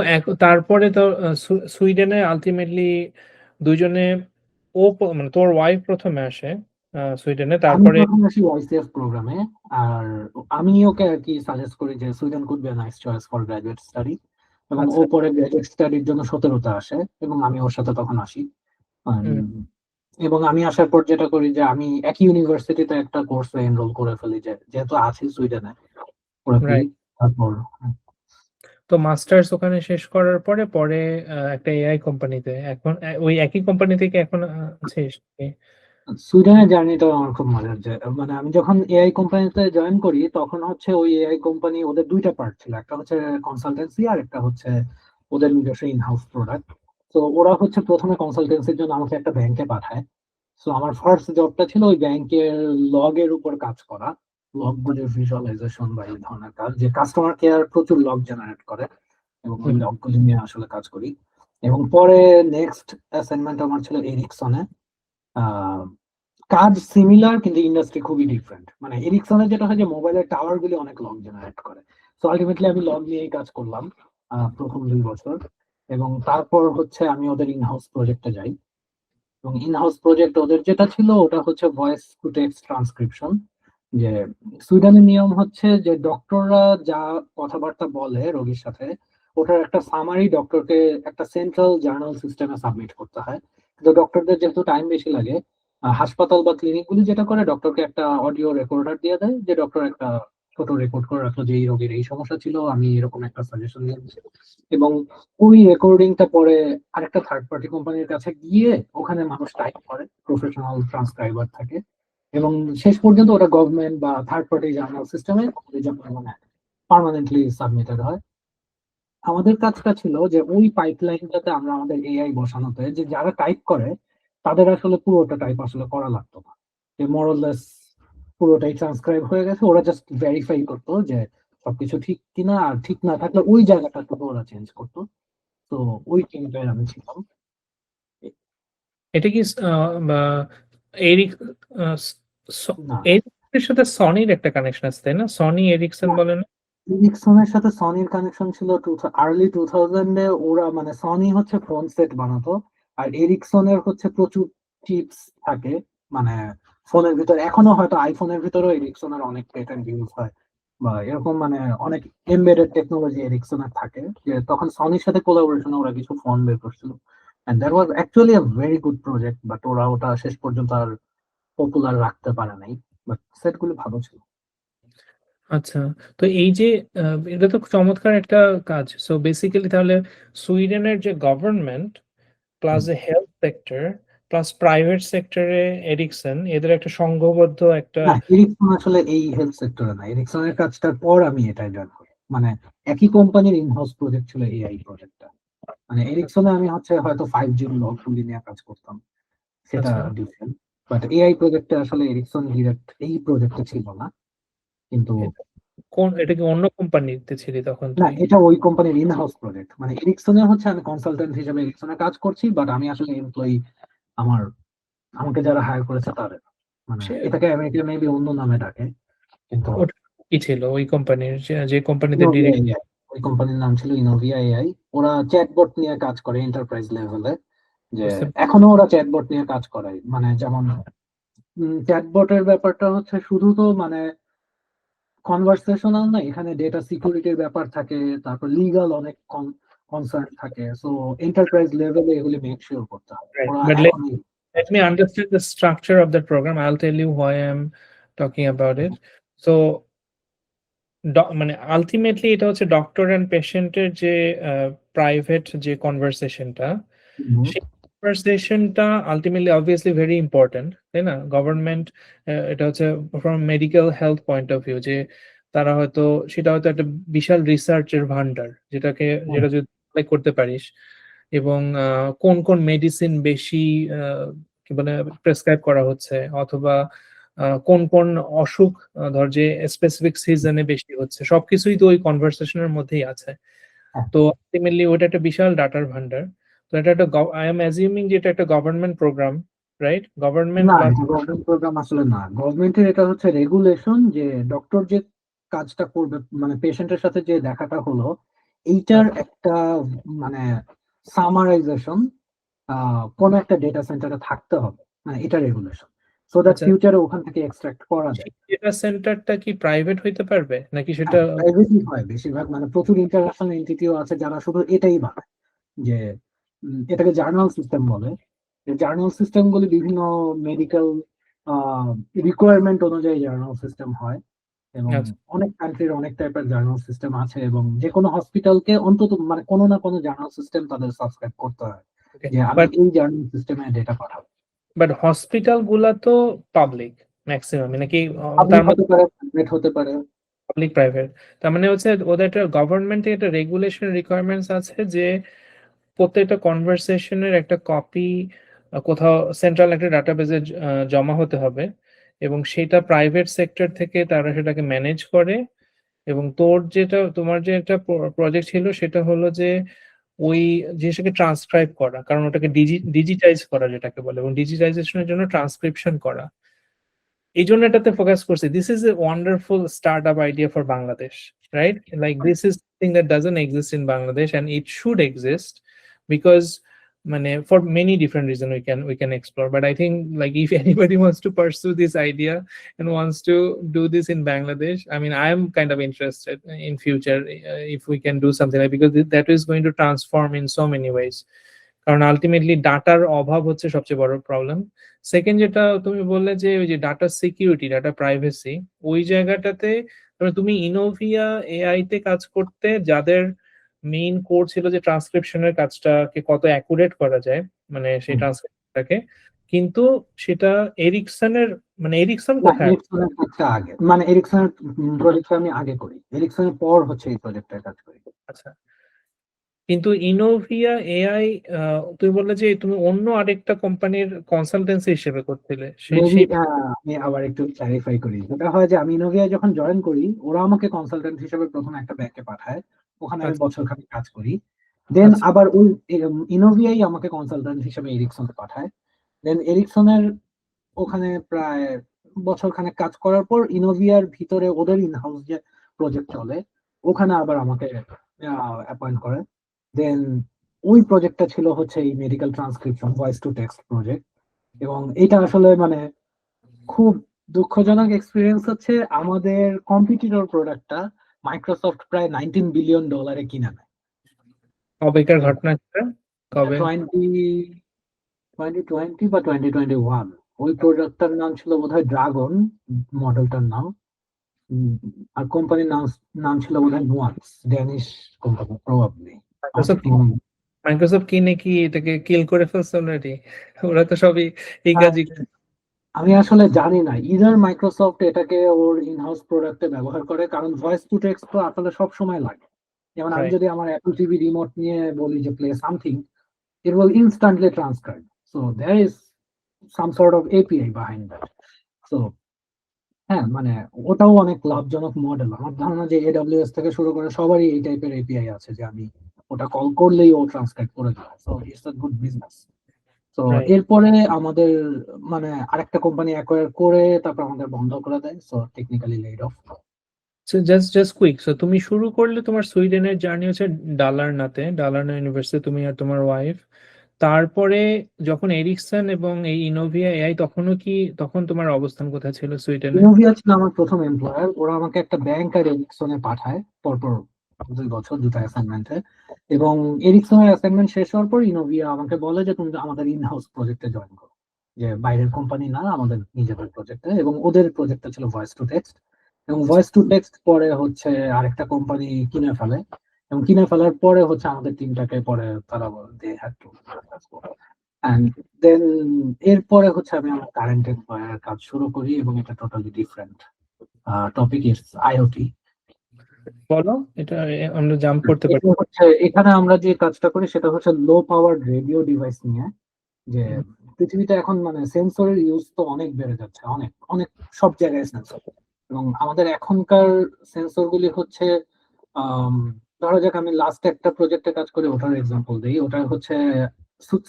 তারপরে তো সুইডেনে আলটিমেটলি দুইজনে, মানে তোর ওয়াইফ প্রথমে আসে সুইডেনে, আমি তারপরে যখন আসি ওয়াইসিএফ প্রোগ্রামে, আর আমি ওকে আর কি সাজেস্ট করি যে Sweden could be nice choice for graduate study, এবং ও আচ্ছা। পরে গ্রাজুয়েট স্টাডির জন্য 17-তে আসে এবং আমি ওর সাথে তখন আসি। হুম, এবং আমি আসার পর যেটা করি যে আমি একই ইউনিভার্সিটিতে একটা কোর্সে এনরোল করে ফেলি, যে যেহেতু আছি সুইডেনে করে ফেলি। রাইট। তারপর তো মাস্টার্স ওখানে শেষ করার পরে পরে একটা এআই কোম্পানিতে, এখন ওই একই কোম্পানি থেকে এখন আছিস নাকি? সুইডেনের জার্নিটা আমার খুব মজার, যে মানে আমি যখন এআই কোম্পানিতে জয়েন করি তখন হচ্ছে ওই এআই কোম্পানি, ওদের দুইটা পার্ট ছিল, একটা হচ্ছে কনসালটেন্সি আর একটা হচ্ছে ওদের নিজস্ব ইনহাউস প্রোডাক্ট। তো তো ওরা হচ্ছে প্রথমে কনসালটেন্সির জন্য আমাকে একটা ব্যাংকে পাঠায়। সো আমার ফার্স্ট জবটা ছিল ওই ব্যাংকের লগের উপর কাজ করা, লগ গুলির ভিজুয়ালাইজেশন বা এই ধরনের কাজ, যে কাস্টমার কেয়ার প্রচুর লগ জেনারেট করে এবং ওই লগগুলি নিয়ে আসলে কাজ করি। এবং পরে নেক্সট অ্যাসাইনমেন্ট আমার ছিল এরিকসনে। আহ, কাজ সিমিলার কিন্তু ইন্ডাস্ট্রি খুবই ডিফারেন্ট। মানে এরিকসনের যেটা হয় যে মোবাইলের টাওয়ার গুলি অনেক লগ জেনারেট করে। সো আলটিমেটলি আমি লগ নিয়েই কাজ করলাম প্রথম 2 বছর। এবং তারপর হচ্ছে আমি ওদের ইনহাউস প্রজেক্টে যাই। এবং ইনহাউস প্রজেক্ট ওদের যেটা ছিল ওটা হচ্ছে ভয়েস টু টেক্সট ট্রান্সক্রিপশন। যে সুইডেনের নিয়ম হচ্ছে যে ডক্টররা যা কথাবার্তা বলে রোগীর সাথে, ওটার একটা সামারি ডক্টরকে একটা সেন্ট্রাল জার্নাল সিস্টেমে সাবমিট করতে হয়। কিন্তু ডক্টরদের যেহেতু টাইম বেশি লাগে, হাসপাতাল বা ক্লিনিকগুলি যেটা করে ডক্টরকে একটা অডিও রেকর্ডার দিয়ে দেয়, যে ডক্টর একটা ছোট রেকর্ড করে রাখলো যে এই রোগীর এই সমস্যা ছিল, আমি এরকম একটা সাজেশন দিয়েছি। এবং ওই রেকর্ডিংটা পরে আরেকটা থার্ড পার্টি কোম্পানির কাছে গিয়ে ওখানে মানুষ টাইপ করে, প্রফেশনাল ট্রান্সক্রাইবার থাকে। এবং শেষ পর্যন্ত ওটা গভর্নমেন্ট বা থার্ড পার্টি জার্নাল সিস্টেমে মানে পার্মানেন্টলি সাবমিটেড হয়। আমাদের কাজটা ছিল যে ওই পাইপলাইনটাতে আমরা আমাদের এআই বসানোতে, যে যারা টাইপ করে তাদের আসলে পুরোটা টাইপ আসলে করা লাগতো না, যে মোরলেস পুরোটাই ট্রান্সক্রাইব হয়ে গেছে, ওরা জাস্ট ভেরিফাই করতো যে সবকিছু ঠিক কিনা, আর ঠিক না থাকলে ওই জায়গাটা তো ওরা চেঞ্জ করতো। তো ওই টিমটায় আমি ছিলাম। এটা কি এরিক না, এরিক্সের সাথে সনির একটা কানেকশন আছে তাই না? সনি এরিকসন বলে না? এরিকসনের সাথে সনির কানেকশন ছিল আর্লি 2000-এ। ওরা মানে সনি হচ্ছে ফোন সেট বানাতো, আর এরিকসনের হচ্ছে প্রচুর চিপস থাকে। মানে ফোনের ভিতরে এখনো হয়তো আইফোনের ভিতরেও এরিকসনের অনেক পেটেন্ট ইউজ হয় বা এরকম, মানে অনেক এমবেডেড টেকনোলজি এরিকসনের থাকে। যে তখন সনির সাথে কোলাবোরেশনে ওরা কিছু ফোন বের করছিল, and that was actually a very good project, বাট ওরা ওটা শেষ পর্যন্ত আর পপুলার রাখতে পারে নাই। বাট সেটগুলো ভালো ছিল। আচ্ছা। তো এই যে এটা তো চমৎকার একটা কাজ। সো বেসিক্যালি তাহলে সুইডেনের যে গভর্নমেন্ট প্লাস যে হেলথ সেক্টর প্লাস প্রাইভেট সেক্টরে এরিকসন এদের একটা সংঘবদ্ধ একটা না, এরিকসন আসলে এই হেলথ সেক্টরে না। এরিকসনের কাজটার পর আমি এটাই জয়েন করি। মানে একই কোম্পানির ইনহাউস প্রজেক্ট ছিল এআই প্রজেক্টটা। মানে এরিকসনে আমি হচ্ছে হয়তো 5G লকগুলি নিয়ে কাজ করতাম, সেটা আচ্ছা ডিফারেন্ট। বাট এআই প্রজেক্টে আসলে এরিকসন ডিরেক্ট এই প্রজেক্টে ছিল না। কিন্তু এটা এটা কি অন্য কোম্পানিতে ছিলি তখন না, তুই? এটা ওই কোম্পানির ইনহাউস প্রজেক্ট। মানে এরিকসনে হচ্ছে আমি কনসালটেন্ট হিসেবে এরিকসনে কাজ করছি, বাট আমি আসলে এমপ্লয়ি। আমার আমাকে যারা হায়ার করেছে তাদের, মানে সে এটাকে আমেরিকা মেবি অন্য নামে ডাকে কিন্তু ওটা কি ছিল ওই কোম্পানির যে কোম্পানিতে ইনোভিয়া ডিরেক্ট? এআই। ওই কোম্পানির নাম ছিল ইনোভিয়া এআই। ওরা চ্যাটবট নিয়ে কাজ করে এন্টারপ্রাইজ লেভেলে। যে বুঝতে এখনো ওরা চ্যাটবট নিয়ে কাজ করে। মানে যেমন চ্যাটবটের ব্যাপারটা হচ্ছে শুধু তো মানে কনভারসেশনাল না, এখানে ডেটা সিকিউরিটির ব্যাপার থাকে, তারপর লিগাল অনেক কনসার্ন থাকে। সো এন্টারপ্রাইজ লেভেলে এগুলি মেক শিওর করতে হবে। রাইট ওরা বাট এখন let me understand the structure of the program. I'll tell you why I'm talking about it. So মানে আলটিমেটলি এটা হচ্ছে ডক্টর এন্ড পেশেন্টের যে প্রাইভেট যে কনভারসেশনটা, সেই কনভারসেশনটা আলটিমেটলি অবভিয়াসলি ভেরি ইম্পর্টেন্ট তাই না? গভর্নমেন্ট এটা হচ্ছে from medical health point of view যে তারা হয়তো সেটা হয়তো একটা বিশাল রিসার্চের ভান্ডার যেটা যদি apply করতে পারিস এবং কোন কোন মেডিসিন বেশি কি বলে প্রেসক্রাইব করা হচ্ছে অথবা কোন কোন অসুখ ধর যে স্পেসিফিক সিজনে বেশি হচ্ছে সবকিছুই তো ওই কনভারসেশনের মধ্যেই আছে। তো আলটিমেটলি ওটা একটা বিশাল ডাটার ভান্ডার। তো এটা একটা আই এম অ্যাজিউমিং যে এটা একটা গভর্নমেন্ট প্রোগ্রাম, রাইট? গভর্নমেন্ট না, প্লাস এটা গভর্নমেন্ট প্রোগ্রাম আসলে না। গভর্নমেন্টের এটা হচ্ছে রেগুলেশন, যে ডক্টর যে কাজটা করবে, মানে পেশেন্টের সাথে যে দেখাটা হলো, এইটার একটা মানে সামারাইজেশন কোন একটা ডেটা সেন্টারে থাকতে হবে। মানে এটা রেগুলেশন, সো দ্যাট আচ্ছা ফিউচারে ওখান থেকে এক্সট্রাক্ট করা সেই যায়। ডেটা সেন্টারটা কি প্রাইভেট হইতে পারবে নাকি সেটা? হ্যাঁ, প্রাইভেটই হয় বেশিরভাগ। মানে প্রচুর ইন্টারন্যাশনাল এন্টিটিও আছে যারা শুধু এটাই বানায়। যে এটাকে জার্নাল সিস্টেম বলে। জার্নাল সিস্টেম গুলি বিভিন্ন মেডিকেল রিকোয়ারমেন্ট অনুযায়ী জার্নাল সিস্টেম হয়। এবং আচ্ছা অনেক কান্ট্রির অনেক টাইপের জার্নাল সিস্টেম আছে, এবং যে কোনো হসপিটালকে অন্তত মানে কোনো না কোনো জার্নাল সিস্টেম তাদের সাবস্ক্রাইব করতে হয়, ওকে যে আমি বাট এই জার্নাল সিস্টেমে ডেটা পাঠাবো। হসপিটাল গুলা তো পাবলিক ম্যাক্সিমাম নাকি? তার পাবলিক হতে মধ্যে পারে, প্রাইভেট হতে পারে। পাবলিক প্রাইভেট তার মানে হচ্ছে ওদের একটা গভর্নমেন্টের একটা রেগুলেশন রিকোয়ারমেন্টস আছে যে প্রত্যেকটা কনভারসেশনের একটা কপি কোথাও সেন্ট্রাল একটা ডাটাবেজে জমা হতে হবে এবং সেটা প্রাইভেট সেক্টর থেকে তারা সেটাকে ম্যানেজ করে এবং তোমার যে একটা প্রজেক্ট ছিল সেটা হলো যে ওই জিনিসটাকে ট্রান্সক্রাইব করা, কারণ ওটাকে ডিজিটাইজ করা যেটাকে বলে, এবং ডিজিটাইজেশনের জন্য ট্রান্সক্রিপশন করা। এই জন্য এটাতে ফোকাস করছি। This is a wonderful startup idea for Bangladesh, right? Like this is thing that doesn't exist in Bangladesh and it should exist because মানে for many different reasons we can explore, but I think like if anybody wants to pursue this idea and wants to do this in Bangladesh, I mean I am kind of interested in future if we can do something like, because that is going to transform in so many ways, কারণ ultimately ডাটার অভাব হচ্ছে সবচেয়ে বড় problem. Second যেটা তুমি বললে যে ওই যে ডাটা সিকিউরিটি, ডাটা প্রাইভেসি, ওই জায়গাটাতে তুমি ইনোভিয়া এআই তে কাজ করতে, যাদের মেইন কোর ছিল যে ট্রান্সক্রিপশনের কাজটাকে কত অ্যাকুরেট করা যায়, মানে সেই ট্রান্সক্রিপশনটাকে, কিন্তু সেটা এরিকসনের, মানে এরিকসন না, কোথায়? এরিকসনের কাজটা আগে, মানে এরিকসনের প্রজেক্ট আমি আগে করি, এরিকসনের পর হচ্ছে এই প্রজেক্টের কাজ করি। আচ্ছা, কিন্তু ইনোভিয়া এআই তুমি বললে যে তুমি অন্য আরেকটা কোম্পানির কনসালটেন্সি হিসেবে করছিলে, মেবি সেই আমি আবার একটু ক্লারিফাই করি। যেটা হয় যে আমি ইনোভিয়া যখন জয়েন করি, ওরা আমাকে কনসালটেন্ট হিসেবে প্রথম একটা ব্যাংকে পাঠায়, ওখানে আমি আচ্ছা বছরখানেক কাজ করি। দেন আচ্ছা আবার ওই ইনোভিয়াই আমাকে কনসালটেন্ট হিসেবে এরিকসনে পাঠায়। দেন এরিকসনের ওখানে প্রায় বছরখানেক কাজ করার পর ইনোভিয়ার ভিতরে ওদের ইনহাউস যে প্রজেক্ট চলে, ওখানে আবার আমাকে অ্যাপয়েন্ট করে। দেন ওই প্রজেক্টটা ছিল হচ্ছে এই medical transcription voice to text project. এবং এটা আসলে মানে খুব দুঃখজনক এক্সপিরিয়েন্স হচ্ছে, আমাদের কম্পিটিটর প্রোডাক্টটা মাইক্রোসফট প্রায় $19 বিলিয়ন কিনা নেয়। কবেকার ঘটনা সেটা? কবে? 2020 বা 2021। ওই প্রোডাক্টটার নাম ছিল বোধহয় ড্রাগন, মডেলটার নাম। উম, আর কোম্পানির নাম নাম ছিল বোধহয় নুয়ান্স, ড্যানিশ কোম্পানি প্রবাবলি, আমার মাইক্রোসফট ঠিক মনে নেই। মাইক্রোসফট কি নাকি এটাকে কিল করে ফেলছে অলরেডি? ওরা তো সবই এই আর কাজই আমি আসলে জানি না, ইদার মাইক্রোসফট এটাকে ওর ইনহাউস প্রোডাক্টে ব্যবহার করে, কারণ ভয়েস টু টেক্সট তো আসলে সব সময় লাগে। যেমন আমি রাইট। যদি আমার অ্যাপল টিভি রিমোট নিয়ে বলি যে play something, it will instantly transcribe. So there is some sort of API behind that. So হ্যাঁ, মানে ওটাও অনেক লাভজনক মডেল। আমার ধারণা যে AWS থেকে শুরু করে সবারই এই টাইপের এপিআই আছে, যে আমি ওটা কল করলেই ও ট্রান্সক্রাইব করে দেয়। So it's a good business. তো রাইট। এরপরে আমাদের মানে আরেকটা কোম্পানি অ্যাকোয়ার করে তারপর আমাদের বন্ধ করে দেয়, so technically lead of. So just quick, so তুমি শুরু করলে তোমার সুইডেনের জার্নি হচ্ছে ডালারনা ইউনিভার্সিটি, তুমি আর তোমার ওয়াইফ। তারপরে যখন এরিকসন এবং এই ইনোভিয়া এআই, তখন তোমার অবস্থান কোথায় ছিল সুইডেনে? ইনোভিয়া ছিল আমার প্রথম এমপ্লয়ার। ওরা আমাকে একটা ব্যাংক আর এরিকসনে পাঠায় পরপর 2 বছর, দুটো অ্যাসাইনমেন্টে। এবং এরিকসনের অ্যাসাইনমেন্ট শেষ হওয়ার পর ইনোভিয়া আমাকে বলে যে তুমি আমাদের ইনহাউস প্রজেক্টে জয়েন করো, যে বাইরের কোম্পানি না, আমাদের নিজেদের প্রজেক্টে। এবং ওদের প্রজেক্টটা ছিল ভয়েস টু টেক্সট। এবং ভয়েস টু টেক্সট পরে হচ্ছে আরেকটা কোম্পানি কিনে ফেলে, এবং কিনে ফেলার পরে হচ্ছে আমাদের টিমটাকে পরে তারা they had to and then এরপরে হচ্ছে আমি আমার কারেন্ট এমপ্লয়ার কাজ শুরু করি, এবং এটা totally different topic, is IoT. বলো, এটা আমরা জাম্প করতে পারি। এটা হচ্ছে এখানে আমরা যে কাজটা করি সেটা হচ্ছে লো পাওয়ার রেডিও ডিভাইস নিয়ে। যে পৃথিবীতে এখন মানে সেন্সরের ইউজ তো অনেক বেড়ে যাচ্ছে, অনেক অনেক সব জায়গায় সেন্সর। এবং আমাদের এখনকার সেন্সর গুলি হচ্ছে আম, ধরো যাক আমি লাস্ট একটা প্রজেক্টে কাজ করি, ওটার এক্সাম্পল দিই। ওটা হচ্ছে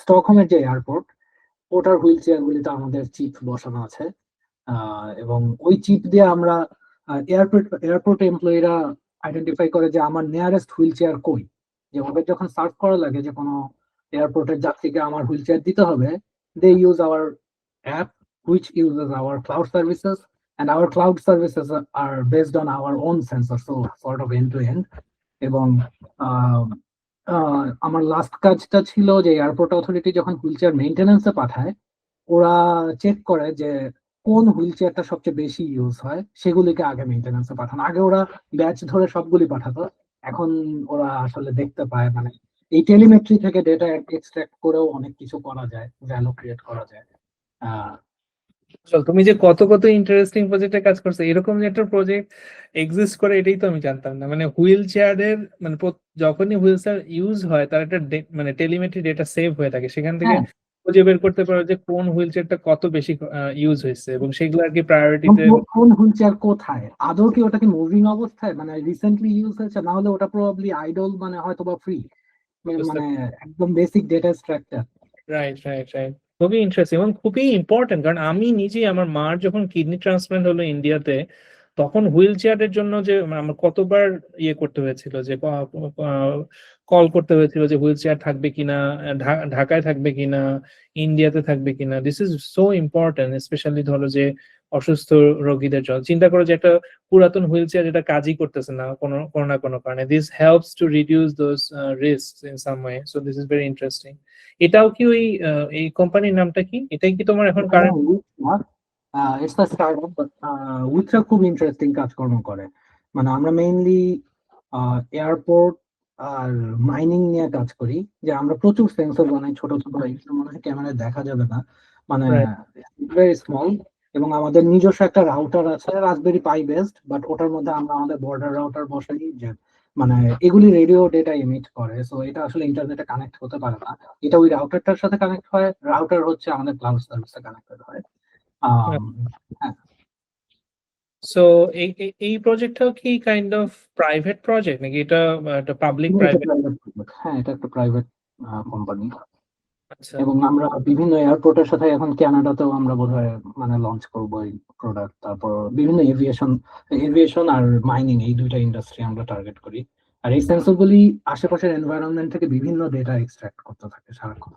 স্টকহোমের যে এয়ারপোর্ট, ওটার হুইল চেয়ার গুলিতে আমাদের চিপ বসানো আছে। এবং ওই চিপ দিয়ে আমরা এয়ারপোর্ট এমপ্লয়িরা আইডেন্টিফাই করে যে আমার নিয়ারেস্ট হুইল চেয়ার কই। যে ওদের যখন সার্চ করা লাগে যে কোনো এয়ারপোর্টের যাত্রীকে আমার হুইল চেয়ার দিতে হবে, they use our app which uses our cloud services, and our cloud services are based on our own sensor, so sort of end to end. এবং আহ, আমার লাস্ট কাজটা ছিল যে এয়ারপোর্ট অথরিটি যখন হুইল চেয়ার মেইনটেনেন্সে পাঠায়, ওরা চেক করে যে কোন হুইল চেয়ারটা সবচেয়ে বেশি ইউজ হয়, সেগুলিকে আগে মেইনটেনেন্সে পাঠানো। আগে ওরা ব্যাচ ধরে সবগুলি পাঠাতো, এখন ওরা আসলে দেখতে পায়, মানে এই টেলিমেট্রি থেকে ডেটা এক্সট্রাক্ট করেও অনেক কিছু করা যায়, ভ্যালু ক্রিয়েট করা যায়। চল, তুমি যে কত কত ইন্টারেস্টিং প্রজেক্টে কাজ করছো, এরকম যে একটা প্রজেক্ট এক্সিস্ট করে এটাই তো আমি জানতাম না। মানে হুইল চেয়ারের মানে যখনই হুইল চেয়ার ইউজ হয় তার একটা মানে টেলিমেট্রি ডেটা সেভ হয়ে থাকে, সেখান থেকে হ্যাঁ, খুঁজে বের করতে পারো যে কোন হুইল চেয়ারটা কত বেশি ইউজ হয়েছে, এবং সেগুলো আর কি এবং প্রায়োরিটিতে। কোন হুইল চেয়ার কোথায়, আদৌ কি ওটা কি মুভিং অবস্থায়, মানে রিসেন্টলি ইউজ হয়েছে, না হলে ওটা প্রবাবলি আইডল, মানে হয়তো বা ফ্রি, বুঝতে মানে একদম basic data structure. Right, right, right. খুবই ইন্টারেস্টিং এবং খুবই ইম্পর্টেন্ট, কারণ আমি নিজে আমার মার যখন কিডনি ট্রান্সপ্লান্ট হলো ইন্ডিয়াতে, তখন হুইল চেয়ারের জন্য যে আমার কতবার ইয়ে করতে হয়েছিল, যে কল করতে হয়েছিল যে হুইল চেয়ার থাকবে কিনা, ঢাকায় থাকবে কিনা, ইন্ডিয়াতে থাকবে কিনা। This is so important, specially ধরো যে অসুস্থ রোগীদের জন্য। চিন্তা করো যে একটা পুরাতন হুইল চেয়ার যেটা কাজই করতেছে না কোনো কোনো না কোনো কারণে, this helps to reduce those risk in some way. So this is very interesting. এটাও কি ওই এই কোম্পানির নামটা কি, এটাই কি তোমার এখন current? It's a startup, but উইথরা খুব ইন্টারেস্টিং কাজকর্ম করে। মানে আমরা মেইনলি এয়ারপোর্ট আর মাইনিং নিয়ে কাজ করি, যে আমরা প্রচুর সেন্সর বানাই, ছোট ছোট, এগুলো মনে হয় ক্যামেরায় দেখা যাবে না, মানে ভেরি স্মল। এবং আমাদের নিজস্ব একটা রাউটার আছে, রাসবেরি পাই বেসড, বাট ওটার মধ্যে আমরা আমাদের বর্ডার রাউটার বসাই, যে মানে এগুলি রেডিও ডেটা ইমিট করে, সো এটা আসলে ইন্টারনেটে কানেক্ট হতে পারে না। এটা ওই রাউটারটার সাথে কানেক্ট হয়, রাউটার হচ্ছে আমাদের ক্লাউড সার্ভিসে কানেক্টেড হয়। আম, হ্যাঁ, সো এই এই প্রজেক্টটাও কি কাইন্ড অফ প্রাইভেট প্রজেক্ট, নাকি এটা একটা পাবলিক এটা প্রাইভেট? প্রাইভেট, হ্যাঁ এটা একটা প্রাইভেট কোম্পানি। আচ্ছা। এবং আমরা বিভিন্ন এয়ারপোর্টের সাথে এখন কানাডাতেও আমরা বোধহয় মানে লঞ্চ করবো এই প্রোডাক্ট। তারপর বিভিন্ন এভিয়েশন, এভিয়েশন আর মাইনিং, এই দুইটা ইন্ডাস্ট্রি আমরা টার্গেট করি। আর এই সেন্সরগুলি আশেপাশের এনভায়রনমেন্ট থেকে বিভিন্ন ডেটা এক্সট্রাক্ট করতে থাকে সারাক্ষণ।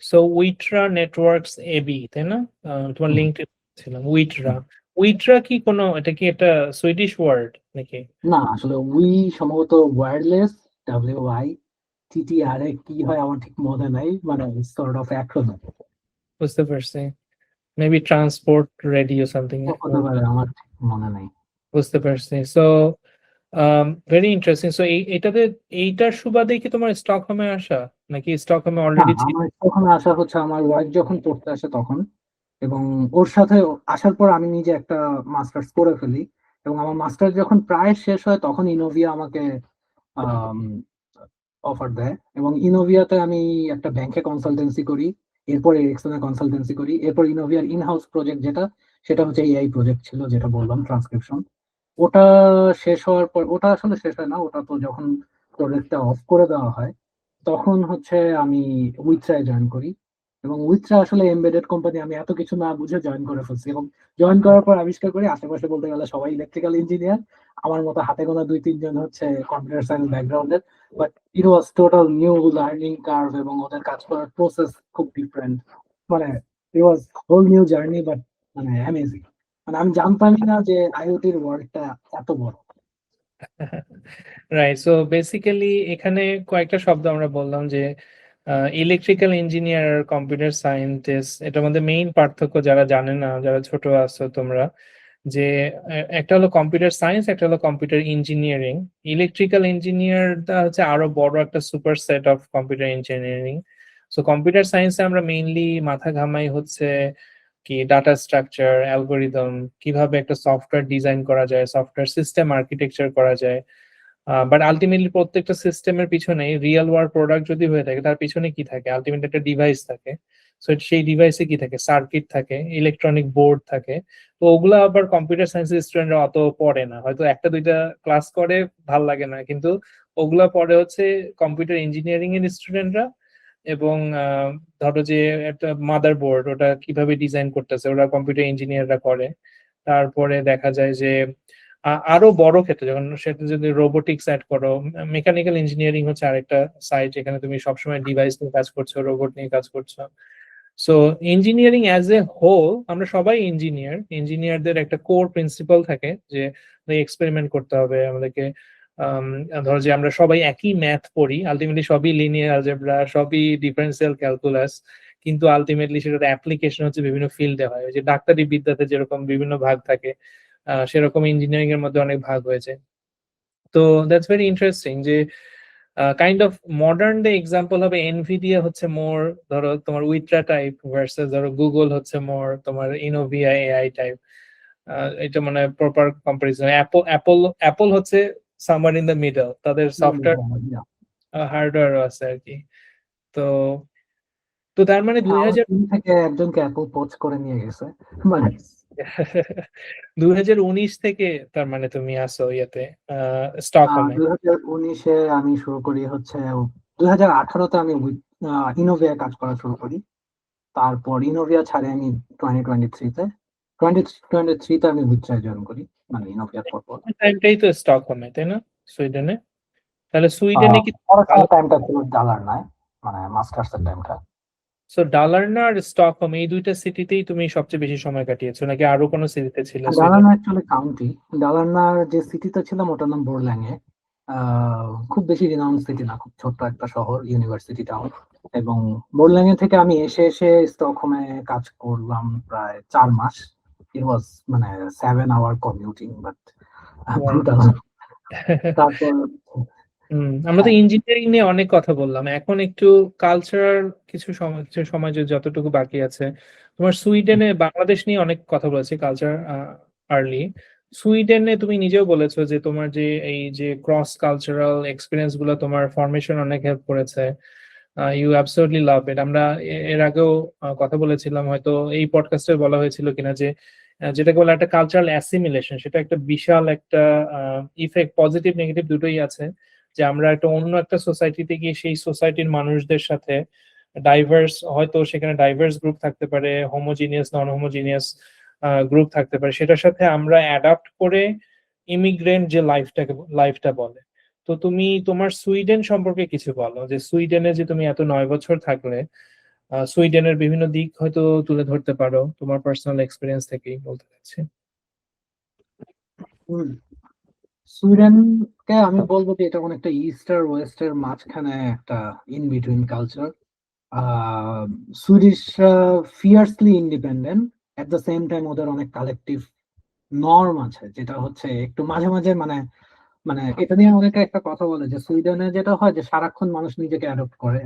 সো উইট্রা নেটওয়ার্কস এবি, তাই না? তোমার হুম, লিঙ্কড ছিলাম উইট্রা। হুম। উইট্রা কি কোনো, এটা কি একটা সুইডিশ ওয়ার্ড নাকি? না, আসলে উই সম্ভবত ওয়্যারলেস, WITTR, কি হয় আমার ঠিক মনে নাই, মানে সর্ট অফ অ্যাক্রোনিম বুঝতে পারছি, মেবি ট্রান্সপোর্ট রেডিও সামথিং। হতে পারে, আমার ঠিক মনে নাই। বুঝতে পারছি। So very interesting. সো এটাতে এইটার সুবাদে কি তোমার স্টকহোমে আসা, নাকি স্টকহোমে না, অলরেডি ছিল? আমার ওখানে আসা হচ্ছে আমার ওয়াইফ যখন পড়তে আসে তখন, এবং ওর সাথে আসার পর আমি নিজে একটা মাস্টার্স করে ফেলি। এবং আমার মাস্টার্স যখন প্রায় শেষ হয় তখন ইনোভিয়া আমাকে অফার দেয়, এবং ইনোভিয়াতে আমি একটা ব্যাংকে কনসালটেন্সি করি, এরপর এরিকসনে কনসালটেন্সি করি, এরপর ইনোভিয়ার ইনহাউস প্রজেক্ট যেটা, সেটা হচ্ছে এআই প্রজেক্ট ছিল, যেটা বললাম ট্রান্সক্রিপশন। ওটা শেষ হওয়ার পর, ওটা আসলে শেষ হয় না, ওটা তো যখন প্রজেক্টটা অফ করে দেওয়া হয় তখন হচ্ছে আমি উইথ্রায় জয়েন করি। এবং উইথ্রা আসলে এমবেডেড কোম্পানি, আমি এত কিছু না বুঝে জয়েন করে ফেলছি, এবং জয়েন করার পর আবিষ্কার করি আশেপাশে বলতে গেলে সবাই ইলেকট্রিক্যাল ইঞ্জিনিয়ার, আমার মতো হাতে গোনা দুই তিনজন হচ্ছে কম্পিউটার সায়েন্স ব্যাকগ্রাউন্ডের। But it was total new learning curve, এবং ওদের কাজ করার প্রসেস খুব ডিফারেন্ট। মানে it was whole new journey, but মানে অ্যামেজিং। মানে আমি জানতামই না যে আইওটির ওয়ার্ল্ডটা এত বড়। রাইট। সো বেসিক্যালি এখানে কয়েকটা শব্দ আমরা বললাম যে ইলেকট্রিক্যাল ইঞ্জিনিয়ার, কম্পিউটার সায়েন্টিস্ট, এটার মধ্যে মেইন পার্থক্য যারা জানে না, যারা ছোট আছো তোমরা, যে একটা হলো কম্পিউটার সায়েন্স, একটা হলো কম্পিউটার ইঞ্জিনিয়ারিং। ইলেকট্রিক্যাল ইঞ্জিনিয়ারটা হচ্ছে আরো বড় একটা super set of computer engineering. So computer সায়েন্সে আমরা মেইনলি মাথা ঘামাই হচ্ছে কি ডাটা স্ট্রাকচার, অ্যালগোরিদম, কিভাবে একটা সফটওয়্যার ডিজাইন করা যায়, সফটওয়্যার সিস্টেম আর্কিটেকচার করা যায়। বাট আলটিমেটলি প্রত্যেকটা সিস্টেমের পিছনে রিয়েল ওয়ার্ল্ড প্রোডাক্ট যদি হয়ে থাকে, তার পিছনে কি থাকে, আলটিমেটলি একটা ডিভাইস থাকে। সো সেই ডিভাইসে কি থাকে, সার্কিট থাকে, ইলেকট্রনিক বোর্ড থাকে। তো ওগুলা আবার কম্পিউটার সায়েন্সের স্টুডেন্টরা অত পড়ে না, হয়তো একটা দুইটা ক্লাস করে, ভাল লাগে না, কিন্তু ওগুলা পড়ে হচ্ছে কম্পিউটার ইঞ্জিনিয়ারিং এর স্টুডেন্টরা। এবং ধরো যে একটা মাদার বোর্ড ওটা কিভাবে ডিজাইন করতেছে, ওরা কম্পিউটার ইঞ্জিনিয়াররা করে। তারপরে দেখা যায় যে আরো বড় ক্ষেত্রে যখন সেটা যদি রোবোটিক্স অ্যাড করো, মেকানিক্যাল ইঞ্জিনিয়ারিং হচ্ছে আরেকটা সাইড, যেখানে তুমি সবসময় ডিভাইস নিয়ে কাজ করছো, রোবট নিয়ে কাজ করছো। So engineering as a whole, আমরা সবাই ইঞ্জিনিয়ার। ইঞ্জিনিয়ারদের একটা কোর প্রিন্সিপাল থাকে যে এক্সপেরিমেন্ট করতে হবে আমাদেরকে। আম, ধরো যে আমরা সবাই একই ম্যাথ পড়ি, আলটিমেটলি সবই লিনিয়ার অলজেব্রা, সবই ডিফারেন্সিয়াল ক্যালকুলাস, কিন্তু আলটিমেটলি সেটার অ্যাপ্লিকেশন হচ্ছে বিভিন্ন ফিল্ডে হয়। ওই যে ডাক্তারি বিদ্যাতে যেরকম বিভিন্ন ভাগ থাকে, সেরকম ইঞ্জিনিয়ারিং এর মধ্যে অনেক ভাগ হয়েছে। তো দ্যাটস ভেরি ইন্টারেস্টিং যে kind of modern day example হবে এনভিডিয়া হচ্ছে মোর ধরো তোমার উইট্রা টাইপ ভার্সেস ধরো গুগল হচ্ছে মোর তোমার ইনোভিয়া এআই টাইপ। এটা মানে প্রপার কম্পারিজন। অ্যাপল অ্যাপল হচ্ছে সামওয়ার ইন দ্য মিডল, তাদের সফটওয়্যার হার্ডওয়্যারও আছে আর কি। তো তো তার মানে হ্যাঁ, আমার টিম থেকে একজনকে অ্যাপল পোচ করে নিয়ে গেছে মানে 2019 থেকে তার মানে তুমি আসো ইয়েতে স্টকহোমে। 2019-এ আমি শুরু করি হচ্ছে 2018-তে আমি ইনোভিয়া কাজ করা শুরু করি। তারপর ইনোভিয়া ছাড়ে আমি 2023-তে আমি উইট্রায় জয়েন করি, মানে ইনোভিয়ার পর টাইমটাই তো স্টকহোমে, তাই না, সুইডেনে? তাহলে সুইডেনে কি ভালো? পড়াশোনার টাইমটা ছিল ডালার নয়, মানে মাস্টার্সের টাইমটা। সো ডালারনা আর স্টকহোম এই দুইটা সিটিতেই তুমি সবচেয়ে বেশি সময় কাটিয়েছো নাকি আরো কোনো সিটিতে ছিল সুইডেন? Dalarna actually county. ডালারনার যে সিটিতে ছিলাম ওটার নাম বোরল্যাঙ্গে। খুব বেশি রিনাউন্ড সিটি না, খুব ছোট্ট একটা শহর, ইউনিভার্সিটি টাউন। এবং বোরল্যাঙ্গে থেকে আমি এসে এসে স্টকহোমে কাজ করলাম প্রায় 4 মাস। ইট ওয়াজ মানে 7 আওয়ার কমিউটিং, বাট ব্রুটাল। তারপর আমরা তো হ্যাঁ, ইঞ্জিনিয়ারিং নিয়ে অনেক কথা বললাম, এখন একটু কালচারাল কিছু সমাজে যতটুকু বাকি আছে। তোমার সুইডেনে বাংলাদেশ নিয়ে অনেক কথা বলেছি কালচার আর্লি। সুইডেনে তুমি নিজেও বলেছো যে তোমার যে এই যে ক্রস কালচারাল এক্সপিরিয়েন্স গুলো তোমার ফরমেশন অনেক হেল্প করেছে। ইউ অ্যাবসলিউটলি লাভ ইট। আমরা এর আগেও কথা বলেছিলাম, হয়তো এই পডকাস্টে বলা হয়েছিল কিনা যে যেটাকে বলে একটা কালচারাল অ্যাসিমিলেশন, সেটা একটা বিশাল একটা ইফেক্ট, পজিটিভ নেগেটিভ দুটোই আছে। যে আমরা একটা অন্য একটা সোসাইটিতে গিয়ে সেই সোসাইটির মানুষদের সাথে ডাইভার্স, হয়তো সেখানে ডাইভার্স গ্রুপ থাকতে পারে, হোমোজিনিয়াস নন হোমোজিনিয়াস গ্রুপ থাকতে পারে, সেটার সাথে আমরা অ্যাডাপ্ট করে ইমিগ্রেন্ট যে লাইফটা বলে। তো তুমি তোমার সুইডেন সম্পর্কে কিছু বলো, যে সুইডেনে যে তুমি এত 9 বছর থাকলে সুইডেনের বিভিন্ন দিক হয়তো তুলে ধরতে পারো তোমার পার্সোনাল এক্সপিরিয়েন্স থেকেই বলতে চাচ্ছি। হুম, সুইডেনকে আমি বলবো যে এটা অনেকটা ইস্ট আর ওয়েস্ট এর মাঝখানে একটা in between culture. Swedish fiercely independent, at the same time ওদের অনেক কালেকটিভ নর্ম আছে, যেটা হচ্ছে একটু মাঝে মাঝে মানে মানে এটা নিয়ে অনেকে একটা কথা বলে যে সুইডেনে যেটা হয় যে সারাক্ষণ মানুষ নিজেকে অ্যাডপ্ট করে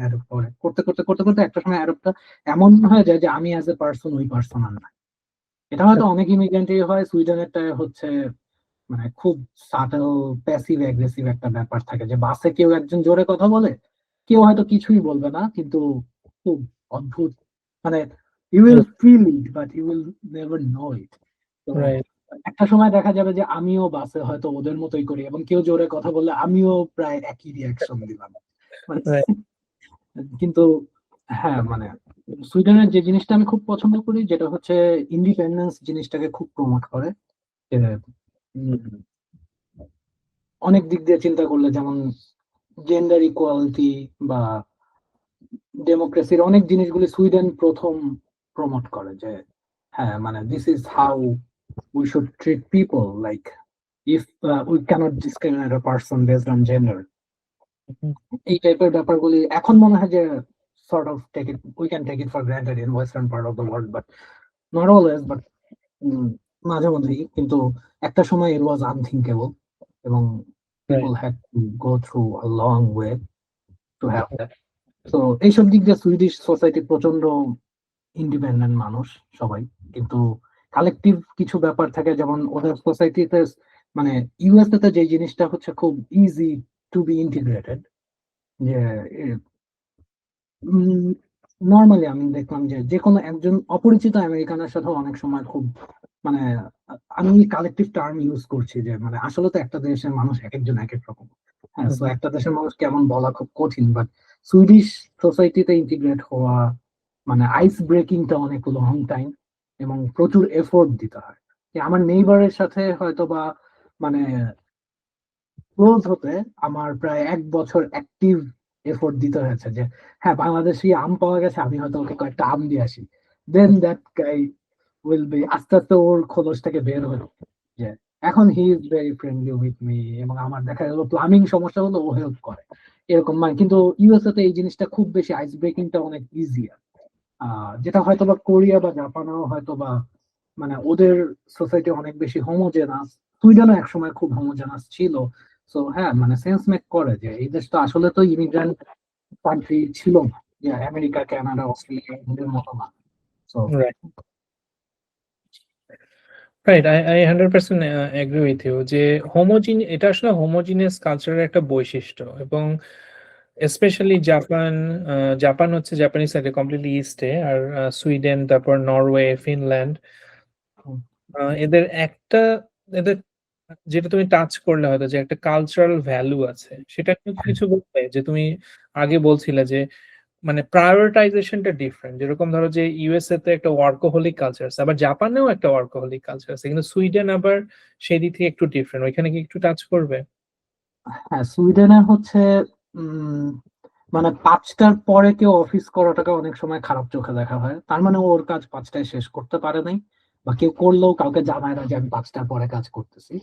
করতে করতে করতে করতে একটা সময় অ্যাডপ্টটা এমন হয়ে যায় যে আমি অ্যাজ এ পার্সন ওই পার্সন আর না। এটা হয়তো অনেক ইমিগ্রেন্টই হয়, সুইডেনেরটা হচ্ছে মানে খুব সাটেল প্যাসিভ অ্যাগ্রেসিভ একটা ব্যাপার থাকে, যে বাসে কেউ একজন জোরে কথা বলে, কেউ হয়তো কিছুই বলবে না, কিন্তু খুব অদ্ভুত মানে you will feel it but you will never know it. তো রাইট। একটা সময় দেখা যাবে যে আমিও বাসে হয়তো ওদের মতোই করি, এবং কেউ জোরে কথা বললে আমিও প্রায় একই রিয়াকশন দিলাম মানে। কিন্তু হ্যাঁ মানে সুইডেনের যে জিনিসটা আমি খুব পছন্দ করি, যেটা হচ্ছে ইন্ডিপেন্ডেন্স জিনিসটাকে খুব প্রমোট করে। যে, উম, অনেক দিক দিয়ে চিন্তা করলে, যেমন জেন্ডার ইকুয়ালিটি বা ডেমোক্রেসির অনেক জিনিসগুলি সুইডেন প্রথম প্রমোট করে, যে হ্যাঁ মানে this is how we should treat people, like if we can't discriminate a person based on gender. এই টাইপের ব্যাপারগুলি এখন মনে হয় যে sort of take it, we can take it for granted in western part of the world, but not always, but মাঝে মধ্যেই। কিন্তু একটা সময় it was unthinkable, এবং people had to go through a long way to have that. তো এইসব দিক দিয়ে সুইডিশ সোসাইটি প্রচন্ড ইন্ডিপেন্ডেন্ট মানুষ সবাই, কিন্তু কালেকটিভ কিছু ব্যাপার থাকে, যেমন ওদের সোসাইটিতে মানে ইউএসএ তে যে জিনিসটা হচ্ছে খুব ইজি টু বি ইন্টিগ্রেটেড, যে নর্মালি আমি দেখলাম যে যে কোনো একজন অপরিচিত আমেরিকানের সাথে অনেক সময় খুব মানে আমি কালেকটিভ টার্ম ইউজ করছি, যে মানে আসলে তো একটা দেশের মানুষ এক একজন এক এক রকম। হ্যাঁ, তো একটা দেশের মানুষ কেমন বলা খুব কঠিন, বাট সুইডিশ সোসাইটিতে ইন্টিগ্রেট হওয়া মানে আইস ব্রেকিংটা অনেক লং টাইম, এবং প্রচুর এফোর্ট দিতে হয়। যে আমার নেইবারের সাথে হয়তো বা মানে ক্লোজ হতে আমার প্রায় 1 বছর অ্যাক্টিভ এফোর্ট দিতে হয়েছে, যে হ্যাঁ বাংলাদেশি আম পাওয়া গেছে, আমি হয়তো ওকে কয়েকটা আম দিয়ে আসি, দেন দ্যাট গাই উইল বি আস্তে আস্তে ওর খোলস থেকে বের হলো, যে এখন he is very friendly with me, এবং আমার দেখা গেলো প্লাম্বিং সমস্যা হলো ও হেল্প করে এরকম মানে। কিন্তু ইউএসএ তে এই জিনিসটা খুব বেশি, আইস ব্রেকিংটা অনেক ইজিয়ার, যেটা হয়তো বা কোরিয়া বা জাপানেও হয়তো বা মানে ওদের সোসাইটি অনেক বেশি হোমোজেনাস, সুইডেনও একসময় খুব হোমোজেনাস ছিল। সো হ্যাঁ, মানে সেন্স মেক করে যে এই দেশটা আসলে তো ইমিগ্রেন্ট কান্ট্রি ছিল না, যে আমেরিকা, কানাডা, অস্ট্রেলিয়া এদের মতো না। So right, right, I 100% agree with you যে এটা আসলে হোমোজিনিয়াস কালচারের একটা বৈশিষ্ট্য। এবং স্পেশালি জাপান হচ্ছে জাপানিজ সাইডে কমপ্লিটলি ইস্টে, আর সুইডেন, তারপর নরওয়ে, ফিনল্যান্ড, এদের এদের যেটা তুমি টাচ করলে হয়তো যে একটা কালচারাল ভ্যালু আছে, সেটা নিয়ে কিছু বলবে? যে তুমি আগে বলছিলে যে মানে প্রায়োরিটাইজেশনটা ডিফারেন্ট, যেরকম ধরো যে ইউএসএ তে একটা ওয়ার্কোহলিক কালচার আছে, আবার জাপানেও একটা ওয়ার্কোহলিক কালচার আছে, কিন্তু সুইডেন আবার সেই দিক থেকে একটু ডিফারেন্ট। ওইখানে কি একটু টাচ করবে? হ্যাঁ, সুইডেনে হচ্ছে উম মানে 5টার পরে কেউ অফিস করাটাকে অনেক সময় খারাপ চোখে দেখা হয়, তার মানে ও ওর কাজ 5টায় শেষ করতে পারে নাই, বা কেউ করলেও কাউকে জানায় না যে আমি 5টার পরে কাজ করতেছি।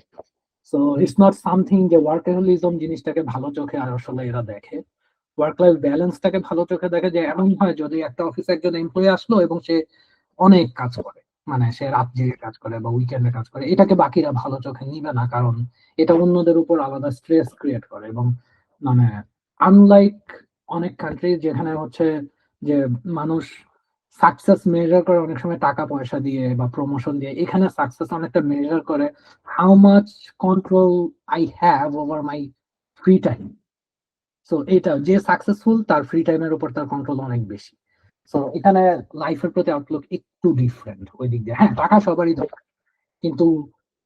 সো ইটস নট সামথিং যে ওয়ার্কাহলিজম জিনিসটাকে ভালো চোখে আর আসলে এরা দেখে। ওয়ার্ক লাইফ ব্যালেন্সটাকে ভালো চোখে দেখে, যে এমন হয় যদি একটা অফিসে একজন এমপ্লয়ি আসলো এবং সে অনেক কাজ করে, মানে সে রাত জেগে কাজ করে বা উইকেন্ডে কাজ করে, এটাকে বাকিরা ভালো চোখে নিবে না, কারণ এটা অন্যদের উপর আলাদা স্ট্রেস ক্রিয়েট করে। এবং মানে আনলাইক অনেক কান্ট্রি যেখানে হচ্ছে যে মানুষ সাকসেস মেজার করে অনেক সময় টাকা পয়সা দিয়ে বা প্রমোশন দিয়ে, এখানে সাকসেস অনেকটা মেজার করে how much control I have over my free time. So এটা যে সাকসেসফুল তার ফ্রি টাইমের উপর তার কন্ট্রোল অনেক বেশি। সো এখানে লাইফের প্রতি আউটলুক একটু ডিফারেন্ট ওই দিক দিয়ে। হ্যাঁ, টাকা সবারই দরকার, কিন্তু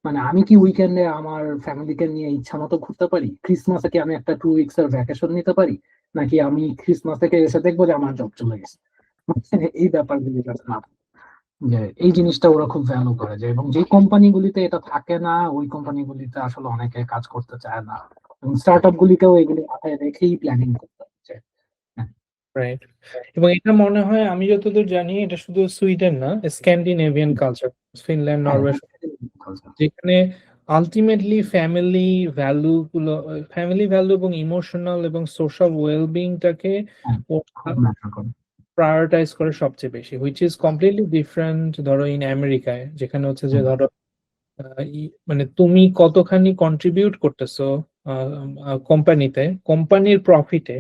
মানে আমি কি উইকেন্ডে আমার ফ্যামিলিকে নিয়ে ইচ্ছা মতো ঘুরতে পারি? ক্রিসমাসে কি আমি একটা 2 উইকস এর ভ্যাকেশন নিতে পারি? নাকি আমি ক্রিসমাস থেকে এসে দেখবো যে আমার জব চলে গেছে? মানে এই ব্যাপারগুলি যাতে না, যে এই জিনিসটা ওরা খুব ভ্যালু করে, যে এবং যে কোম্পানিগুলিতে এটা থাকে না ওই কোম্পানিগুলিতে আসলে অনেকে কাজ করতে চায় না, এবং স্টার্ট আপ গুলিকেও এগুলি মাথায় রেখেই প্ল্যানিং করতে হচ্ছে। হ্যাঁ, রাইট। এবং এটা মনে হয় আমি যতদূর জানি এটা শুধু সুইডেন না, স্ক্যান্ডিনেভিয়ান কালচার, ফিনল্যান্ড, হ্যাঁ, নরওয়ে, যেখানে আলটিমেটলি ফ্যামিলি ভ্যালু এবং ইমোশনাল এবং সোশ্যাল ওয়েলবিংটাকে হ্যাঁ, খুব ম্যাটার করে। প্রায়োরিটাইজ করে সবচেয়ে বেশি, হুইচ ইজ কমপ্লিটলি ডিফারেন্ট ধরো ইন আমেরিকায়, যেখানে হচ্ছে যে হুম, ধরো মানে তুমি কতখানি কন্ট্রিবিউট করতেছো কোম্পানিতে, কোম্পানির প্রফিটে,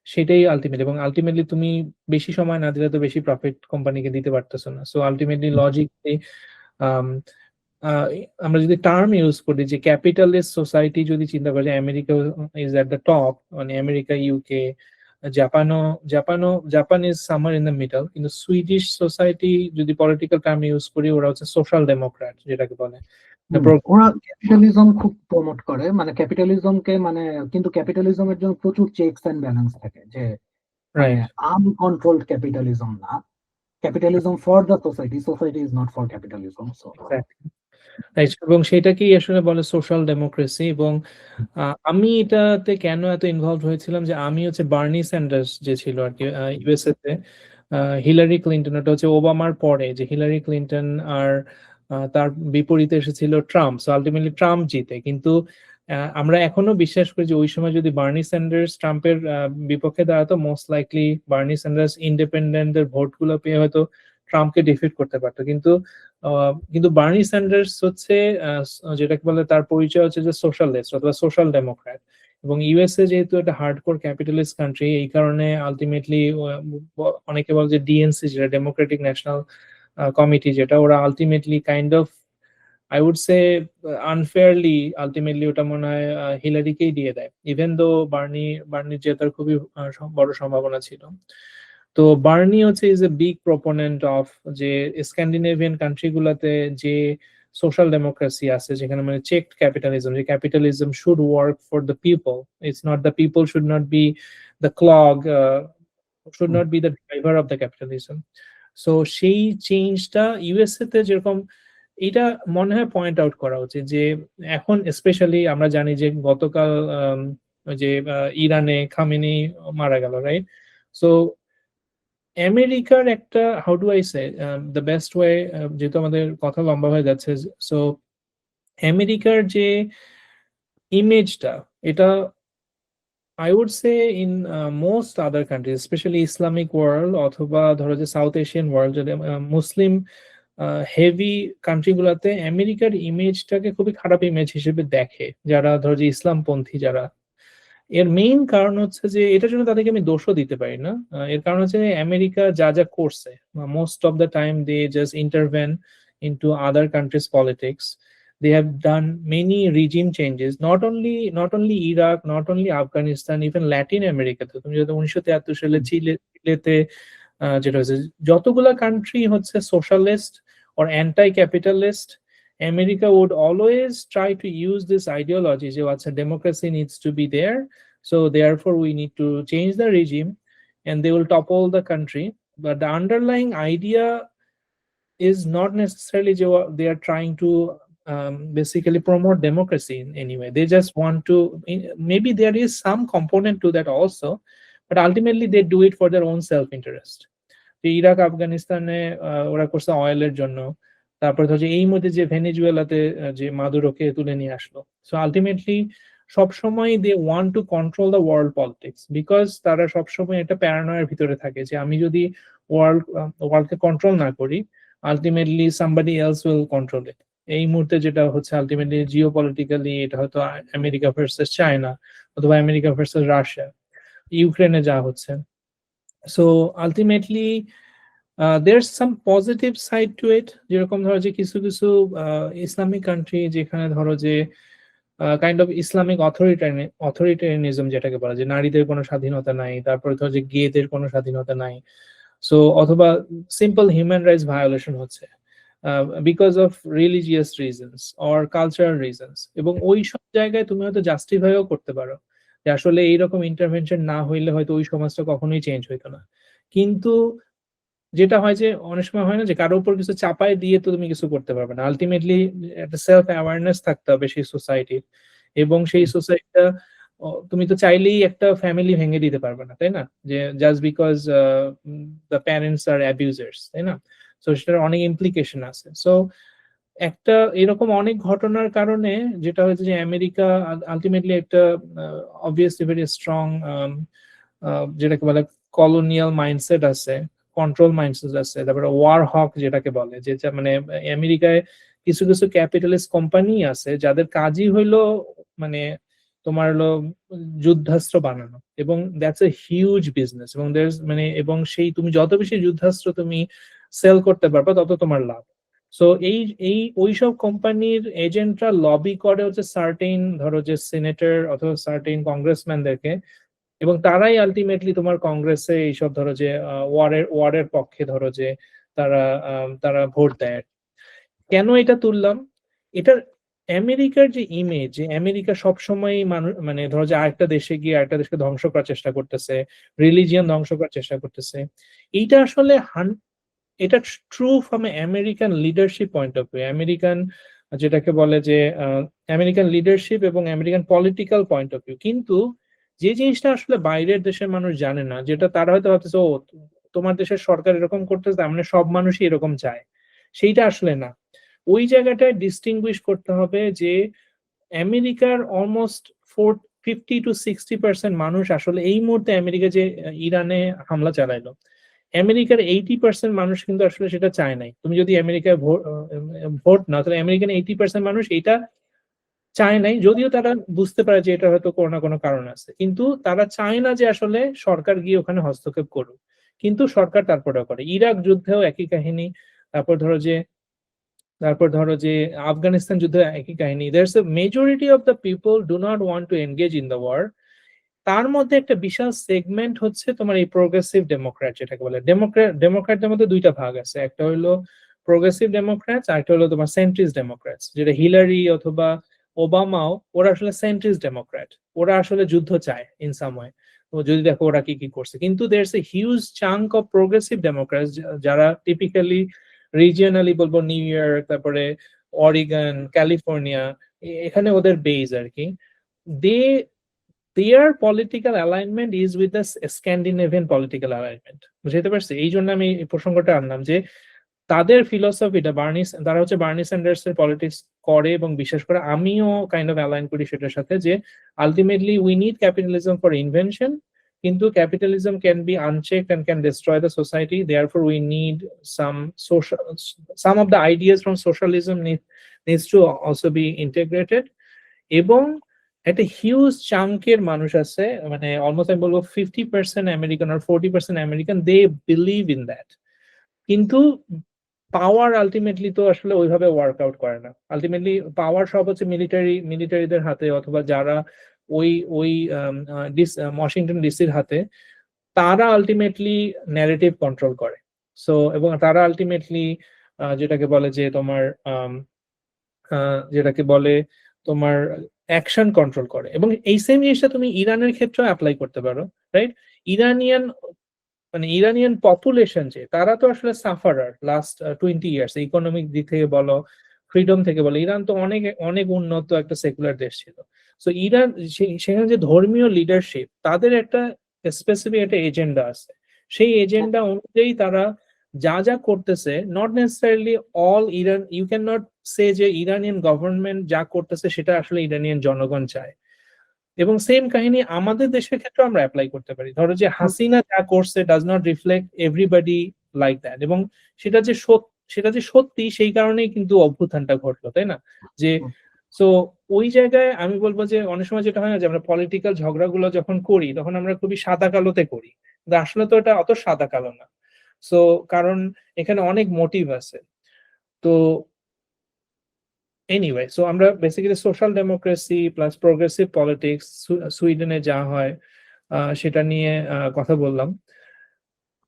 সেটাই আলটিমেটলি। এবং আলটিমেটলি তুমি বেশি সময় না দিলে তো বেশি প্রফিট কোম্পানিকে দিতে পারতেছো না। সো আলটিমেটলি হুম, লজিকলি আহ, আমরা যদি টার্ম ইউজ করি যে ক্যাপিটালিস্ট সোসাইটি, যদি চিন্তা করি যে America is at the top, মানে আমেরিকা, ইউকে, জাপানও জাপানও Japan is somewhere in the middle, কিন্তু সুইডিশ সোসাইটি যদি পলিটিক্যাল টার্ম ইউজ করি, ওরা হচ্ছে সোশ্যাল ডেমোক্র্যাট যেটাকে বলে। ওরা ক্যাপিটালিজম খুব প্রমোট করে, মানে ক্যাপিটালিজমকে মানে, কিন্তু ক্যাপিটালিজমের জন্য প্রচুর চেকস এন্ড ব্যালেন্স থাকে, যে মানে রাইট, আনকন্ট্রোলড ক্যাপিটালিজম না, capitalism for the society, society is not for capitalism. So right. এবং সেটাকেই আসলে বলে সোশ্যাল ডেমোক্রেসি। এবং আমি এটাতে কেন এত ইনভলভ হয়েছিলাম, যে আমি হচ্ছে বার্নি স্যান্ডার্স যে ছিল আর কি ইউএসএ তে, হিলারি ক্লিন্টন, ওটা হচ্ছে ওবামার পরে, যে হিলারি ক্লিন্টন আর তার বিপরীতে এসেছিল ট্রাম্প। সো আলটিমেটলি ট্রাম্প জিতে, কিন্তু আমরা এখনো বিশ্বাস করি যে ওই সময় যদি বার্নি স্যান্ডার্স ট্রাম্পের বিপক্ষে দাঁড়াতো, মোস্ট লাইকলি বার্নি স্যান্ডার্স ইন্ডিপেন্ডেন্টদের ভোটগুলো পেয়ে হয়তো ট্রাম্পকে ডিফিট করতে পারতো। কিন্তু বার্নি স্যান্ডার্স হচ্ছে যেটাকে বলে তার পরিচয় হচ্ছে যে সোশ্যালিস্ট অথবা সোশ্যাল ডেমোক্র্যাট। এবং ইউএসএ যেহেতু একটা হার্ডকোর ক্যাপিটালিস্ট কান্ট্রি, এই কারণে আলটিমেটলি অনেকে বলে যে ডিএনসি, যেটা ডেমোক্রেটিক ন্যাশনাল কমিটি, যেটা ওরা ultimately kind of I would say unfairly ultimately ওটা মনে হয় হিলারিকেই দিয়ে দেয়, ইভেন দো বার্নি জেতার খুবই বড় সম্ভাবনা ছিল। তো বার্নি হচ্ছে is a big proponent of যে স্ক্যান্ডিনেভিয়ান কান্ট্রি গুলাতে যে সোশ্যাল ডেমোক্রেসি আছে, যেখানে মানে চেকড ক্যাপিটালিজম, যে capitalism should work for the people, it's not the people should not be the clog, should not be the driver of the capitalism. So সেই চেঞ্জটা USA তে যেরকম, এটা মনে হয় পয়েন্ট আউট করা উচিত যে এখন স্পেশালি আমরা জানি যে গতকাল ওই যে ইরানে খামেনি মারা গেল, রাইট? সো আমেরিকার একটা, how do I say the best way, যেহেতু আমাদের কথা লম্বা হয়ে যাচ্ছে, সো আমেরিকার যে ইমেজটা, এটা I would say in most other countries, specially Islamic world অথবা ধরো যে সাউথ এশিয়ান ওয়ার্ল্ড, যদি মুসলিম হেভি কান্ট্রিগুলোতে আমেরিকার ইমেজটাকে খুবই খারাপ ইমেজ হিসেবে দেখে, যারা ধরো যে ইসলামপন্থী যারা। এর মেইন কারণ হচ্ছে যে এটার জন্য তাদেরকে আমি দোষও দিতে পারি না। এর কারণ হচ্ছে যে আমেরিকা যা যা করছে, most of the time they just intervene into other countries politics. They have done many regime changes, not only Iraq, not only Afghanistan, even Latin America তে তুমি যদি 1973 সালে চিলেতে যেটা হচ্ছে, যতগুলা কান্ট্রি হচ্ছে socialist or anti-capitalist, America would always try to use this ideology যে আচ্ছা democracy needs to be there, so therefore we need to change the regime, and they will topple the country. But the underlying idea is not necessarily they are trying to basically promote democracy in any way. They just want to, maybe there is some component to that also, but ultimately they do it for their own self-interest. Iraq আফগানিস্তানে ওরা করছে অয়েলের জন্য, তারপরে হচ্ছে এই মধ্যে যে ভেনেজুয়েলাতে যে মাদুরোকে তুলে নিয়ে আসলো। সো আলটিমেটলি সবসময় they want to control the world politics, because তারা সবসময় একটা প্যারানয়ের ভিতরে থাকে যে আমি যদি ওয়ার্ল্ডকে কন্ট্রোল না করি, ultimately somebody else will control it. এই মুহূর্তে যেটা হচ্ছে আলটিমেটলি জিও পলিটিক্যালি এটা হয়তো আমেরিকা ভার্সেস চায়না, অথবা আমেরিকা ভার্সেস রাশিয়া, ইউক্রেনে যা হচ্ছে। So ultimately there's some positive side to it, যেরকম ধরো যে কিছু কিছু ইসলামিক কান্ট্রি যেখানে ধরো যে কাইন্ড অফ ইসলামিক অথরিটেরিয়ানিজম যেটাকে বলা, যে নারীদের কোনো স্বাধীনতা নাই, তারপরে ধরো যে গেদের কোনো স্বাধীনতা নাই, সো অথবা সিম্পল হিউম্যান রাইটস ভায়োলেশন হচ্ছে because of religious reasons or cultural reasons, এবং ওই সব জায়গায় তুমি হয়তো জাস্টিফাইও করতে পারো যে আসলে এইরকম ইন্টারভেনশন না হইলে হয়তো ওই সমাজটা কখনোই চেঞ্জ হইতো না। কিন্তু যেটা হয় যে অনেক সময় হয় না যে কারোর উপর কিছু চাপায় দিয়ে তো তুমি কিছু করতে পারবে না, আলটিমেটলি একটা সেলফ অ্যাওয়ারনেস থাকতে হবে সেই সোসাইটির, এবং সেই সোসাইটিটা তুমি তো চাইলেই একটা ফ্যামিলি ভেঙে দিতে পারবে না, তাই না? যে just because the parents are abusers, তাই না? সো সেটার অনেক ইমপ্লিকেশন আছে। সো একটা এরকম অনেক ঘটনার কারণে যেটা হয়েছে যে আমেরিকা আলটিমেটলি একটা অবভিয়াসলি ভেরি স্ট্রং যেটাকে বলে কলোনিয়াল মাইন্ডসেট আছে, কন্ট্রোল মাইন্ডসেট আছে, তারপরে ওয়ার হক যেটাকে বলে, যে মানে আমেরিকায় কিছু কিছু ক্যাপিটালিস্ট কোম্পানি আছে যাদের কাজই হইলো মানে তোমার হলো যুদ্ধাস্ত্র বানানো, এবং দ্যাটস এ হিউজ বিজনেস, এবং মানে এবং সেই তুমি যত বেশি যুদ্ধাস্ত্র তুমি সেল করতে পারবে তত তোমার লাভ। সো এই এই ওইসব কোম্পানির এজেন্টরা লবি করে হচ্ছে সার্টেইন ধরো যে সিনেটর অথবা সার্টেইন কংগ্রেসম্যানদেরকে, এবং তারাই আলটিমেটলি তোমার কংগ্রেসে এইসব ধরো যে ওয়ারের পক্ষে ধরো যে তারা তারা ভোট দেয়। কেন এটা তুললাম? এটার আমেরিকার যে ইমেজ, যে আমেরিকা সবসময় মানুষ মানে ধরো যে আরেকটা দেশে গিয়ে আরেকটা দেশকে ধ্বংস করার চেষ্টা করতেছে, রিলিজিয়ান ধ্বংস করার চেষ্টা করতেছে, এইটা আসলে এটা true from American leadership point of view, American যেটাকে বলে যে আমেরিকান লিডারশিপ এবং American political point of view. কিন্তু যে জিনিসটা আসলে বাইরের দেশের মানুষ জানে না, যেটা তারা হয়তো ভাবতেছে ও তোমার দেশের সরকার এরকম করতেছে তার মানে সব মানুষই এরকম চায়, সেইটা আসলে না। ওই জায়গাটায় ডিস্টিংগুইশ করতে হবে যে আমেরিকার অলমোস্ট 50 to 60% মানুষ আসলে এই মুহূর্তে আমেরিকা যে ইরানে হামলা চালাইলো, আমেরিকার 80% মানুষ কিন্তু আসলে সেটা চায় নাই। তুমি যদি আমেরিকায় ভোট না, তাহলে আমেরিকান 80% মানুষ এটা চায় নাই, যদিও তারা বুঝতে পারে যে এটা হয়তো কোনো না কোনো কারণ আছে, কিন্তু তারা চায় না যে আসলে সরকার গিয়ে ওখানে হস্তক্ষেপ করুক, কিন্তু সরকার তারপরেও করে। ইরাক যুদ্ধেও একই কাহিনী, তারপর ধরো যে আফগানিস্তান যুদ্ধে একই কাহিনী। There's a majority of the people do not want to engage in the war. তার মধ্যে একটা বিশাল সেগমেন্ট হচ্ছে তোমার এই প্রোগ্রেসিভ ডেমোক্র্যাট যেটাকে বলে। ডেমোক্র্যাটদের মধ্যে দুইটা ভাগ আছে, একটা হলো প্রোগ্রেসিভ ডেমোক্র্যাটস আর একটা হলো তোমার সেন্ট্রিস্ট ডেমোক্র্যাটস, যেটা হিলারি অথবা ওবামাও ওরা আসলে সেন্ট্রিস্ট ডেমোক্র্যাট, ওরা আসলে যুদ্ধ চায় ইন সাম ওয়ে। যদি দেখো ওরা কি কি করছে, কিন্তু there's a huge chunk of progressive Democrats যারা টিপিক্যালি রিজিয়নালি বলবো নিউ ইয়র্ক, তারপরে অরিগন, ক্যালিফোর্নিয়া, এখানে ওদের বেজ আর কি। দে their political alignment is with the Scandinavian political alignment, বুঝতে পারছি? এই জন্য আমি এই প্রসঙ্গটা আনলাম যে তাদের ফিলোসফিটা তারা হচ্ছে বার্নি স্যান্ডার্স এর পলিটিক্স করে, এবং বিশেষ করে আমিও কাইন্ড অফ অ্যালাইন করি সেটার সাথে, যে ultimately we need capitalism for invention, কিন্তু capitalism can be unchecked and can destroy the society. Therefore we need some of the ideas from socialism needs to also be integrated. এবং একটা huge চাঙ্কের মানুষ আছে, মানে অলমোস্ট আমি বলবো 50% American আর 40% American, they believe in that. কিন্তু power ultimately তো আসলে ওইভাবে ওয়ার্কআউট করে না। আলটিমেটলি পাওয়ার সব হচ্ছে মিলিটারিদের হাতে, অথবা যারা ওই ওই ওয়াশিংটন ডিসির হাতে। তারা আলটিমেটলি ন্যারেটিভ কন্ট্রোল করে। সো এবং তারা আলটিমেটলি যেটাকে বলে যে তোমার যেটাকে বলে তোমার অ্যাকশন কন্ট্রোল করে। এবং এই সেম জিনিসটা তুমি ইরানের ক্ষেত্রেও অ্যাপ্লাই করতে পারো, রাইট? ইরানিয়ান পপুলেশন যে, তারা তো আসলে সাফারার লাস্ট 20 ইয়ার্স, ইকোনমিক দিক থেকে বলো, ফ্রিডম থেকে বলো। ইরান তো অনেক অনেক উন্নত একটা সেকুলার দেশ ছিল। সো ইরান সেখানে যে ধর্মীয় লিডারশিপ, তাদের একটা স্পেসিফিক একটা এজেন্ডা আছে। সেই এজেন্ডা অনুযায়ী তারা যা যা করতেছে, not necessarily all Iran, you can not say যে ইরানিয়ান গভর্নমেন্ট যা করতেছে সেটা আসলে ইরানিয়ান জনগণ চায়। এবং সেম কাহিনী আমাদের দেশের ক্ষেত্রে আমরা অ্যাপ্লাই করতে পারি। ধরো যে হাসিনা যা করছে does not reflect everybody like that, এবং সেটা যে সত্যি সেই কারণেই কিন্তু অভ্যুত্থানটা ঘটলো, তাই না? যে সো ওই জায়গায় আমি বলবো যে অনেক সময় যেটা হয় না, যে আমরা পলিটিক্যাল ঝগড়াগুলো যখন করি তখন আমরা খুবই সাদা কালোতে করি, কিন্তু আসলে তো এটা অত সাদা কালো না। সো কারণ এখানে অনেক মোটিভ আছে। তো এনিওয়ে, সো আমরা basically social democracy plus progressive politics, সুইডেনে যা হয় সেটা নিয়ে কথা বললাম।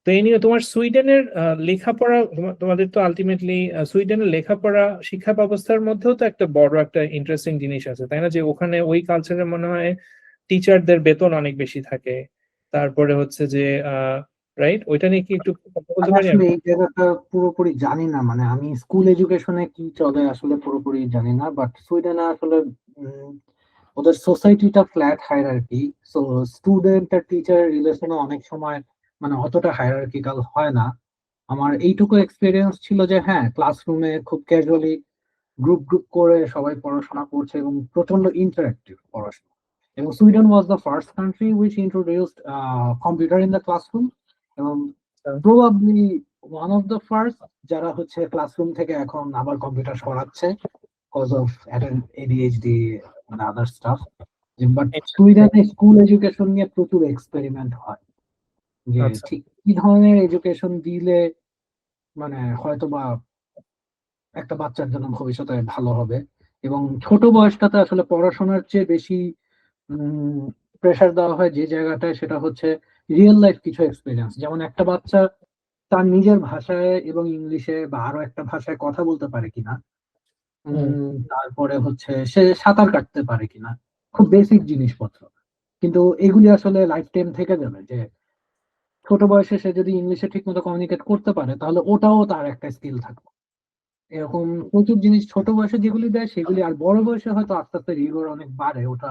তো এই নিয়ে তোমার সুইডেনের লেখাপড়া, তোমাদের তো আলটিমেটলি সুইডেনের লেখাপড়া শিক্ষা ব্যবস্থার মধ্যেও তো একটা বড় একটা ইন্টারেস্টিং জিনিস আছে, তাই না? যে ওখানে ওই কালচারে মনে হয় টিচারদের বেতন অনেক বেশি থাকে। তারপরে হচ্ছে যে রাইট, ওইটা নিয়ে কি একটু কথা বলতে আমি পারি আসলে আমি? এই জায়গাটা পুরোপুরি জানি না, মানে আমি স্কুল এডুকেশনে কি চলে আসলে পুরোপুরি জানি না, বাট সুইডেনে আসলে উম, ওদের সোসাইটিটা ফ্ল্যাট হায়ারার্কি। সো স্টুডেন্ট আর টিচার রিলেশনে অনেক সময় মানে অতটা হায়ারার্কিক্যাল হয় না। আমার এইটুকু এক্সপিরিয়েন্স ছিল যে হ্যাঁ, ক্লাসরুমে খুব ক্যাজুয়ালি গ্রুপ গ্রুপ করে সবাই পড়াশোনা করছে এবং প্রচন্ড ইন্টারেক্টিভ পড়াশোনা। এবং Sweden was the first country which introduced computer in the classroom, এবং probably one of the first যারা হচ্ছে ক্লাসরুম থেকে এখন আবার কম্পিউটার সরাচ্ছে cause of ADHD and other stuff. But সুইডেনে স্কুল এডুকেশন নিয়ে প্রচুর এক্সপেরিমেন্ট হয়, যে আচ্ছা, ঠিক কি ধরনের এডুকেশন দিলে মানে হয়তোবা একটা বাচ্চার জন্য ভবিষ্যতে ভালো হবে। এবং ছোট বয়সটাতে আসলে পড়াশোনার চেয়ে বেশি প্রেসার দেওয়া হয় যে জায়গাটায়, সেটা হচ্ছে রিয়েল লাইফ কিছু এক্সপিরিয়েন্স। যেমন একটা বাচ্চা তার নিজের ভাষায় এবং ইংলিশে বা আরো একটা ভাষায় কথা বলতে পারে কিনা, তারপরে হচ্ছে সে সাঁতার কাটতে পারে কিনা, খুব বেসিক জিনিসপত্র। কিন্তু এগুলি আসলে লাইফ টাইম থেকে যাবে, যে ছোট বয়সে সে যদি ইংলিশে ঠিক মতো কমিউনিকেট করতে পারে তাহলে ওটাও তার একটা স্কিল থাকবে। এরকম প্রচুর জিনিস ছোট বয়সে যেগুলি দেয় সেগুলি, আর বড় বয়সে হয়তো আস্তে আস্তে রিগর অনেক বাড়ে ওটা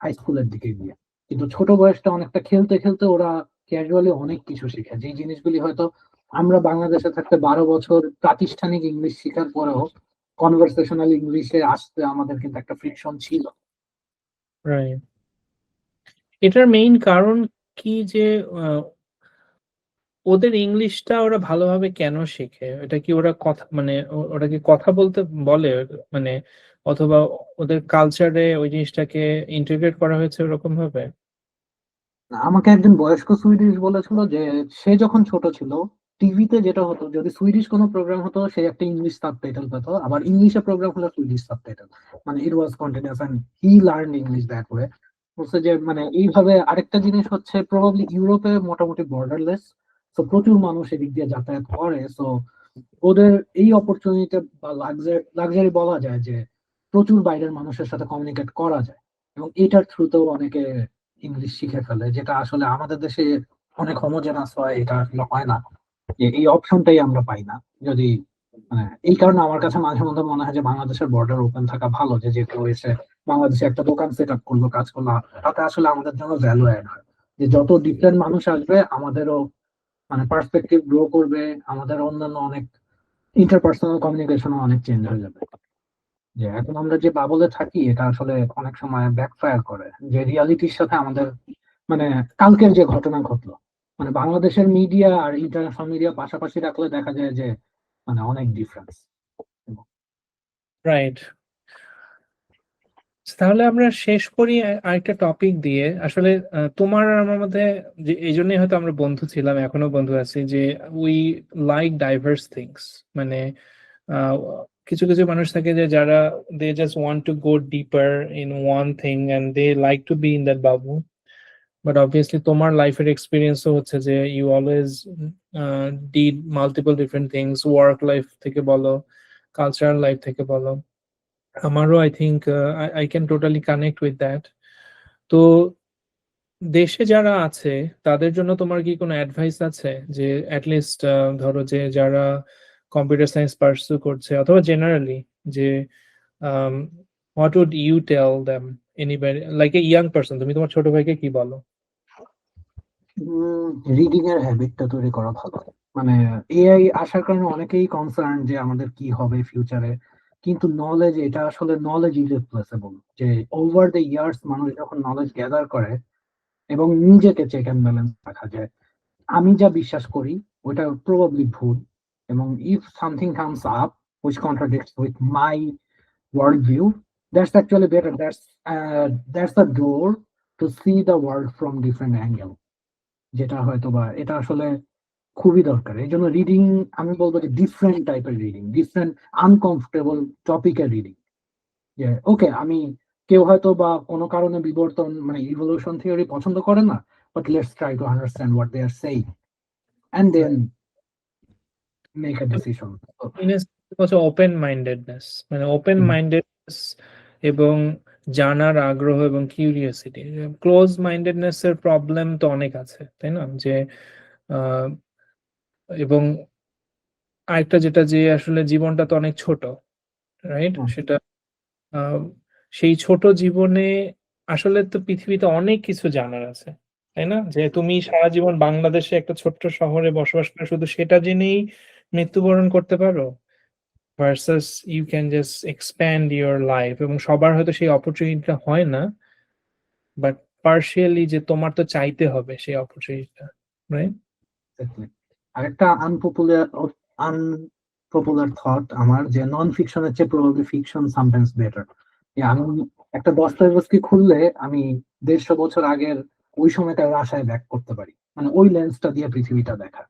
হাই স্কুলের দিকে গিয়ে। কিন্তু ছোট বয়সটা অনেকটা খেলতে খেলতে ওরা ক্যাজুয়ালি অনেক কিছু শিখে, যে জিনিসগুলি হয়তো আমরা বাংলাদেশে থাকতে 12 বছর প্রাতিষ্ঠানিক ইংলিশ শেখার পরেও কনভারসেশনাল ইংলিশে আসতে আমাদের কিন্তু একটা ফ্রিকশন ছিল। রাইট। এটার মেইন কারণ কি যে ওদের ইংলিশটা ওরা ভালোভাবে কেন শেখে? এটা কি ওরা কথা মানে ওরা কি কথা বলতে বলে, মানে অথবা ওদের কালচারে ওই জিনিসটাকে ইন্টিগ্রেট করা হয়েছে ওরকম ভাবে? আমাকে একজন বয়স্ক সুইডিশ বলেছিল যে সে যখন ছোট ছিল টিভিতে যেটা হতো, যদি সুইডিশ কোনো প্রোগ্রাম হতো সে একটা ইংলিশ সাবটাইটেল পেত, আবার ইংলিশে প্রোগ্রাম হলো সুইডিশ সাবটাইটেল, মানে it was continuous and he learn English that way. বলছে যে মানে এইভাবে। আরেকটা জিনিস হচ্ছে প্রবাবলি ইউরোপে মোটামুটি বর্ডারলেস, তো প্রচুর মানুষ এদিক দিয়ে যাতায়াত করে। সো ওদের এই অপরচুনিটি বা লাক্সারি বলা যায় যে প্রচুর বাইরের মানুষের সাথে কমিউনিকেট করা যায়, এবং এটার থ্রুতেও অনেকে ইংলিশ শিখে ফেলে, যেটা আসলে আমাদের দেশে অনেক হোমোজেনাস হয়, এটা আসলে হয় না। এই অপশনটাই আমরা পাই না। যদি মানে এই কারণে আমার কাছে মাঝে মধ্যে মনে হয় যে বাংলাদেশের বর্ডার ওপেন থাকা ভালো, যে যে কেউ এসে বাংলাদেশে একটা দোকান সেট আপ করলো, কাজ করলো, তাতে আসলে আমাদের জন্য ভ্যালু অ্যাড হয়। যে যত ডিফারেন্ট মানুষ আসবে আমাদেরও মানে পার্সপেক্টিভ গ্রো করবে, আমাদের অন্যান্য অনেক ইন্টারপার্সোনাল কমিউনিকেশনও অনেক চেঞ্জ হয়ে যাবে। যে এখন আমরা যে বাবলে থাকি এটা আসলে অনেক সময় ব্যাকফায়ার করে, যে রিয়ালিটির সাথে আমাদের মানে কালকের যে ঘটনা ঘটলো, মানে বাংলাদেশের মিডিয়া আর ইন্টারন্যাশনাল মিডিয়া পাশাপাশি রাখলে দেখা যায় যে মানে অনেক ডিফারেন্স। রাইট। তাহলে আমরা শেষ করি আরেকটা টপিক দিয়ে। আসলে তোমার আর আমার মধ্যে, যে এই জন্যই হয়তো আমরা বন্ধু ছিলাম, এখনো বন্ধু আছি, যে উই লাইক ডাইভার্স থিংস। মানে আহ, কিছু কিছু মানুষ থাকে যে যারা they just want to go deeper in one thing and they like to be in that bubble. But obviously তোমার লাইফের এক্সপিরিয়েন্সও হচ্ছে যে you always did multiple different things, work life থেকে বলো, কালচারাল লাইফ থেকে বলো। আমারও I think I can totally connect with that. তো দেশে যারা আছে তাদের জন্য তোমার কি কোনো অ্যাডভাইস আছে, যে অ্যাটলিস্ট ধরো যে যারা কম্পিউটার সায়েন্স পার্সু করছে, অথবা জেনারেলি, যে what would you tell them, anybody like a young person, তুমি তোমার ছোট ভাইকে কি বলো? রিডিং এর হ্যাবিটটা তৈরি করা ভালো। মানে এআই আসার কারণে অনেকেই কনসার্ন যে আমাদের কি হবে ফিউচারে, কিন্তু নলেজ, এটা আসলে নলেজ ইজ রিপ্লেসেবল। যে ওভার দ্য ইয়ার্স মানুষ যখন নলেজ গ্যাদার করে এবং নিজেকে চেক অ্যান্ড ব্যালেন্স রাখা যায়, আমি যা বিশ্বাস করি ওটা প্রবাবলি ভুল, এবং if something comes up which contradicts with my worldview, that's actually better. That's the door to see the world from different angle, যেটা হয়তো বা এটা আসলে খুবই দরকার। এই জন্য রিডিং, আমি বলবো যে ডিফারেন্ট টাইপের রিডিং, ডিফারেন্ট আনকমফোর্টেবল টপিকের রিডিং। যে ওকে, আমি, কেউ হয়তো বা কোনো কারণে বিবর্তন মানে ইভলিউশন থিওরি পছন্দ করে না, but let's try to understand what they are saying and then make a decision. হচ্ছে ওপেন মাইন্ডেডনেস, মানে ওপেন মাইন্ডেডনেস এবং জানার আগ্রহ এবং কিউরিওসিটি। ক্লোজ মাইন্ডেডনেস এর প্রবলেম তো অনেক আছে, তাই না? যে আহ, এবং আরেকটা যেটা, যে আসলে জীবনটা তো অনেক ছোট, রাইট? সেটা আহ, সেই ছোট জীবনে আসলে তো পৃথিবীতে অনেক কিছু জানার আছে, তাই না? যে তুমি সারা জীবন বাংলাদেশে একটা ছোট্ট শহরে বসবাস করে শুধু সেটা জেনেই মৃত্যুবরণ করতে পারো, versus you can just expand your life. এবং সবার হয়তো সেই অপরচুনিটিটা হয় না, বাট পার্শিয়ালি যে তোমার তো চাইতে হবে সেই অপরচুনিটিটা, রাইট? আরেকটা আনপপুলার থট আমার, যে নন ফিকশনের চেয়ে প্রবাবলি ফিকশন সামটাইমস বেটার। আমি একটা দস্তাবেজকে খুললে আমি 150 বছর আগের ওই সময়কার আশায় ব্যাক করতে পারি, মানে ওই লেন্সটা দিয়ে পৃথিবীটা দেখা।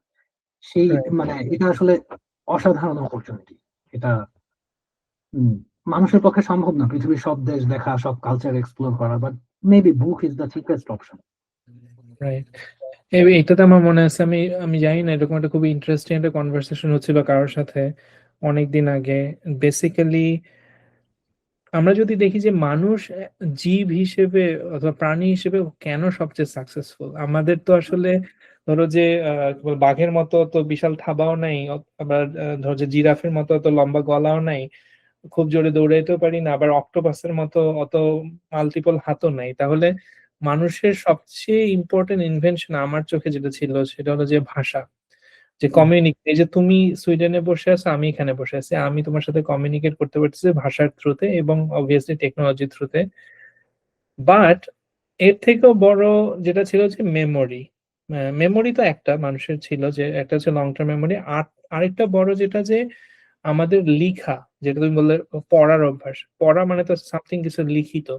সেই মানে এটা আসলে অসাধারণ অপরচুনিটি। এটা উম, মানুষের পক্ষে সম্ভব না পৃথিবীর সব দেশ দেখা, সব কালচার এক্সপ্লোর করা, but maybe book is the cheapest option. Right. এইটাতে আমার মনে আছে, আমি আমি জানি না, এরকম একটা খুবই ইন্টারেস্টিং একটা কনভারসেশন হচ্ছিল কারোর সাথে অনেকদিন আগে। বেসিক্যালি আমরা যদি দেখি যে মানুষ জীব হিসেবে অথবা প্রাণী হিসেবে কেন সবচেয়ে সাকসেসফুল, আমাদের তো আসলে ধরো যে কি বলে, বাঘের মতো তো বিশাল থাবাও নাই, আবার ধরো যে জিরাফের মতো অত লম্বা গলাও নাই, খুব জোরে দৌড়াইতেও পারি না, আবার অক্টোপাসের মতো অত মাল্টিপল হাতও নাই। তাহলে মানুষের সবচেয়ে ইম্পর্টেন্ট ইনভেনশন আমার চোখে যেটা ছিল সেটা হলো যে ভাষা, যে কমিউনিকেট। এই যে তুমি সুইডেনে বসে আছো, আমি এখানে বসে আছি, আমি তোমার সাথে কমিউনিকেট করতে পারতেছি ভাষার থ্রুতে এবং অবভিয়াসলি টেকনোলজির থ্রুতে। বাট এর থেকেও বড় যেটা ছিল যে মেমোরি। মেমোরি তো একটা মানুষের ছিল, যে একটা হচ্ছে লং টার্ম মেমোরি, আর আরেকটা বড় যেটা যে আমাদের লিখা, যেটা তুমি বললে পড়ার অভ্যাস। পড়া মানে তো সামথিং কিছু লিখিত।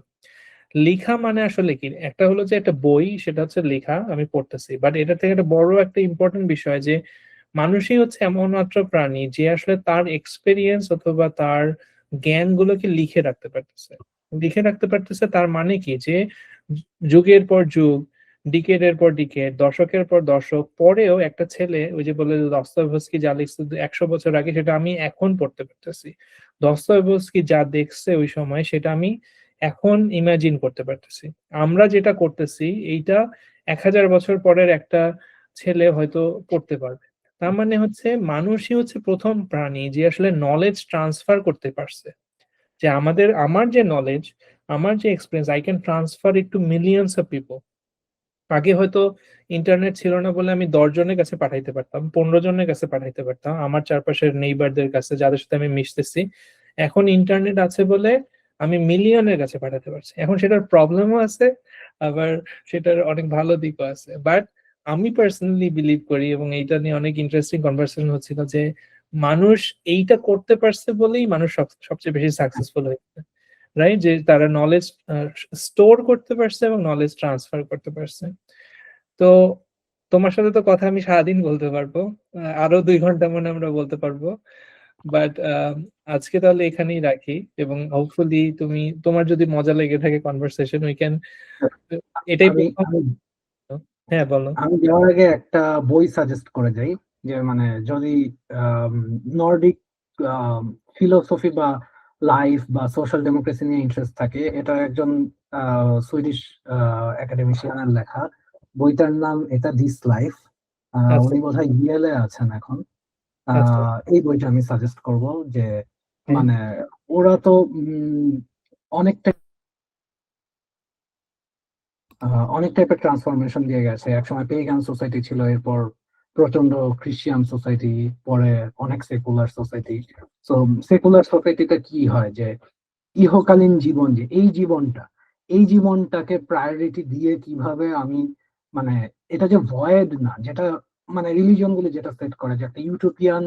লেখা মানে আসলে কি, একটা হলো যে একটা বই, সেটা হচ্ছে লেখা, আমি পড়তেছি। বাট এটা থেকে একটা বড় একটা ইম্পর্টেন্ট বিষয় যে মানুষই হচ্ছে এমন মাত্র প্রাণী যে আসলে তার এক্সপেরিয়েন্স অথবা তার জ্ঞানগুলোকে লিখে রাখতে পারতেছে। লিখে রাখতে পারতেছে তার মানে কি, যে যুগের পর যুগ, ডিকেডের পর ডিকেড, দশকের পর দশক পরেও একটা ছেলে ওই যে বলে দস্তয়েভস্কি যা লিখছে 100 বছর আগে, সেটা আমি এখন পড়তে পারতেছি। দস্তয়েভস্কি যা দেখছে ওই সময়, সেটা আমি এখন ইমাজিন করতে পারতেছি। আমরা যেটা করতেছি এইটা 1000 বছর পরের একটা ছেলে হয়তো করতে পারবে। তার মানে হচ্ছে মানুষই হচ্ছে প্রথম প্রাণী যে আসলে নলেজ ট্রান্সফার করতে পারছে। যে আমার যে নলেজ, আমার যে experience, I can transfer it to millions of people. আগে হয়তো ইন্টারনেট ছিল না বলে আমি 10 জনের কাছে পাঠাইতে পারতাম, 15 জনের কাছে পাঠাইতে পারতাম, আমার চারপাশের নেইবারদের কাছে যাদের সাথে আমি মিশতেছি। এখন ইন্টারনেট আছে বলে আমি মিলিয়নের কাছে পাঠাতে পারছি। এখন সেটার প্রবলেমও আছে, আবার সেটার অনেক ভালো দিকও আছে। বাট আমি পার্সোনালি বিলিভ করি, এবং এইটা নিয়ে অনেক ইন্টারেস্টিং কনভারসেশন হচ্ছিল, যে মানুষ এইটা করতে পারছে বলেই মানুষ সবচেয়ে বেশি সাকসেসফুল হয়েছে, রাইট? যে তারা নলেজ স্টোর করতে পারছে এবং নলেজ ট্রান্সফার করতে পারছে। তো তোমার সাথে তো কথা আমি সারাদিন বলতে পারবো, আরো 2 ঘন্টা মনে আমরা বলতে পারবো। বাট আজকে তাহলে এখানেই রাখি, এবং হোপফুলি তোমার যদি মজা লেগে থাকে কনভারসেশন, উই ক্যান, এটাই আমি প্রথম। আমি হ্যাঁ, বলো। আমি যাওয়ার আগে একটা বই সাজেস্ট করে যাই, যে মানে যদি নর্ডিক ফিলোসফি বা লাইফ বা সোশ্যাল ডেমোক্রেসি নিয়ে ইন্টারেস্ট থাকে, এটা একজন সুইডিশ একাডেমিশিয়ানের লেখা। বইটার নাম এটা দিস লাইফ। আচ্ছা, উনি বোধহয় ইয়েলে আছেন এখন। আচ্ছা। এই বইটা আমি সাজেস্ট করব, যে হ্যাঁ, মানে ওরা তো অনেকটা অনেক টাইপের ট্রান্সফরমেশন দিয়ে গেছে। একসময় পেগান সোসাইটি ছিল, এরপর প্রচন্ড খ্রিস্টান সোসাইটি, পরে অনেক সেকুলার সোসাইটি। তো সেকুলার সোসাইটিতে কি হয়, যে ইহকালীন জীবন, যে এই জীবনটাকে প্রায়োরিটি দিয়ে কিভাবে আমি মানে এটা যে ভয়েড না, যেটা মানে রিলিজন গুলি যেটা সেট করে, যে একটা ইউটোপিয়ান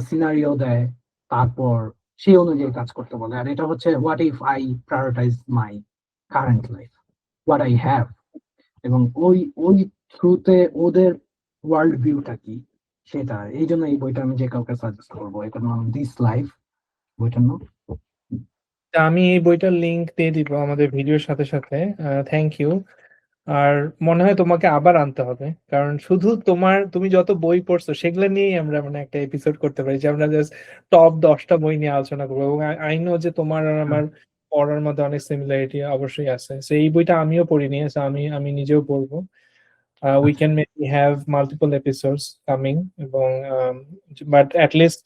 সিনারিও দেয়, তারপর সেই অনুযায়ী কাজ করতে বলে। আর এটা হচ্ছে what if I prioritise my current life, what I have, এবং ওই ওই থ্রুতে ওদের ওয়ার্ল্ড ভিউটা কি সেটা। এই জন্য এই বইটা আমি যে কাউকে সাজেস্ট করবো, এটার নাম দিস লাইফ, বইটার নাম। তা আমি এই বইটার লিংক দিয়ে দিব আমাদের ভিডিওর সাথে সাথে। Thank you. আর মনে হয় তোমাকে আবার আনতে হবে, কারণ শুধু তুমি যত বই পড়ছো সেগুলো নিয়েই আমরা মানে একটা এপিসোড করতে পারি, যে আমরা জাস্ট টপ 10টা বই নিয়ে আলোচনা করবো। এবং আই নো যে তোমার আর আমার পড়ার মধ্যে অনেক সিমিলারিটি অবশ্যই আছে। তো এই বইটা আমিও পড়িনি, so আমি নিজেও পড়বো। উই আচ্ছা, can maybe have multiple episodes coming, এবং বাট লিস্ট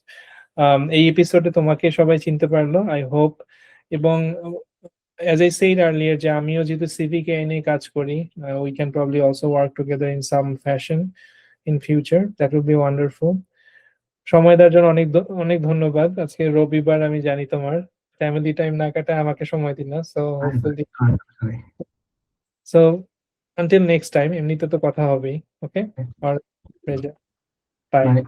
এই এপিসোডে তোমাকে সবাই চিনতে পারলো, আই হোপ। এবং as I said earlier, যে আমিও যেহেতু সিভিকে নিয়ে কাজ করি, we can probably also work together in some fashion in future. That would be wonderful. সময় দেওয়ার জন্য অনেক অনেক ধন্যবাদ। আজকে রবিবার, আমি জানি তোমার ফ্যামিলি টাইম না কাটায় আমাকে সময় দিলা, so hopefully, so until next time, এমনিতে তো কথা হবেই। ওকে, আর বাই। মানে